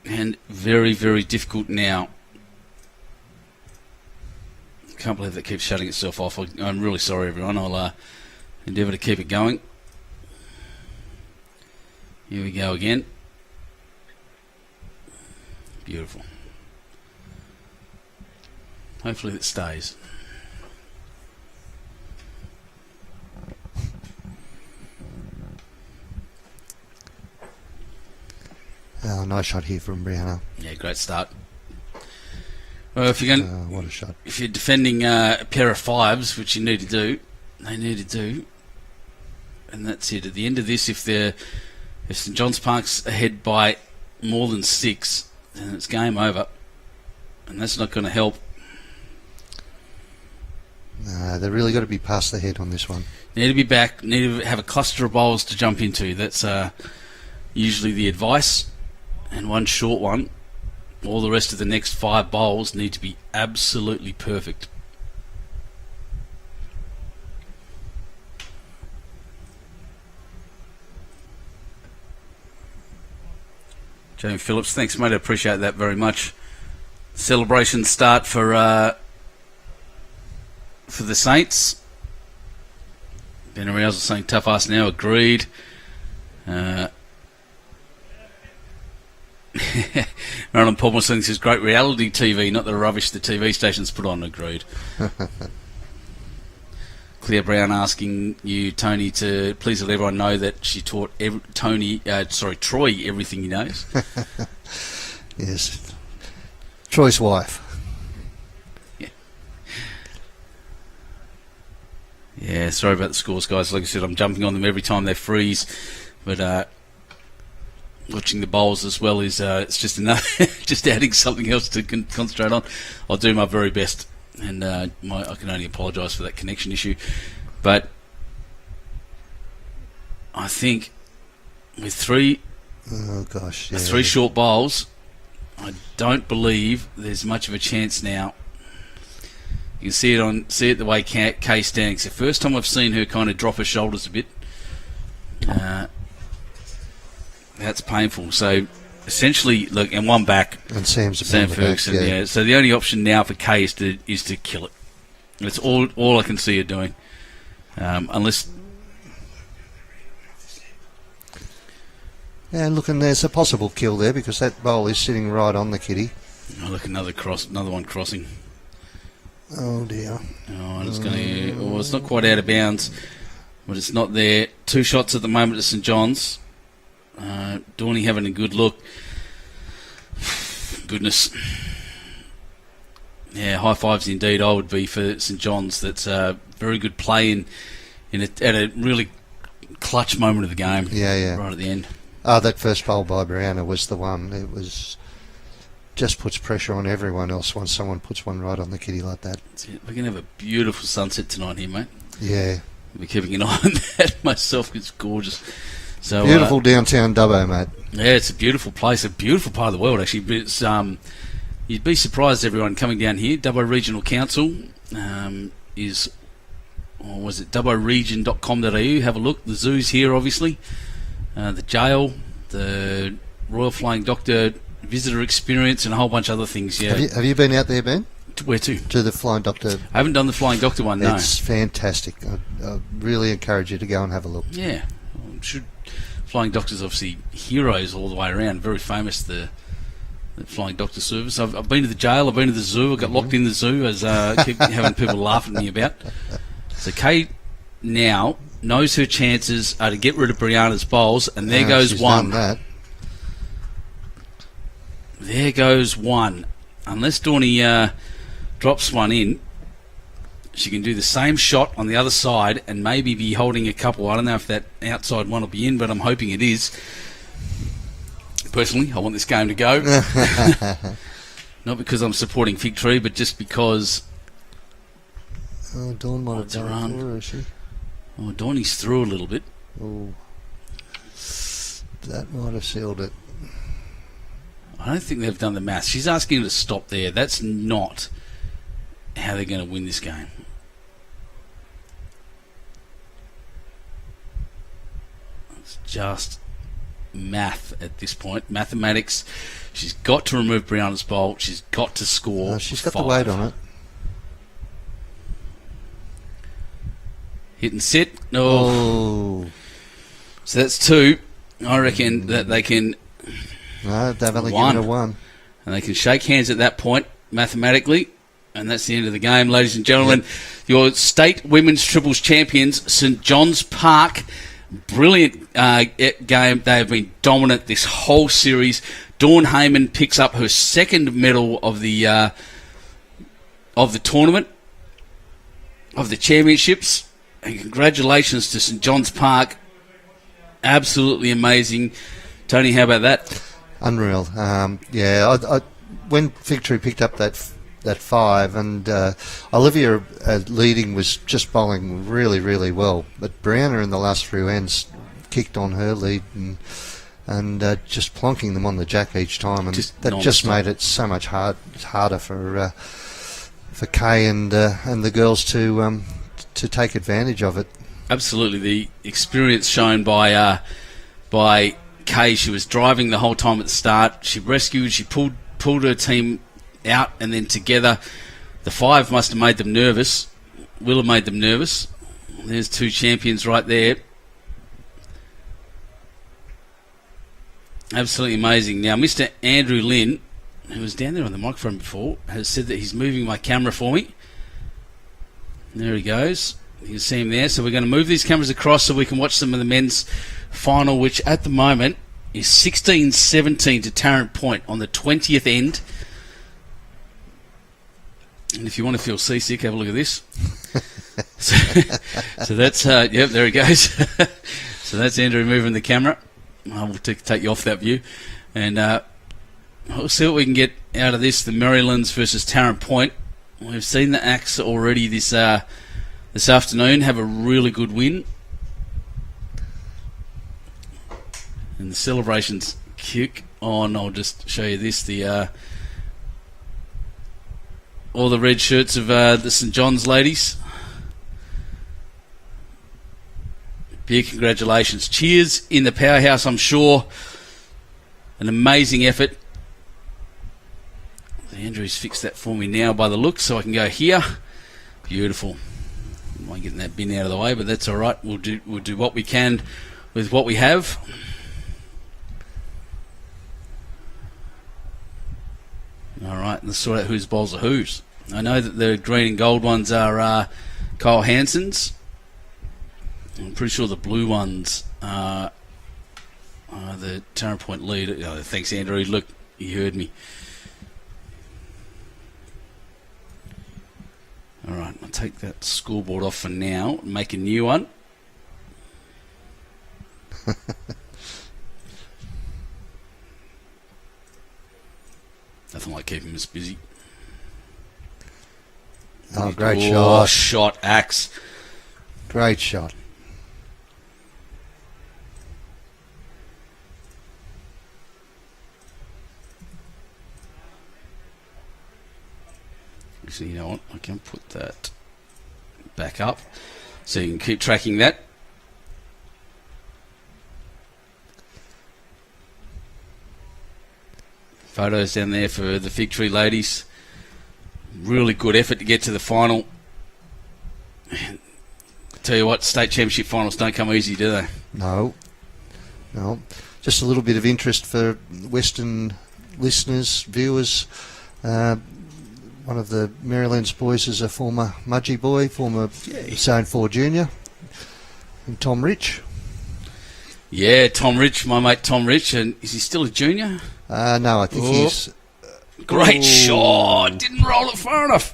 And very, very difficult now. Can't believe that keeps shutting itself off. I'm really sorry, everyone. I'll endeavour to keep it going. Here we go again. Beautiful. Hopefully it stays. Oh, nice shot here from Brianna. Yeah, great start. Well, if you're going, what a shot! If you're defending a pair of 5s, which you need to do, they need to do, and that's it. At the end of this, if St John's Park's ahead by more than 6, then it's game over, and that's not going to help. They've really got to be past the head on this one. Need to be back. Need to have a cluster of bowls to jump into. That's usually the advice, and one short one. All the rest of the next 5 bowls need to be absolutely perfect. Jamie Phillips, thanks mate, I appreciate that very much. Celebration start for the Saints. Ben Rouse is saying tough ass now, agreed. Marilyn Palmer thinks it's great reality TV, not the rubbish the TV stations put on. Agreed. Claire Brown asking you, Tony, to please let everyone know that she taught Troy everything he knows. Yes. Troy's wife. Yeah, sorry about the scores, guys. Like I said, I'm jumping on them every time they freeze. But watching the bowls as well is it's just another, just adding something else to concentrate on. I'll do my very best, and I can only apologise for that connection issue. But I think with three short bowls, I don't believe there's much of a chance now. You can see it the way Kay standing. It's the first time I've seen her kind of drop her shoulders a bit. That's painful. So essentially, look, and one back. And Sam Ferguson. Back, yeah. So the only option now for Kay is to kill it. That's all I can see her doing. Unless. Yeah, look, and there's a possible kill there because that bowl is sitting right on the kitty. Oh, look, another one crossing. Oh dear. Oh, it's it's not quite out of bounds, but it's not there. 2 shots at the moment at St John's. Dawny having a good look. Goodness. Yeah, high fives indeed. I would be for St John's. That's a very good play at a really clutch moment of the game. Yeah. Right at the end. That first bowl by Brianna was the one. It was just puts pressure on everyone else once someone puts one right on the kitty like that. We're going to have a beautiful sunset tonight here, mate. Yeah. I'll be keeping an eye on that myself. It's gorgeous. So beautiful downtown Dubbo, mate. Yeah, it's a beautiful place, a beautiful part of the world, actually. But it's, you'd be surprised, everyone coming down here. Dubbo Regional Council is, or was it dubboregion.com.au? Have a look. The zoo's here, obviously. The jail, the Royal Flying Doctor visitor experience, and a whole bunch of other things. Yeah. Have you been out there, Ben? Where to? To the Flying Doctor. I haven't done the Flying Doctor one, no. It's fantastic. I really encourage you to go and have a look. Yeah. Flying Doctors, obviously, heroes all the way around. Very famous, the Flying Doctor service. I've been to the jail, I've been to the zoo, I got locked in the zoo, as keep having people laugh at me about. So Kate now knows her chances are to get rid of Brianna's bowls, and there goes she's one. Done that. There goes one. Unless Dawny drops one in, she can do the same shot on the other side and maybe be holding a couple. I don't know if that outside one will be in, but I'm hoping it is. Personally, I want this game to go. Not because I'm supporting Figtree, but just because... Oh, Dawn might have done it for her, is she? Oh, Dawny's through a little bit. Oh, that might have sealed it. I don't think they've done the maths. She's asking her to stop there. That's not how they're going to win this game. It's just math at this point. Mathematics. She's got to remove Brianna's bowl. She's got to score. She's got 5. the weight on it. Hit and sit. Oh. So that's 2. I reckon that they can... No, they've only given her 1. And they can shake hands at that point, mathematically. And that's the end of the game, ladies and gentlemen. Yep. Your state women's triples champions, St John's Park. Brilliant game. They have been dominant this whole series. Dawn Hayman picks up her 2nd medal of the tournament, of the championships. And congratulations to St John's Park. Absolutely amazing. Tony, how about that? Unreal. When Figtree picked up that 5, and Olivia leading was just bowling really, really well, but Brianna in the last 3 ends kicked on her lead and just plonking them on the jack each time, and that just made it so much harder for Kay and the girls to take advantage of it. Absolutely, the experience shown by Kay. She was driving the whole time at the start. She rescued. She pulled her team out, and then together, the 5 must have made them nervous. Will have made them nervous. There's 2 champions right there. Absolutely amazing. Now, Mr. Andrew Lynn, who was down there on the microphone before, has said that he's moving my camera for me. There he goes. You can see him there. So we're going to move these cameras across so we can watch some of the men's final, which at the moment is 16-17 to Tarrant Point on the 20th end. And if you want to feel seasick, have a look at this. so that's, yep, there he goes. So that's Andrew moving the camera. I'll take you off that view. And we'll see what we can get out of this. The Marylands versus Tarrant Point. We've seen the Axe already this afternoon have a really good win. And the celebrations kick on. I'll just show you this. All the red shirts of the St John's ladies. Big congratulations. Cheers in the powerhouse, I'm sure. An amazing effort. Andrew's fixed that for me now by the look, so I can go here. Beautiful. I'm not getting that bin out of the way, but that's all right. We'll do what we can with what we have. All right, let's sort out whose bowls are whose. I know that the green and gold ones are Kyle Hansen's. I'm pretty sure the blue ones are the Tarrant Point lead. Oh, thanks, Andrew. Look, you heard me. All right, I'll take that scoreboard off for now and make a new one. Nothing like keeping us busy. Oh, great shot. Shot, Axe. Great shot. So you know what, I can put that back up so you can keep tracking that. Photos down there for the Figtree ladies. Really good effort to get to the final. I tell you what, state championship finals don't come easy, do they? No. Just a little bit of interest for Western listeners, viewers. One of the Marylands boys is a former Mudgee boy, former Zone 4 junior, and Tom Rich. Yeah, Tom Rich, my mate Tom Rich. And is he still a junior? No, I think he's... Great shot. Didn't roll it far enough.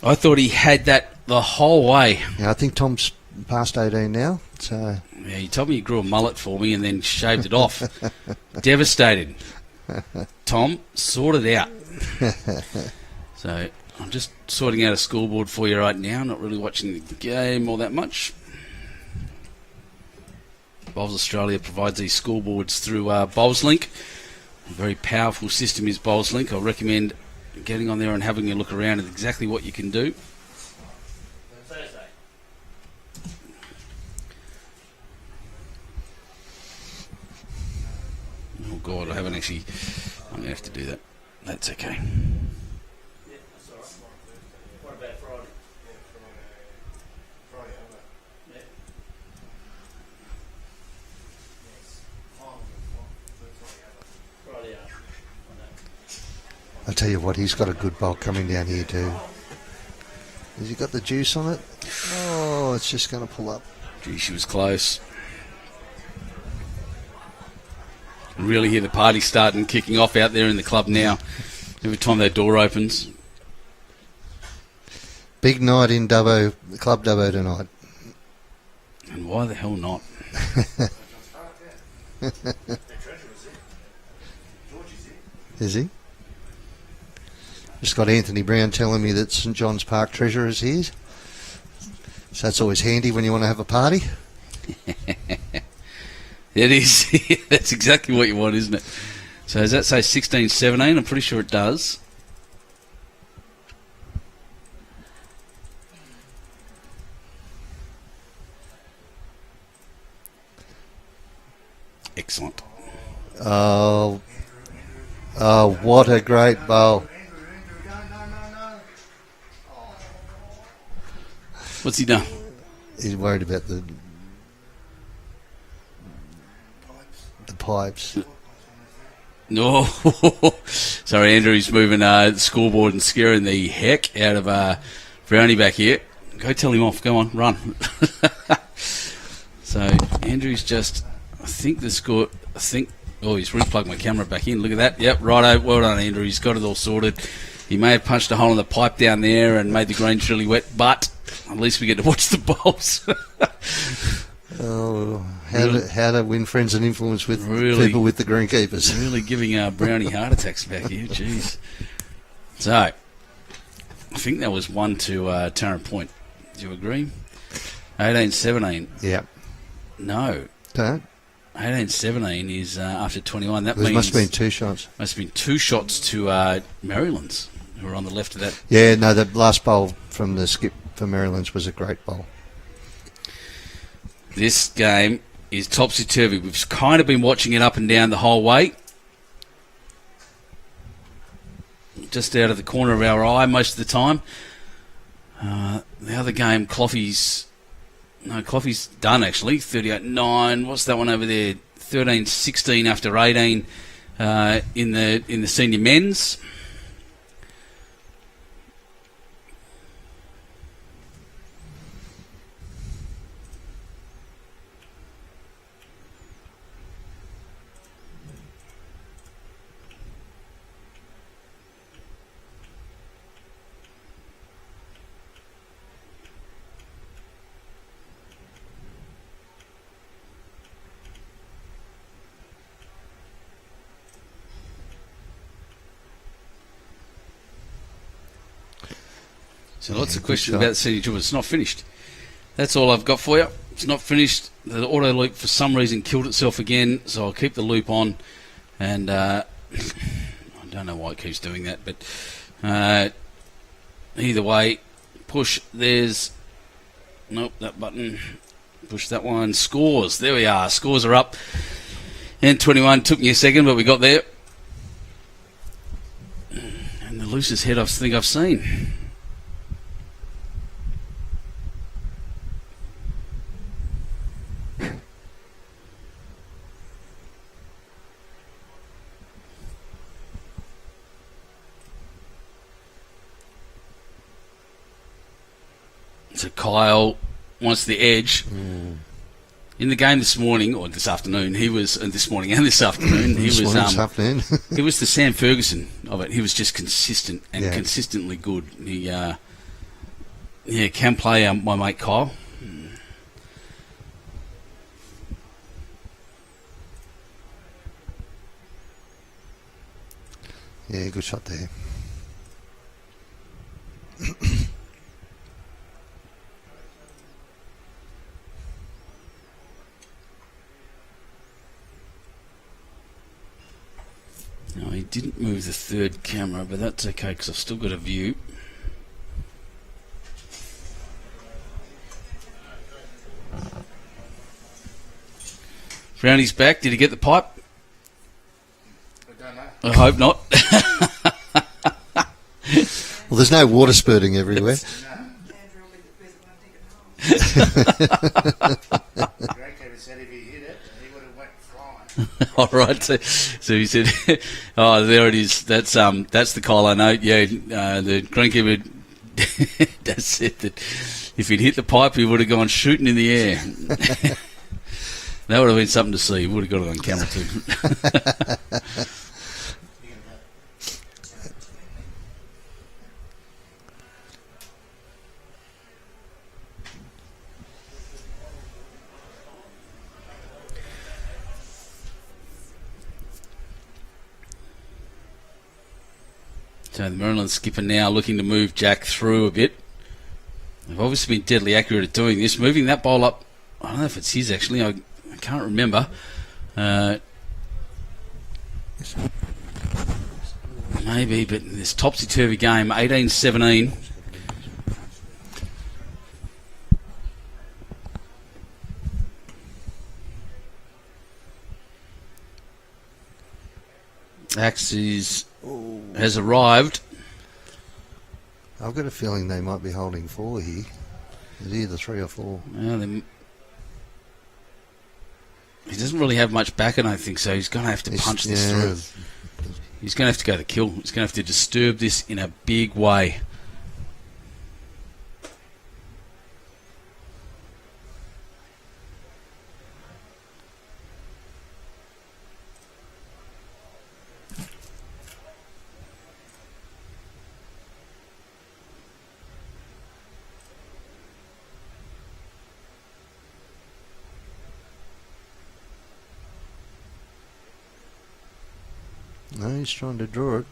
I thought he had that the whole way. Yeah, I think Tom's past 18 now. So yeah, he told me he grew a mullet for me and then shaved it off. Devastated. Tom, sort it out. So I'm just sorting out a scoreboard for you right now. Not really watching the game all that much. Bowls Australia provides these scoreboards through BowlsLink. A very powerful system is BowlsLink. I recommend getting on there and having a look around at exactly what you can do. Oh God, I haven't actually... I'm going to have to do that. That's okay. I'll tell you what, he's got a good bowl coming down here too. Has he got the juice on it? Oh, it's just going to pull up. Gee, she was close. Really hear the party starting, kicking off out there in the club now. Every time that door opens. Big night in Dubbo, Club Dubbo tonight. And why the hell not? Is he? Just got Anthony Brown telling me that St John's Park Treasurer is here. So that's always handy when you want to have a party. It is. That's exactly what you want, isn't it? So does that say 16-17? I'm pretty sure it does. Excellent. Oh, what a great bowl. What's he done? He's worried about the pipes. No. Sorry, Andrew's moving the scoreboard and scaring the heck out of Brownie back here. Go tell him off. Go on, run. So Andrew's just, oh, he's replugged my camera back in. Look at that. Yep, righto. Well done, Andrew. He's got it all sorted. He may have punched a hole in the pipe down there and made the greens really wet, but at least we get to watch the bowls. Oh, how to win friends and influence with people with the greenkeepers. Really giving Brownie heart attacks back here. Jeez. So, I think that was 1 to Tarrant Point. Do you agree? 18-17. Yeah. No. Don't. 18-17 is after 21. That There means must have been 2 shots. Must have been 2 shots to Maryland's, who were on the left of that. Yeah, no, the last bowl from the skip for Maryland's was a great bowl. This game is topsy-turvy. We've kind of been watching it up and down the whole way. Just out of the corner of our eye most of the time. The other game, Cloughy's done actually. 38-9. What's that one over there? 13-16 after 18 in the senior men's. So lots of questions about the senior tour. It's not finished. That's all I've got for you. It's not finished. The auto loop for some reason killed itself again, so I'll keep the loop on. And I don't know why it keeps doing that, but either way, push. There's that button. Push that one. Scores. There we are. Scores are up. And 21 took me a second, but we got there. And the loosest head I think I've seen. So Kyle wants the edge. In the game this morning, or this afternoon, he was, this morning and this afternoon, this afternoon. he was the Sam Ferguson of it. He was just consistent and consistently good. He, can play my mate Kyle. Yeah, good shot there. No, he didn't move the third camera, but that's okay because I've still got a view. Brownie's back. Did he get the pipe? I don't know. I hope not. Well, there's no water spurting everywhere. Grandkid said if he hit it, he would have went flying. All right. So he said, "Oh, there it is. That's the call I know." Yeah, the greenkeeper Dad said that if he'd hit the pipe, he would have gone shooting in the air. That would have been something to see. He would have got it on camera too. So the Maryland skipper now looking to move Jack through a bit. They've obviously been deadly accurate at doing this. Moving that bowl up, I don't know if it's his actually, I can't remember. Maybe, but in this topsy-turvy game, 18-17. Axe has arrived. I've got a feeling they might be holding 4 here. It's either 3 or 4. He doesn't really have much back, and I think so. He's going to have to punch this through. He's going to have to go the kill. He's going to have to disturb this in a big way. No, he's trying to draw it.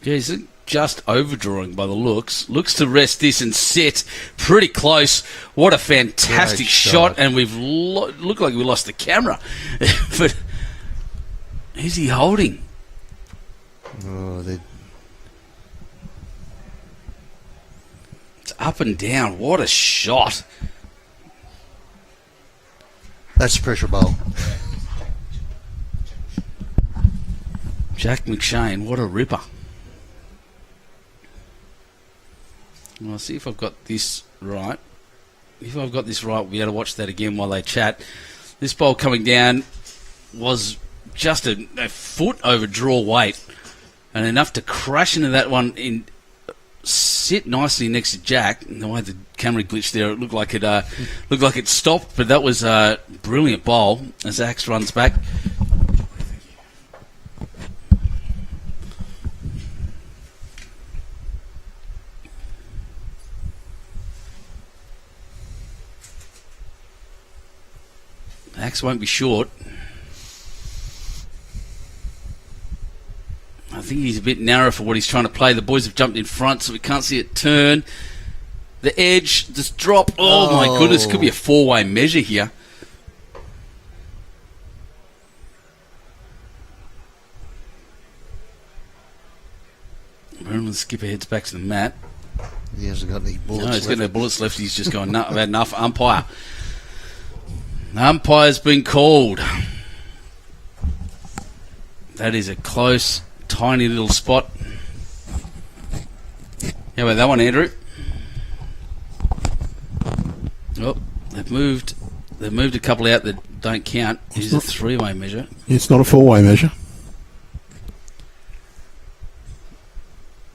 Yeah, he's just overdrawing by the looks. Looks to rest this and set pretty close. What a fantastic Great shot. shot. And we've looked like we lost the camera. But who's he holding? Oh, It's up and down. What a shot. that's pressure bowl. Jack McShane, what a ripper. Well, I'll see if I've got this right. If I've got this right, we'll be able to watch that again while they chat. This bowl coming down was just a foot over draw weight and enough to crash into that one and sit nicely next to Jack. And the way the camera glitched there, it looked like it stopped, but that was a brilliant bowl as Axe runs back. Axe won't be short. I think he's a bit narrow for what he's trying to play. The boys have jumped in front, so we can't see it turn. The edge, just drop. Oh, my goodness. Could be a four-way measure here. The skipper heads back to the mat. He hasn't got any bullets No, he's got left. no bullets left. He's just going, no, I've had enough. Umpire. Umpire's been called. That is a close, tiny little spot. How about that one, Andrew? Oh, they've moved a couple out that don't count. It's a three-way measure. It's not a four-way measure.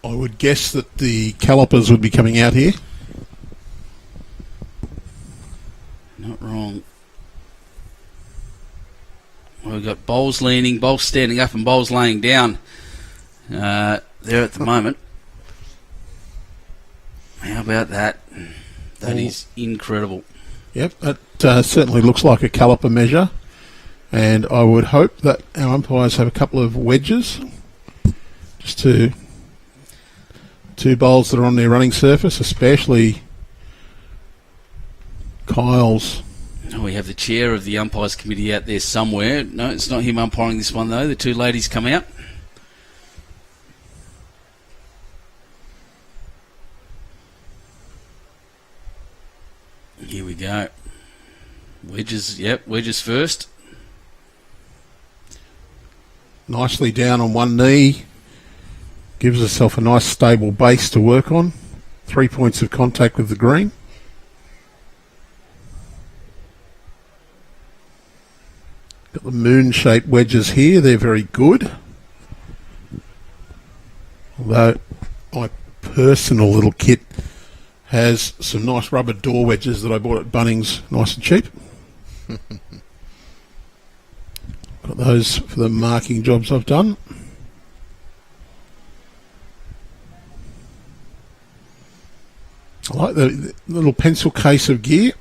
I would guess that the calipers would be coming out here. Not wrong. Well, we've got bowls leaning, bowls standing up, and bowls laying down there at the moment. How about that? That is incredible. Yep, that certainly looks like a caliper measure. And I would hope that our umpires have a couple of wedges just to two bowls that are on their running surface, especially Kyle's. Oh, we have the chair of the umpires committee out there somewhere. No, it's not him umpiring this one, though. The two ladies come out. Here we go. Wedges, yep, wedges first. Nicely down on one knee. Gives herself a nice stable base to work on. 3 points of contact with the green. Got the moon-shaped wedges here. They're very good. Although my personal little kit has some nice rubber door wedges that I bought at Bunnings, nice and cheap. Got those for the marking jobs I've done. I like the little pencil case of gear.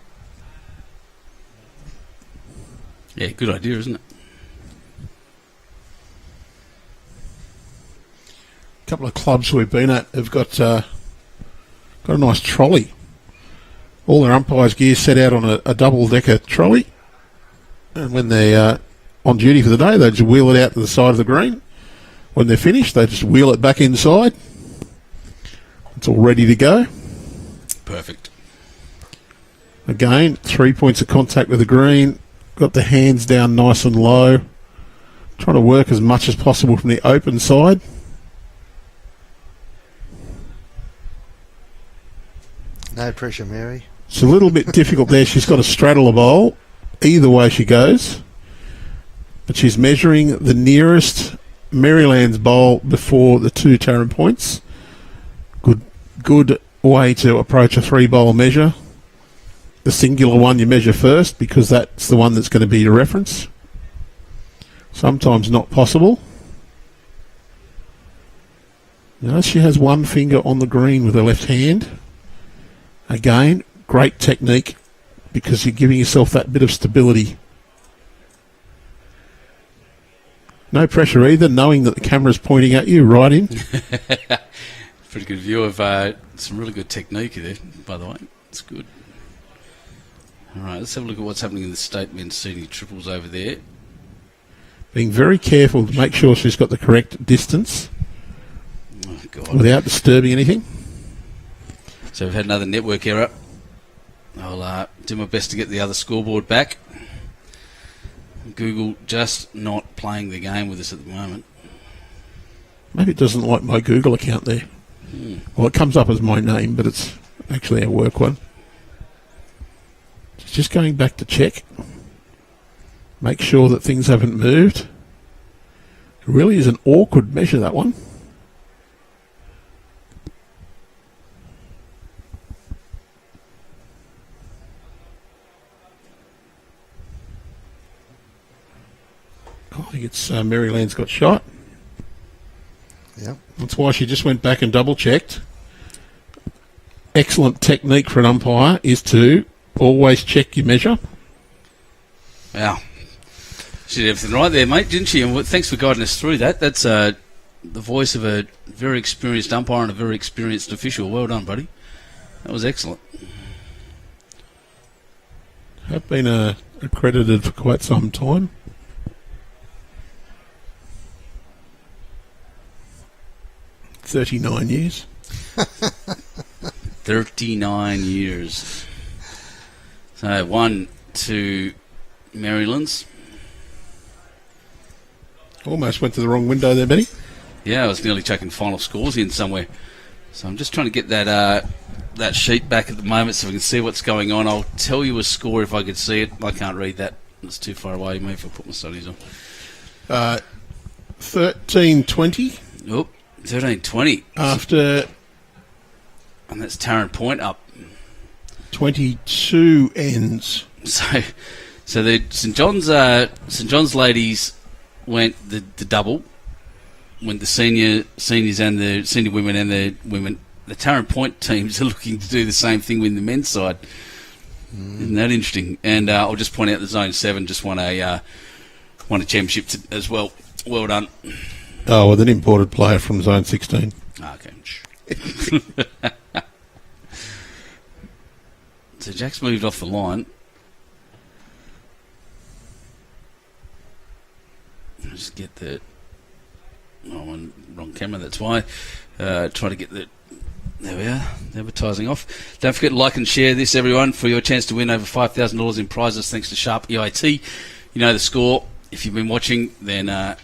Yeah, good idea, isn't it? A couple of clubs we've been at have got a nice trolley. All their umpires' gear set out on a double-decker trolley. And when they're on duty for the day, they just wheel it out to the side of the green. When they're finished, they just wheel it back inside. It's all ready to go. Perfect. Again, 3 points of contact with the green. Got the hands down nice and low. Trying to work as much as possible from the open side. No pressure, Mary. It's a little bit difficult there. She's got to straddle a bowl either way she goes. But she's measuring the nearest Maryland's bowl before the 2 Tarrant points. Good way to approach a 3-bowl measure. The singular one you measure first because that's the one that's going to be your reference. Sometimes not possible. Now she has one finger on the green with her left hand. Again, great technique because you're giving yourself that bit of stability. No pressure either, knowing that the camera's pointing at you right in. Pretty good view of some really good technique there, by the way. It's good. All right, let's have a look at what's happening in the state men's senior triples over there. Being very careful to make sure she's got the correct distance Oh, God. without disturbing anything. So we've had another network error. I'll do my best to get the other scoreboard back. Google just not playing the game with us at the moment. Maybe it doesn't like my Google account there. Well, it comes up as my name, but it's actually our work one. It's just going back to check. Make sure that things haven't moved. It really is an awkward measure, that one. I think it's Maryland's got shot. Yep. That's why she just went back and double-checked. Excellent technique for an umpire is to always check your measure. Wow. She did everything right there, mate, didn't she? And thanks for guiding us through that. That's the voice of a very experienced umpire and a very experienced official. Well done, buddy. That was excellent. Have been accredited for quite some time. 39 years. 39 years. So 1 to Maryland's. Almost went to the wrong window there, Benny. Yeah, I was nearly chucking final scores in somewhere. So I'm just trying to get that sheet back at the moment so we can see what's going on. I'll tell you a score if I could see it. I can't read that. It's too far away from me if I put my studies on. 13-20. Oop, 13-20. After And that's Tarrant Point up. 22 ends. So the St John's ladies went the double. Went the seniors and the senior women and the women. The Tarrant Point teams are looking to do the same thing with the men's side. Isn't that interesting? And I'll just point out the Zone 7 just won a championship as well. Well done. Oh, with an imported player from Zone 16. Okay. So Jack's moved off the line. I'll just get the... Oh, I'm on wrong camera, that's why. Try to get the... There we are, advertising off. Don't forget to like and share this, everyone, for your chance to win over $5,000 in prizes thanks to Sharp EIT. You know the score. If you've been watching, then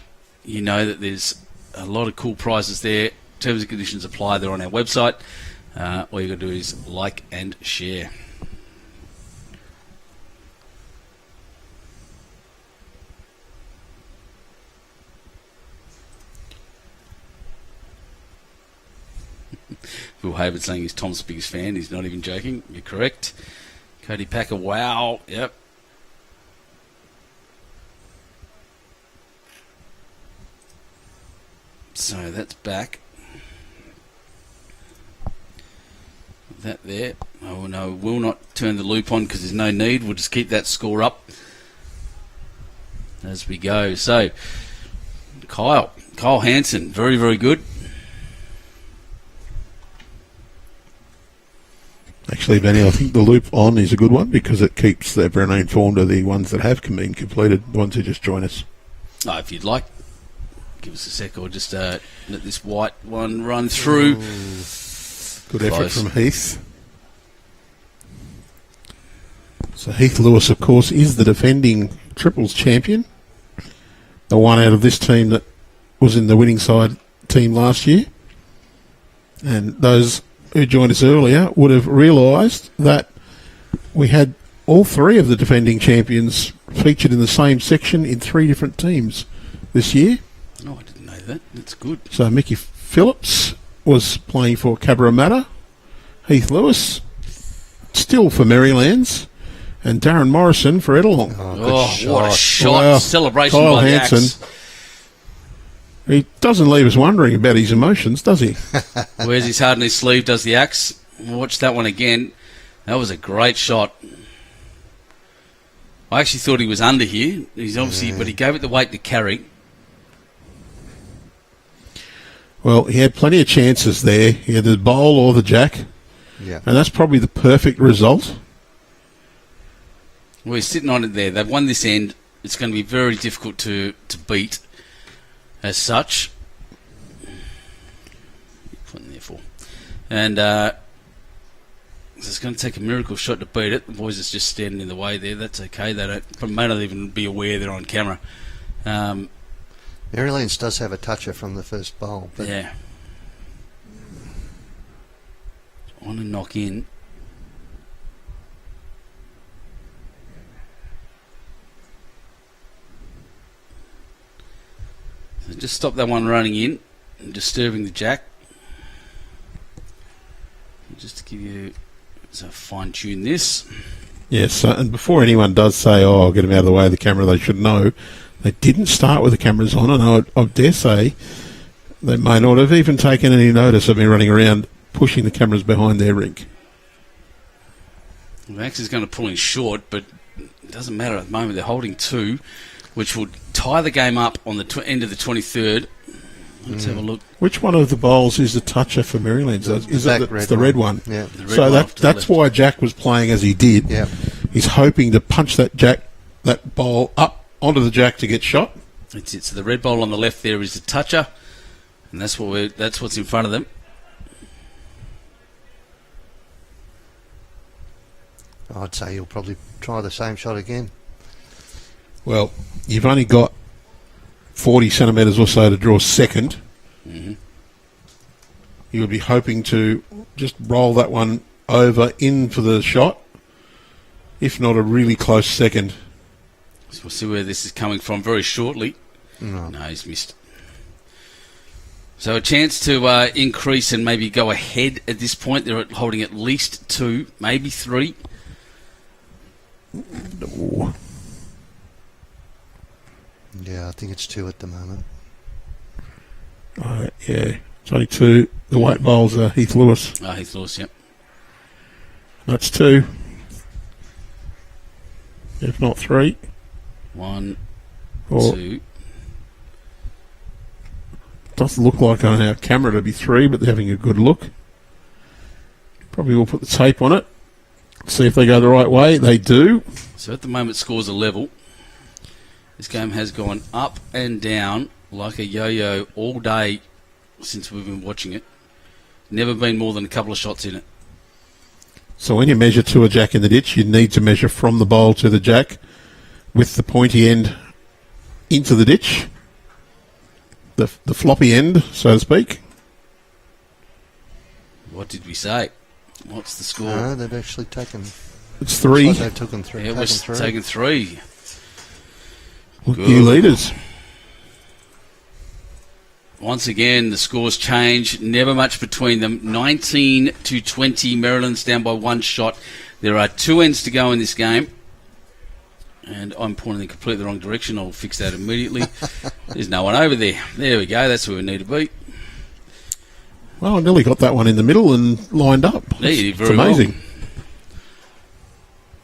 you know that there's a lot of cool prizes there. Terms and conditions apply. They're on our website. All you've got to do is like and share. Will Hayman saying he's Tom's biggest fan. He's not even joking. You're correct. Cody Packer, wow. Yep. So that's back. That there. Oh no, we'll not turn the loop on because there's no need. We'll just keep that score up as we go. So, Kyle Hansen, very, very good. Actually, Benny, I think the loop on is a good one because it keeps everyone informed of the ones that have been completed, the ones who just join us. Oh, if you'd like, give us a sec or just let this white one run through. Good effort from Heath. So Heath Lewis, of course, is the defending triples champion. The one out of this team that was in the winning side team last year. And those who joined us earlier, would have realised that we had all three of the defending champions featured in the same section in 3 different teams this year. Oh, I didn't know that. That's good. So Mickey Phillips was playing for Cabramatta, Heath Lewis still for Marylands, and Darren Morrison for Edelong. What a shot. Wow. Celebration Kyle by Hansen. the axe. He doesn't leave us wondering about his emotions, does he? Wears his heart on his sleeve, does the axe. Watch that one again. That was a great shot. I actually thought he was under here. He's obviously, but he gave it the weight to carry. Well, he had plenty of chances there. He had the bowl or the jack, Yeah. and that's probably the perfect result. Well, he's sitting on it there. They've won this end. It's going to be very difficult to beat as such. Put in there for. And it's going to take a miracle shot to beat it. The boys is just standing in the way there. That's okay. They may not even be aware they're on camera. Marylands does have a toucher from the first bowl. But Yeah. On a knock in. So just stop that one running in and disturbing the jack. Just to give you, so fine tune this. Yes, and before anyone does say, oh, I'll get them out of the way of the camera, they should know they didn't start with the cameras on, and I dare say they may not have even taken any notice of me running around pushing the cameras behind their rig. Max is going to pull in short, but it doesn't matter at the moment. They're holding 2, which will tie the game up on the end of the 23rd. Let's have a look. Which one of the bowls is the toucher for Marylands? Is it red it's the red one? Yeah. The red So one off to the that's left. why Jack was playing as he did. Yeah. He's hoping to punch that bowl up onto the jack to get shot. That's it. So the red bowl on the left there is the toucher, and that's what's in front of them. I'd say you'll probably try the same shot again. Well, you've only got 40 centimetres or so to draw second. Mm-hmm. You would be hoping to just roll that one over in for the shot, if not a really close second. So we'll see where this is coming from very shortly. No. No, he's missed. So a chance to increase and maybe go ahead at this point. They're holding at least 2, maybe 3. Ooh. Yeah, I think it's 2 at the moment. Yeah, it's only 2. The white bowls are Heath Lewis. Heath Lewis, yep. That's 2. If not 3. 1, Or 2. doesn't look like on our camera to be 3, but they're having a good look. Probably will put the tape on it. See if they go the right way. They do. So at the moment, scores are level. This game has gone up and down like a yo-yo all day since we've been watching it. Never been more than a couple of shots in it. So when you measure to a jack in the ditch, you need to measure from the bowl to the jack with the pointy end into the ditch. The floppy end, so to speak. What did we say? What's the score? No, they've actually taken... It's 3. Looks like they've taken 3. Yeah, it was taken 3. taken 3. New leaders. Once again, the scores change. Never much between them. 19 to 20. Maryland's down by 1 shot. There are 2 ends to go in this game. And I'm pointing in completely the wrong direction. I'll fix that immediately. There's no one over there. There we go. That's where we need to be. Well, I nearly got that one in the middle and lined up. Yeah, you did It's very amazing. well.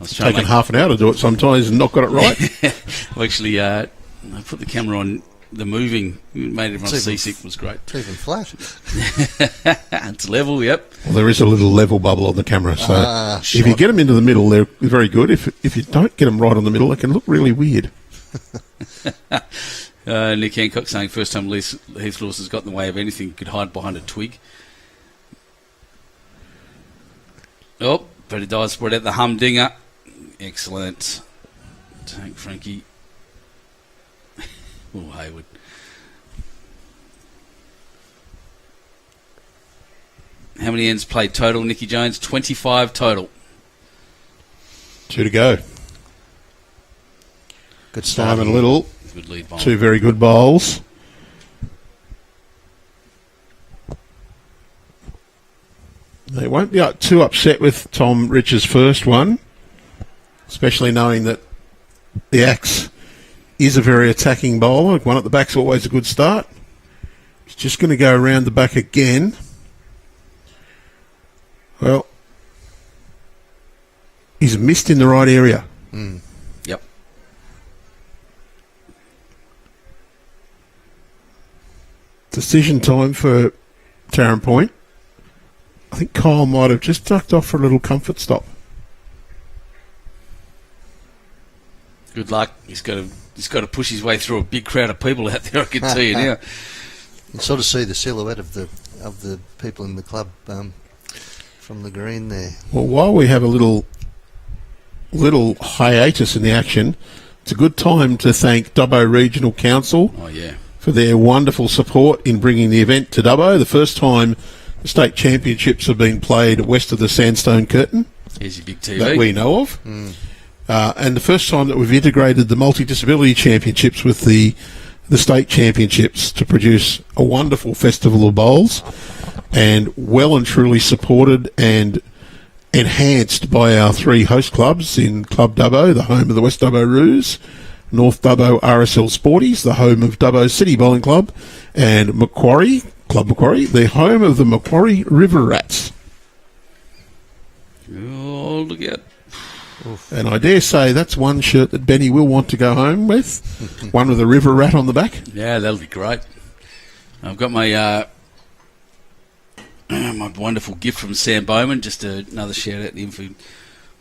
I was trying to Taken half an hour to do it sometimes and not got it right. Well, actually, I put the camera on the moving. It made everyone It's even- seasick. It was great. It's even flat. It's level, yep. Well, there is a little level bubble on the camera, so if you get them into the middle, they're very good. If you don't get them right on the middle, they can look really weird. Nick Hancock saying first time Heath Lewis has got in the way of anything, could hide behind a twig. Oh, but he dives spread out the humdinger. Excellent. Tank Frankie. Oh, Hayward. How many ends played total, Nicky Jones? 25 total. 2 to go. Good start. Simon Little, Good lead ball. 2 very good bowls. They won't be too upset with Tom Rich's first one, especially knowing that the axe is a very attacking bowler. One at the back's always a good start. He's just going to go around the back again. Well, he's missed in the right area. Yep. Decision time for Tarrant Point. I think Kyle might have just ducked off for a little comfort stop. Good luck. He's got to push his way through a big crowd of people out there. I can tell you now. You can sort of see the silhouette of the people in the club from the green there. Well, while we have a little hiatus in the action, it's a good time to thank Dubbo Regional Council Oh yeah. for their wonderful support in bringing the event to Dubbo. The first time the state championships have been played west of the Sandstone Curtain Here's your big TV. that we know of. And the first time that we've integrated the multi-disability championships with the state championships to produce a wonderful festival of bowls, and well and truly supported and enhanced by our 3 host clubs in Club Dubbo, the home of the West Dubbo Roos, North Dubbo RSL Sporties, the home of Dubbo City Bowling Club, and Macquarie, Club Macquarie, the home of the Macquarie River Rats. Oh, look out. And I dare say that's one shirt that Benny will want to go home with, one with a river rat on the back. Yeah, that'll be great. I've got my my wonderful gift from Sam Bowman. Just another shout out to him for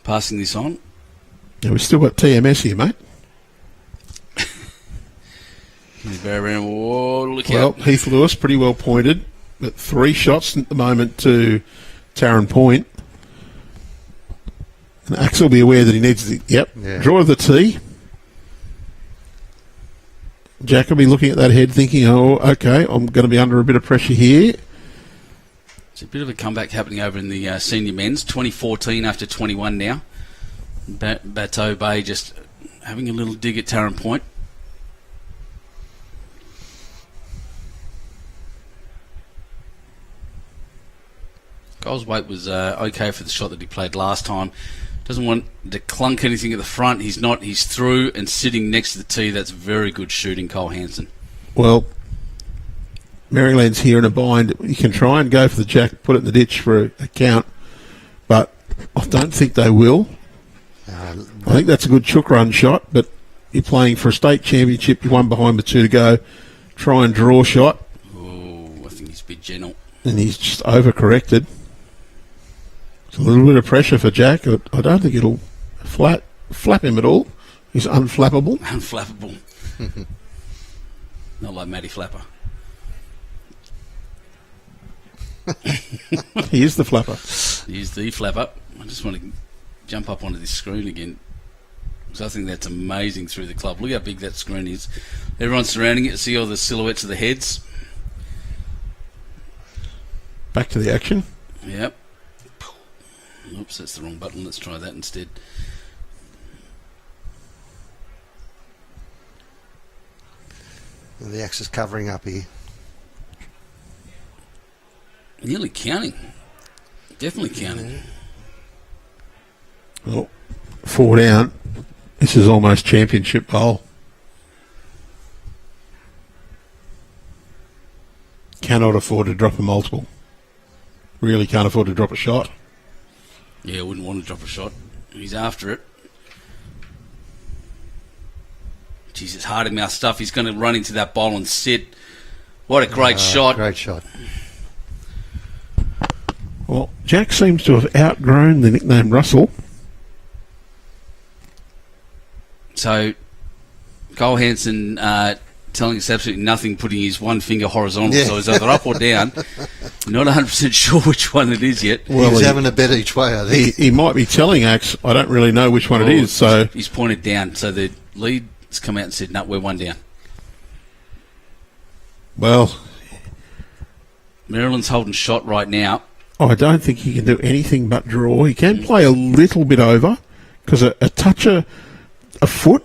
passing this on. Yeah, we've still got TMS here, mate. Whoa, look Well, out. Heath Lewis, pretty well pointed, but 3 shots at the moment to Tarrant Point. And Axel will be aware that he needs the draw of the tee. Jack will be looking at that head thinking, oh, okay, I'm going to be under a bit of pressure here. It's a bit of a comeback happening over in the senior men's. 2014 after 21 now. Bateau Bay just having a little dig at Tarrant Point. Goldswaite was okay for the shot that he played last time. Doesn't want to clunk anything at the front. He's not. He's through and sitting next to the tee. That's very good shooting, Cole Hanson. Well, Maryland's here in a bind. You can try and go for the jack, put it in the ditch for a count, but I don't think they will. I think that's a good chook run shot, but you're playing for a state championship. You're 1 behind with 2 to go. Try and draw shot. Oh, I think he's a bit gentle. And he's just overcorrected. It's a little bit of pressure for Jack. I don't think it'll flap him at all. He's unflappable. Unflappable. Not like Matty Flapper. He is the flapper. He's the flapper. I just want to jump up onto this screen again, because I think that's amazing through the club. Look how big that screen is. Everyone's surrounding it. See all the silhouettes of the heads. Back to the action. Yep. Oops, that's the wrong button. Let's try that instead. The axe is covering up here. Nearly counting. Definitely counting. Well, 4 down. This is almost championship bowl. Cannot afford to drop a multiple. Really can't afford to drop a shot. Yeah, I wouldn't want to drop a shot. He's after it. Jeez, it's hard in mouth stuff. He's going to run into that bowl and sit. What a great shot. Great shot. Well, Jack seems to have outgrown the nickname Russell. So, Cole Hanson telling us absolutely nothing, putting his one finger horizontal, so it's either up or down. Not 100% sure which one it is yet. Well, he's having a bet each way, I think. He might be telling Axe, I don't really know which one it is. So he's pointed down. So the lead's come out and said, no, we're 1 down. Well, Maryland's holding shot right now. I don't think he can do anything but draw. He can play a little bit over, because a touch of a foot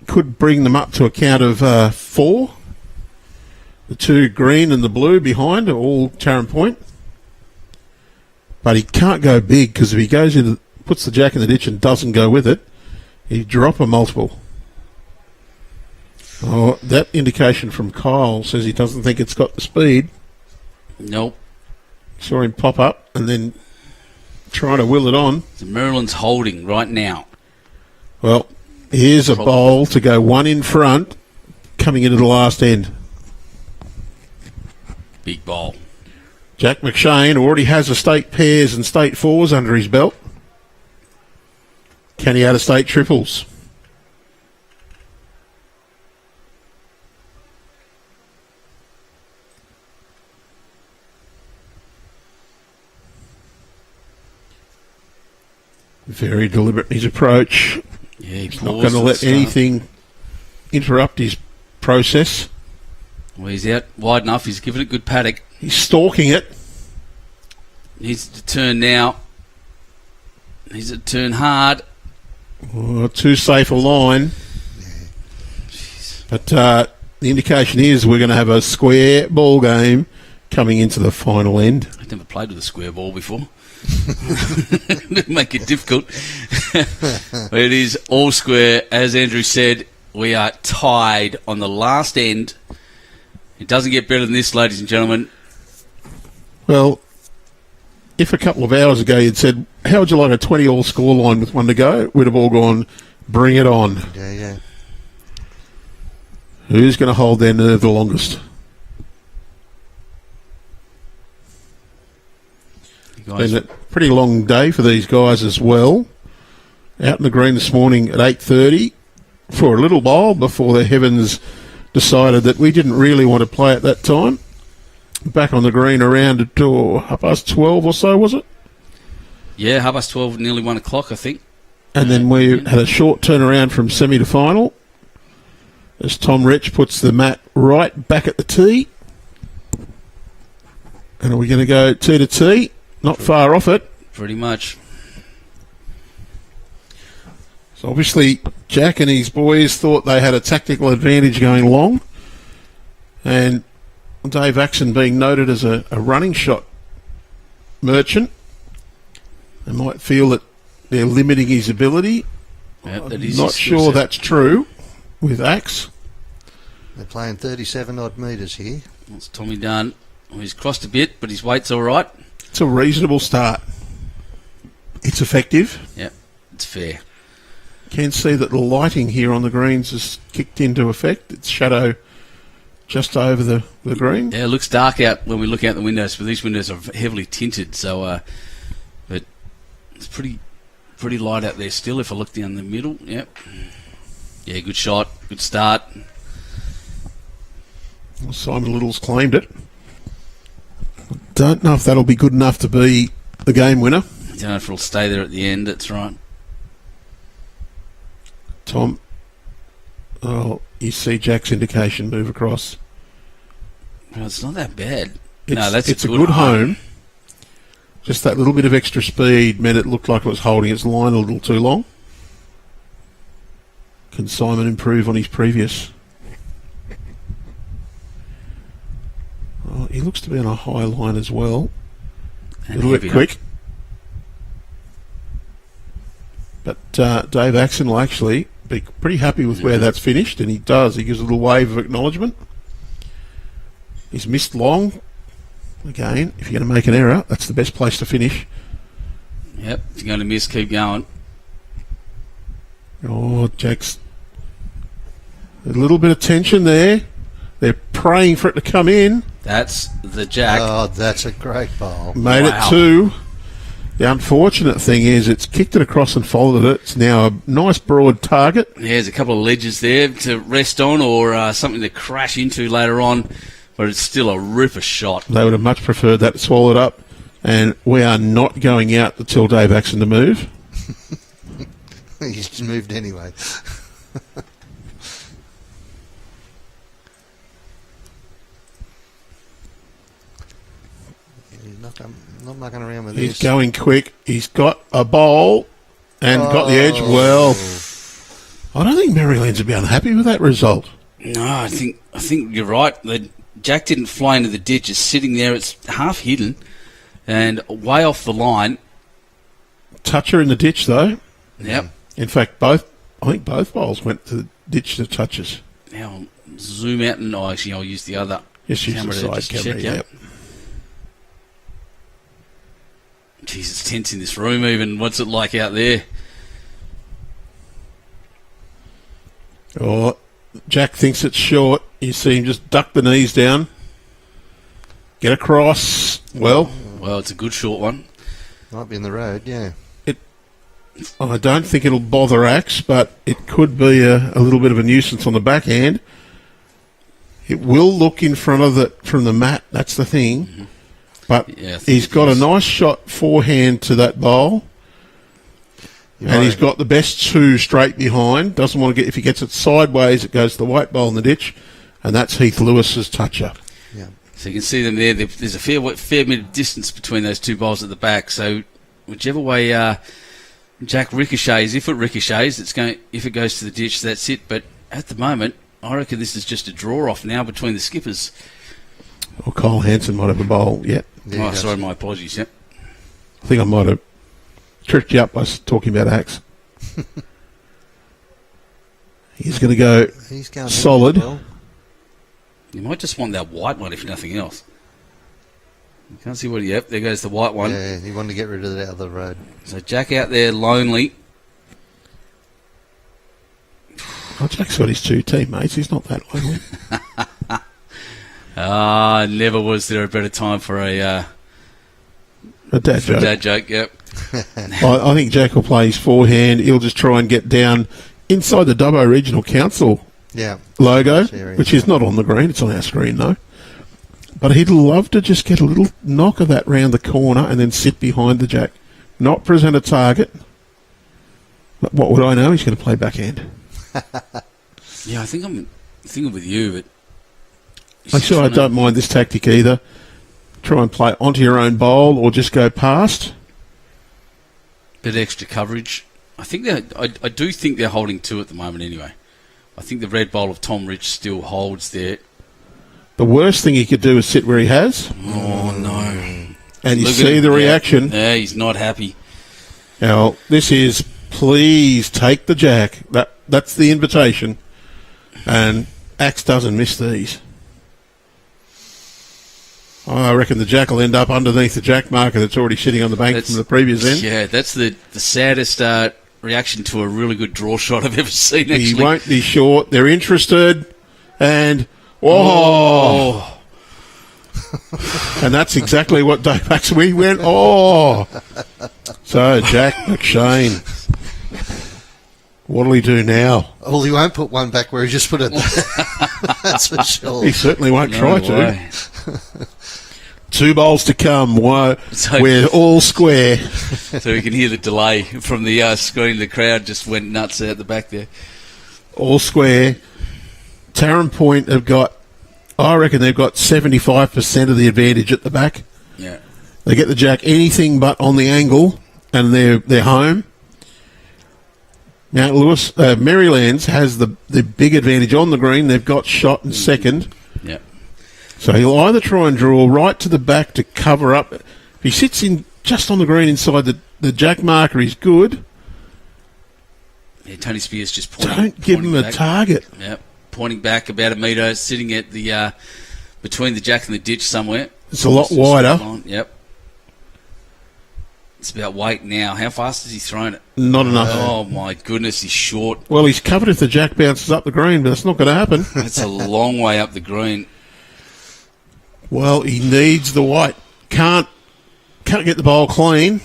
could bring them up to a count of 4. The 2 green and the blue behind are all Charon Point. But he can't go big, because if he goes in, puts the jack in the ditch and doesn't go with it, he'd drop a multiple. Oh, that indication from Kyle says he doesn't think it's got the speed. Nope. Saw him pop up and then try to will it on. So Maryland's holding right now. Well, here's a bowl to go 1 in front, coming into the last end. Big ball. Jack McShane already has a state pairs and state 4s under his belt. Can he add a state triples? Very deliberate in his approach. Yeah, he's not going to let anything interrupt his process. Well, he's out wide enough. He's given it good paddock. He's stalking it. Needs to turn now. Needs to turn hard. Oh, too safe a line. But the indication is we're going to have a square ball game coming into the final end. I've never played with a square ball before. Make it difficult. It is all square. As Andrew said, we are tied on the last end. It doesn't get better than this, ladies and gentlemen. Well, if a couple of hours ago you'd said, how would you like a 20-all scoreline with 1 to go? We'd have all gone, bring it on. Yeah. Who's going to hold their nerve the longest? Been a pretty long day for these guys as well. Out in the green this morning at 8:30 for a little while before the heavens decided that we didn't really want to play at that time. Back on the green around at 12:30 or so, was it? Yeah, 12:30, nearly 1 o'clock, I think. And then we had a short turnaround from semi to final as Tom Rich puts the mat right back at the tee. And are we going to go tee to tee? Not far off it. Pretty much. So obviously Jack and his boys thought they had a tactical advantage going long. And Dave Axon being noted as a running shot merchant. They might feel that they're limiting his ability. Yep, I'm not sure that's true with Axe. They're playing 37 odd metres here. That's Tommy Dunn. Well, he's crossed a bit, but his weight's all right. It's a reasonable start. It's effective. Yep, it's fair. Can see that the lighting here on the greens has kicked into effect. It's shadow just over the green. Yeah, it looks dark out when we look out the windows, but these windows are heavily tinted, so but it's pretty light out there still if I look down the middle. Yep. Yeah, good shot, good start. Well, Simon Little's claimed it. Don't know if that'll be good enough to be the game winner. I don't know if it'll stay there at the end, that's right. Tom, you see Jack's indication move across. Well, it's not that bad. It's a good home. Just that little bit of extra speed meant it looked like it was holding its line a little too long. Can Simon improve on his previous? Oh, he looks to be on a high line as well. And a little bit quick. But Dave Axon will actually be pretty happy with where that's finished, and he does. He gives a little wave of acknowledgement. He's missed long. Again, if you're going to make an error, that's the best place to finish. Yep, if you're going to miss, keep going. Oh, Jack's... A little bit of tension there. They're praying for it to come in. That's the jack. Oh, that's a great bowl. Made it 2. The unfortunate thing is it's kicked it across and followed it. It's now a nice broad target. Yeah, there's a couple of ledges there to rest on or something to crash into later on, but it's still a ripper shot. They would have much preferred that swallowed up, and we are not going out until Dave Axon to move. He's moved anyway. He's not mucking around with He's this. going quick. He's got a bowl and got the edge. Well, I don't think Maryland's would be unhappy with that result. No, I think you're right. Jack didn't fly into the ditch. It's sitting there. It's half hidden and way off the line. Toucher in the ditch, though. Yep. In fact, I think both bowls went to the ditch to touches. Now I'll zoom out and I'll use the other Just use camera the to side just camera. check, Yep. Jeez, it's tense in this room even. What's it like out there? Oh, Jack thinks it's short. You see him just duck the knees down. Get across. Well, It's a good short one. Might be in the road, yeah. I don't think it'll bother Axe, but it could be a little bit of a nuisance on the backhand. It will look in front of from the mat. That's the thing. Mm-hmm. But Yeah, I think he's it got is. a nice shot forehand to that bowl. And he's got the best two straight behind. Doesn't want to get, if he gets it sideways, it goes to the white bowl in the ditch. And that's Heath Lewis's toucher. Yeah. So you can see them there. There's a fair bit of distance between those two bowls at the back. So whichever way Jack ricochets, if it ricochets, it's going. If it goes to the ditch, that's it. But at the moment, I reckon this is just a draw off now between the skippers. Or Kyle Hansen might have a bowl yet. There he goes. Sorry, my apologies. Yep. I think I might have tricked you up by talking about Axe. He's going to go He's going solid. well. You might just want that white one if nothing else. You can't see what. Yep, there goes the white one. Yeah, he wanted to get rid of the other road. So Jack out there lonely. Oh, Jack's got his two teammates. He's not that lonely. Never was there a better time for a Dad joke. dad joke. Yep. I think Jack will play his forehand. He'll just try and get down inside the Dubbo Regional Council Yeah. logo, Area. which is not on the green. It's on our screen, though. But he'd love to just get a little knock of that round the corner and then sit behind the Jack. Not present a target. But what would I know? He's going to play backhand. Yeah, I think I'm thinking with you, but Actually, I don't mind this tactic either. Try and play onto your own bowl or just go past. bit of extra coverage. I think I do think they're holding two at the moment anyway. I think the red bowl of Tom Rich still holds there. The worst thing he could do is sit where he has. Oh no! And you Look at see him. the Yeah. reaction. Yeah, he's not happy. Now, this is, please take the Jack. That's the invitation. And Axe doesn't miss these. I reckon the Jack will end up underneath the Jack marker that's already sitting on the bank from the previous end. Yeah, that's the saddest reaction to a really good draw shot I've ever seen. Actually, He won't be short. They're interested. And, oh! And that's exactly what Dave Maxwell went, oh! So, Jack McShane. What'll he do now? Well, he won't put one back where he just put it. That's for sure. He certainly won't try to. way. 2 bowls to come. So- We're all square. So we can hear the delay from the screen. The crowd just went nuts out the back there. All square. Tarrant Point have got, I reckon they've got 75% of the advantage at the back. Yeah. They get the Jack anything but on the angle, and they're home. Mount Lewis, Marylands has the big advantage on the green. They've got shot in second. Yeah. So he'll either try and draw right to the back to cover up. If he sits in just on the green inside the Jack marker, he's good. Yeah, Tony Spears just pointing. Don't give him a back. target. Yep. Pointing back about a metre, sitting at the between the Jack and the ditch somewhere. It's a lot wider. Yep. It's about weight now. How fast has he thrown it? Not enough. Oh my goodness, he's short. Well, he's covered if the Jack bounces up the green, but that's not going to happen. It's a long way up the green. Well, he needs the white. Can't get the bowl clean.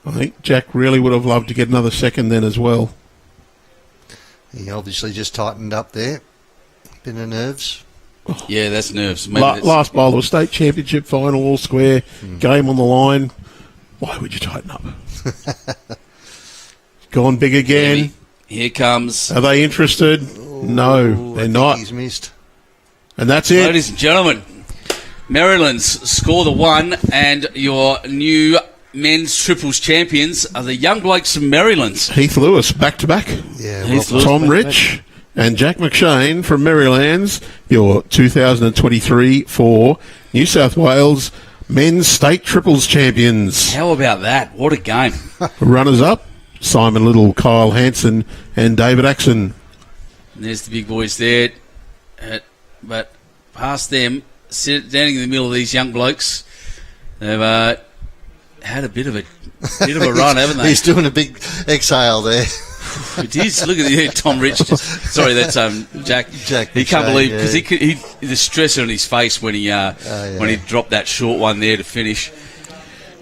I think Jack really would have loved to get another second then as well. He obviously just tightened up there. Bit of nerves. Yeah, that's nerves. Maybe Last bowl of a state championship final, all square, game on the line. Why would you tighten up? Gone big again. Here comes. Are they interested? No, I they're think not. He's missed. And that's it. Ladies and gentlemen, Maryland's score the one, and your new men's triples champions are the young blokes from Maryland's. Heath Lewis, back-to-back. Yeah, Heath well, Lewis. Tom Rich and Jack McShane from Maryland's, your 2023 for New South Wales men's state triples champions. How about that? What a game. Runners-up, Simon Little, Kyle Hansen and David Axon. And there's the big boys there. But past them, standing in the middle of these young blokes, they've had a bit of a run, haven't they? He's doing a big exhale there. It is. Look at Tom Rich. Sorry, that's Jack. He can't McShane, believe because he the stress on his face when he when he dropped that short one there to finish.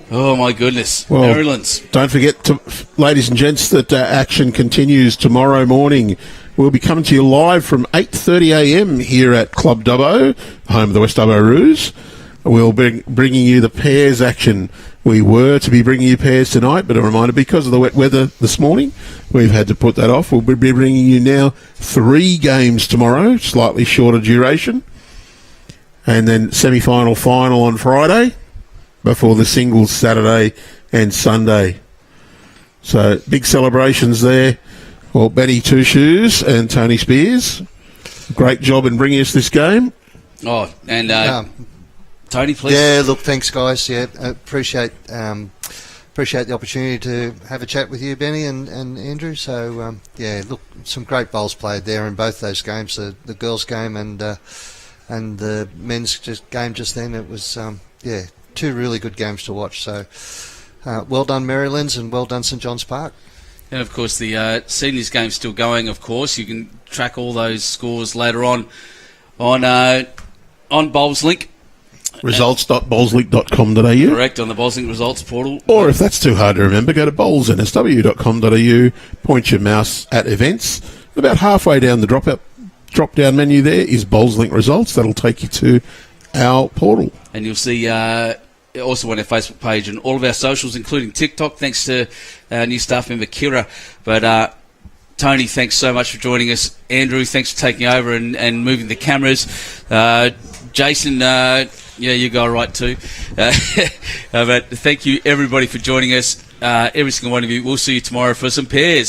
Oh my goodness, Well, Maryland's. Don't forget, ladies and gents, that action continues tomorrow morning. We'll be coming to you live from 8:30 a.m. here at Club Dubbo, home of the West Dubbo Roos. We'll be bringing you the pairs action. We were to be bringing you pairs tonight, but a reminder, because of the wet weather this morning, we've had to put that off. We'll be bringing you now 3 games tomorrow, slightly shorter duration, and then semi-final, final on Friday, before the singles Saturday and Sunday. So big celebrations there. Well, Benny Two Shoes and Tony Spears, great job in bringing us this game. Oh, and Tony, please. Yeah, look, thanks, guys. Yeah, appreciate the opportunity to have a chat with you, Benny and Andrew. So, yeah, look, some great bowls played there in both those games, the girls' game and the men's game just then. It was, 2 really good games to watch. So, well done, Marylands, and well done, St John's Park. And of course, the seniors game's still going. Of course, you can track all those scores later on BowlsLink. Results.bowlslink.com.au. Correct, on the BowlsLink results portal. Or if that's too hard to remember, go to bowlsnsw.com.au, point your mouse at events. About halfway down the drop-down menu there is BowlsLink results. That'll take you to our portal. And you'll see also on our Facebook page and all of our socials, including TikTok, thanks to our new staff member, Kira. But Tony, thanks so much for joining us. Andrew, thanks for taking over and moving the cameras. Jason, you go right too. But thank you, everybody, for joining us. Every single one of you. We'll see you tomorrow for some pairs.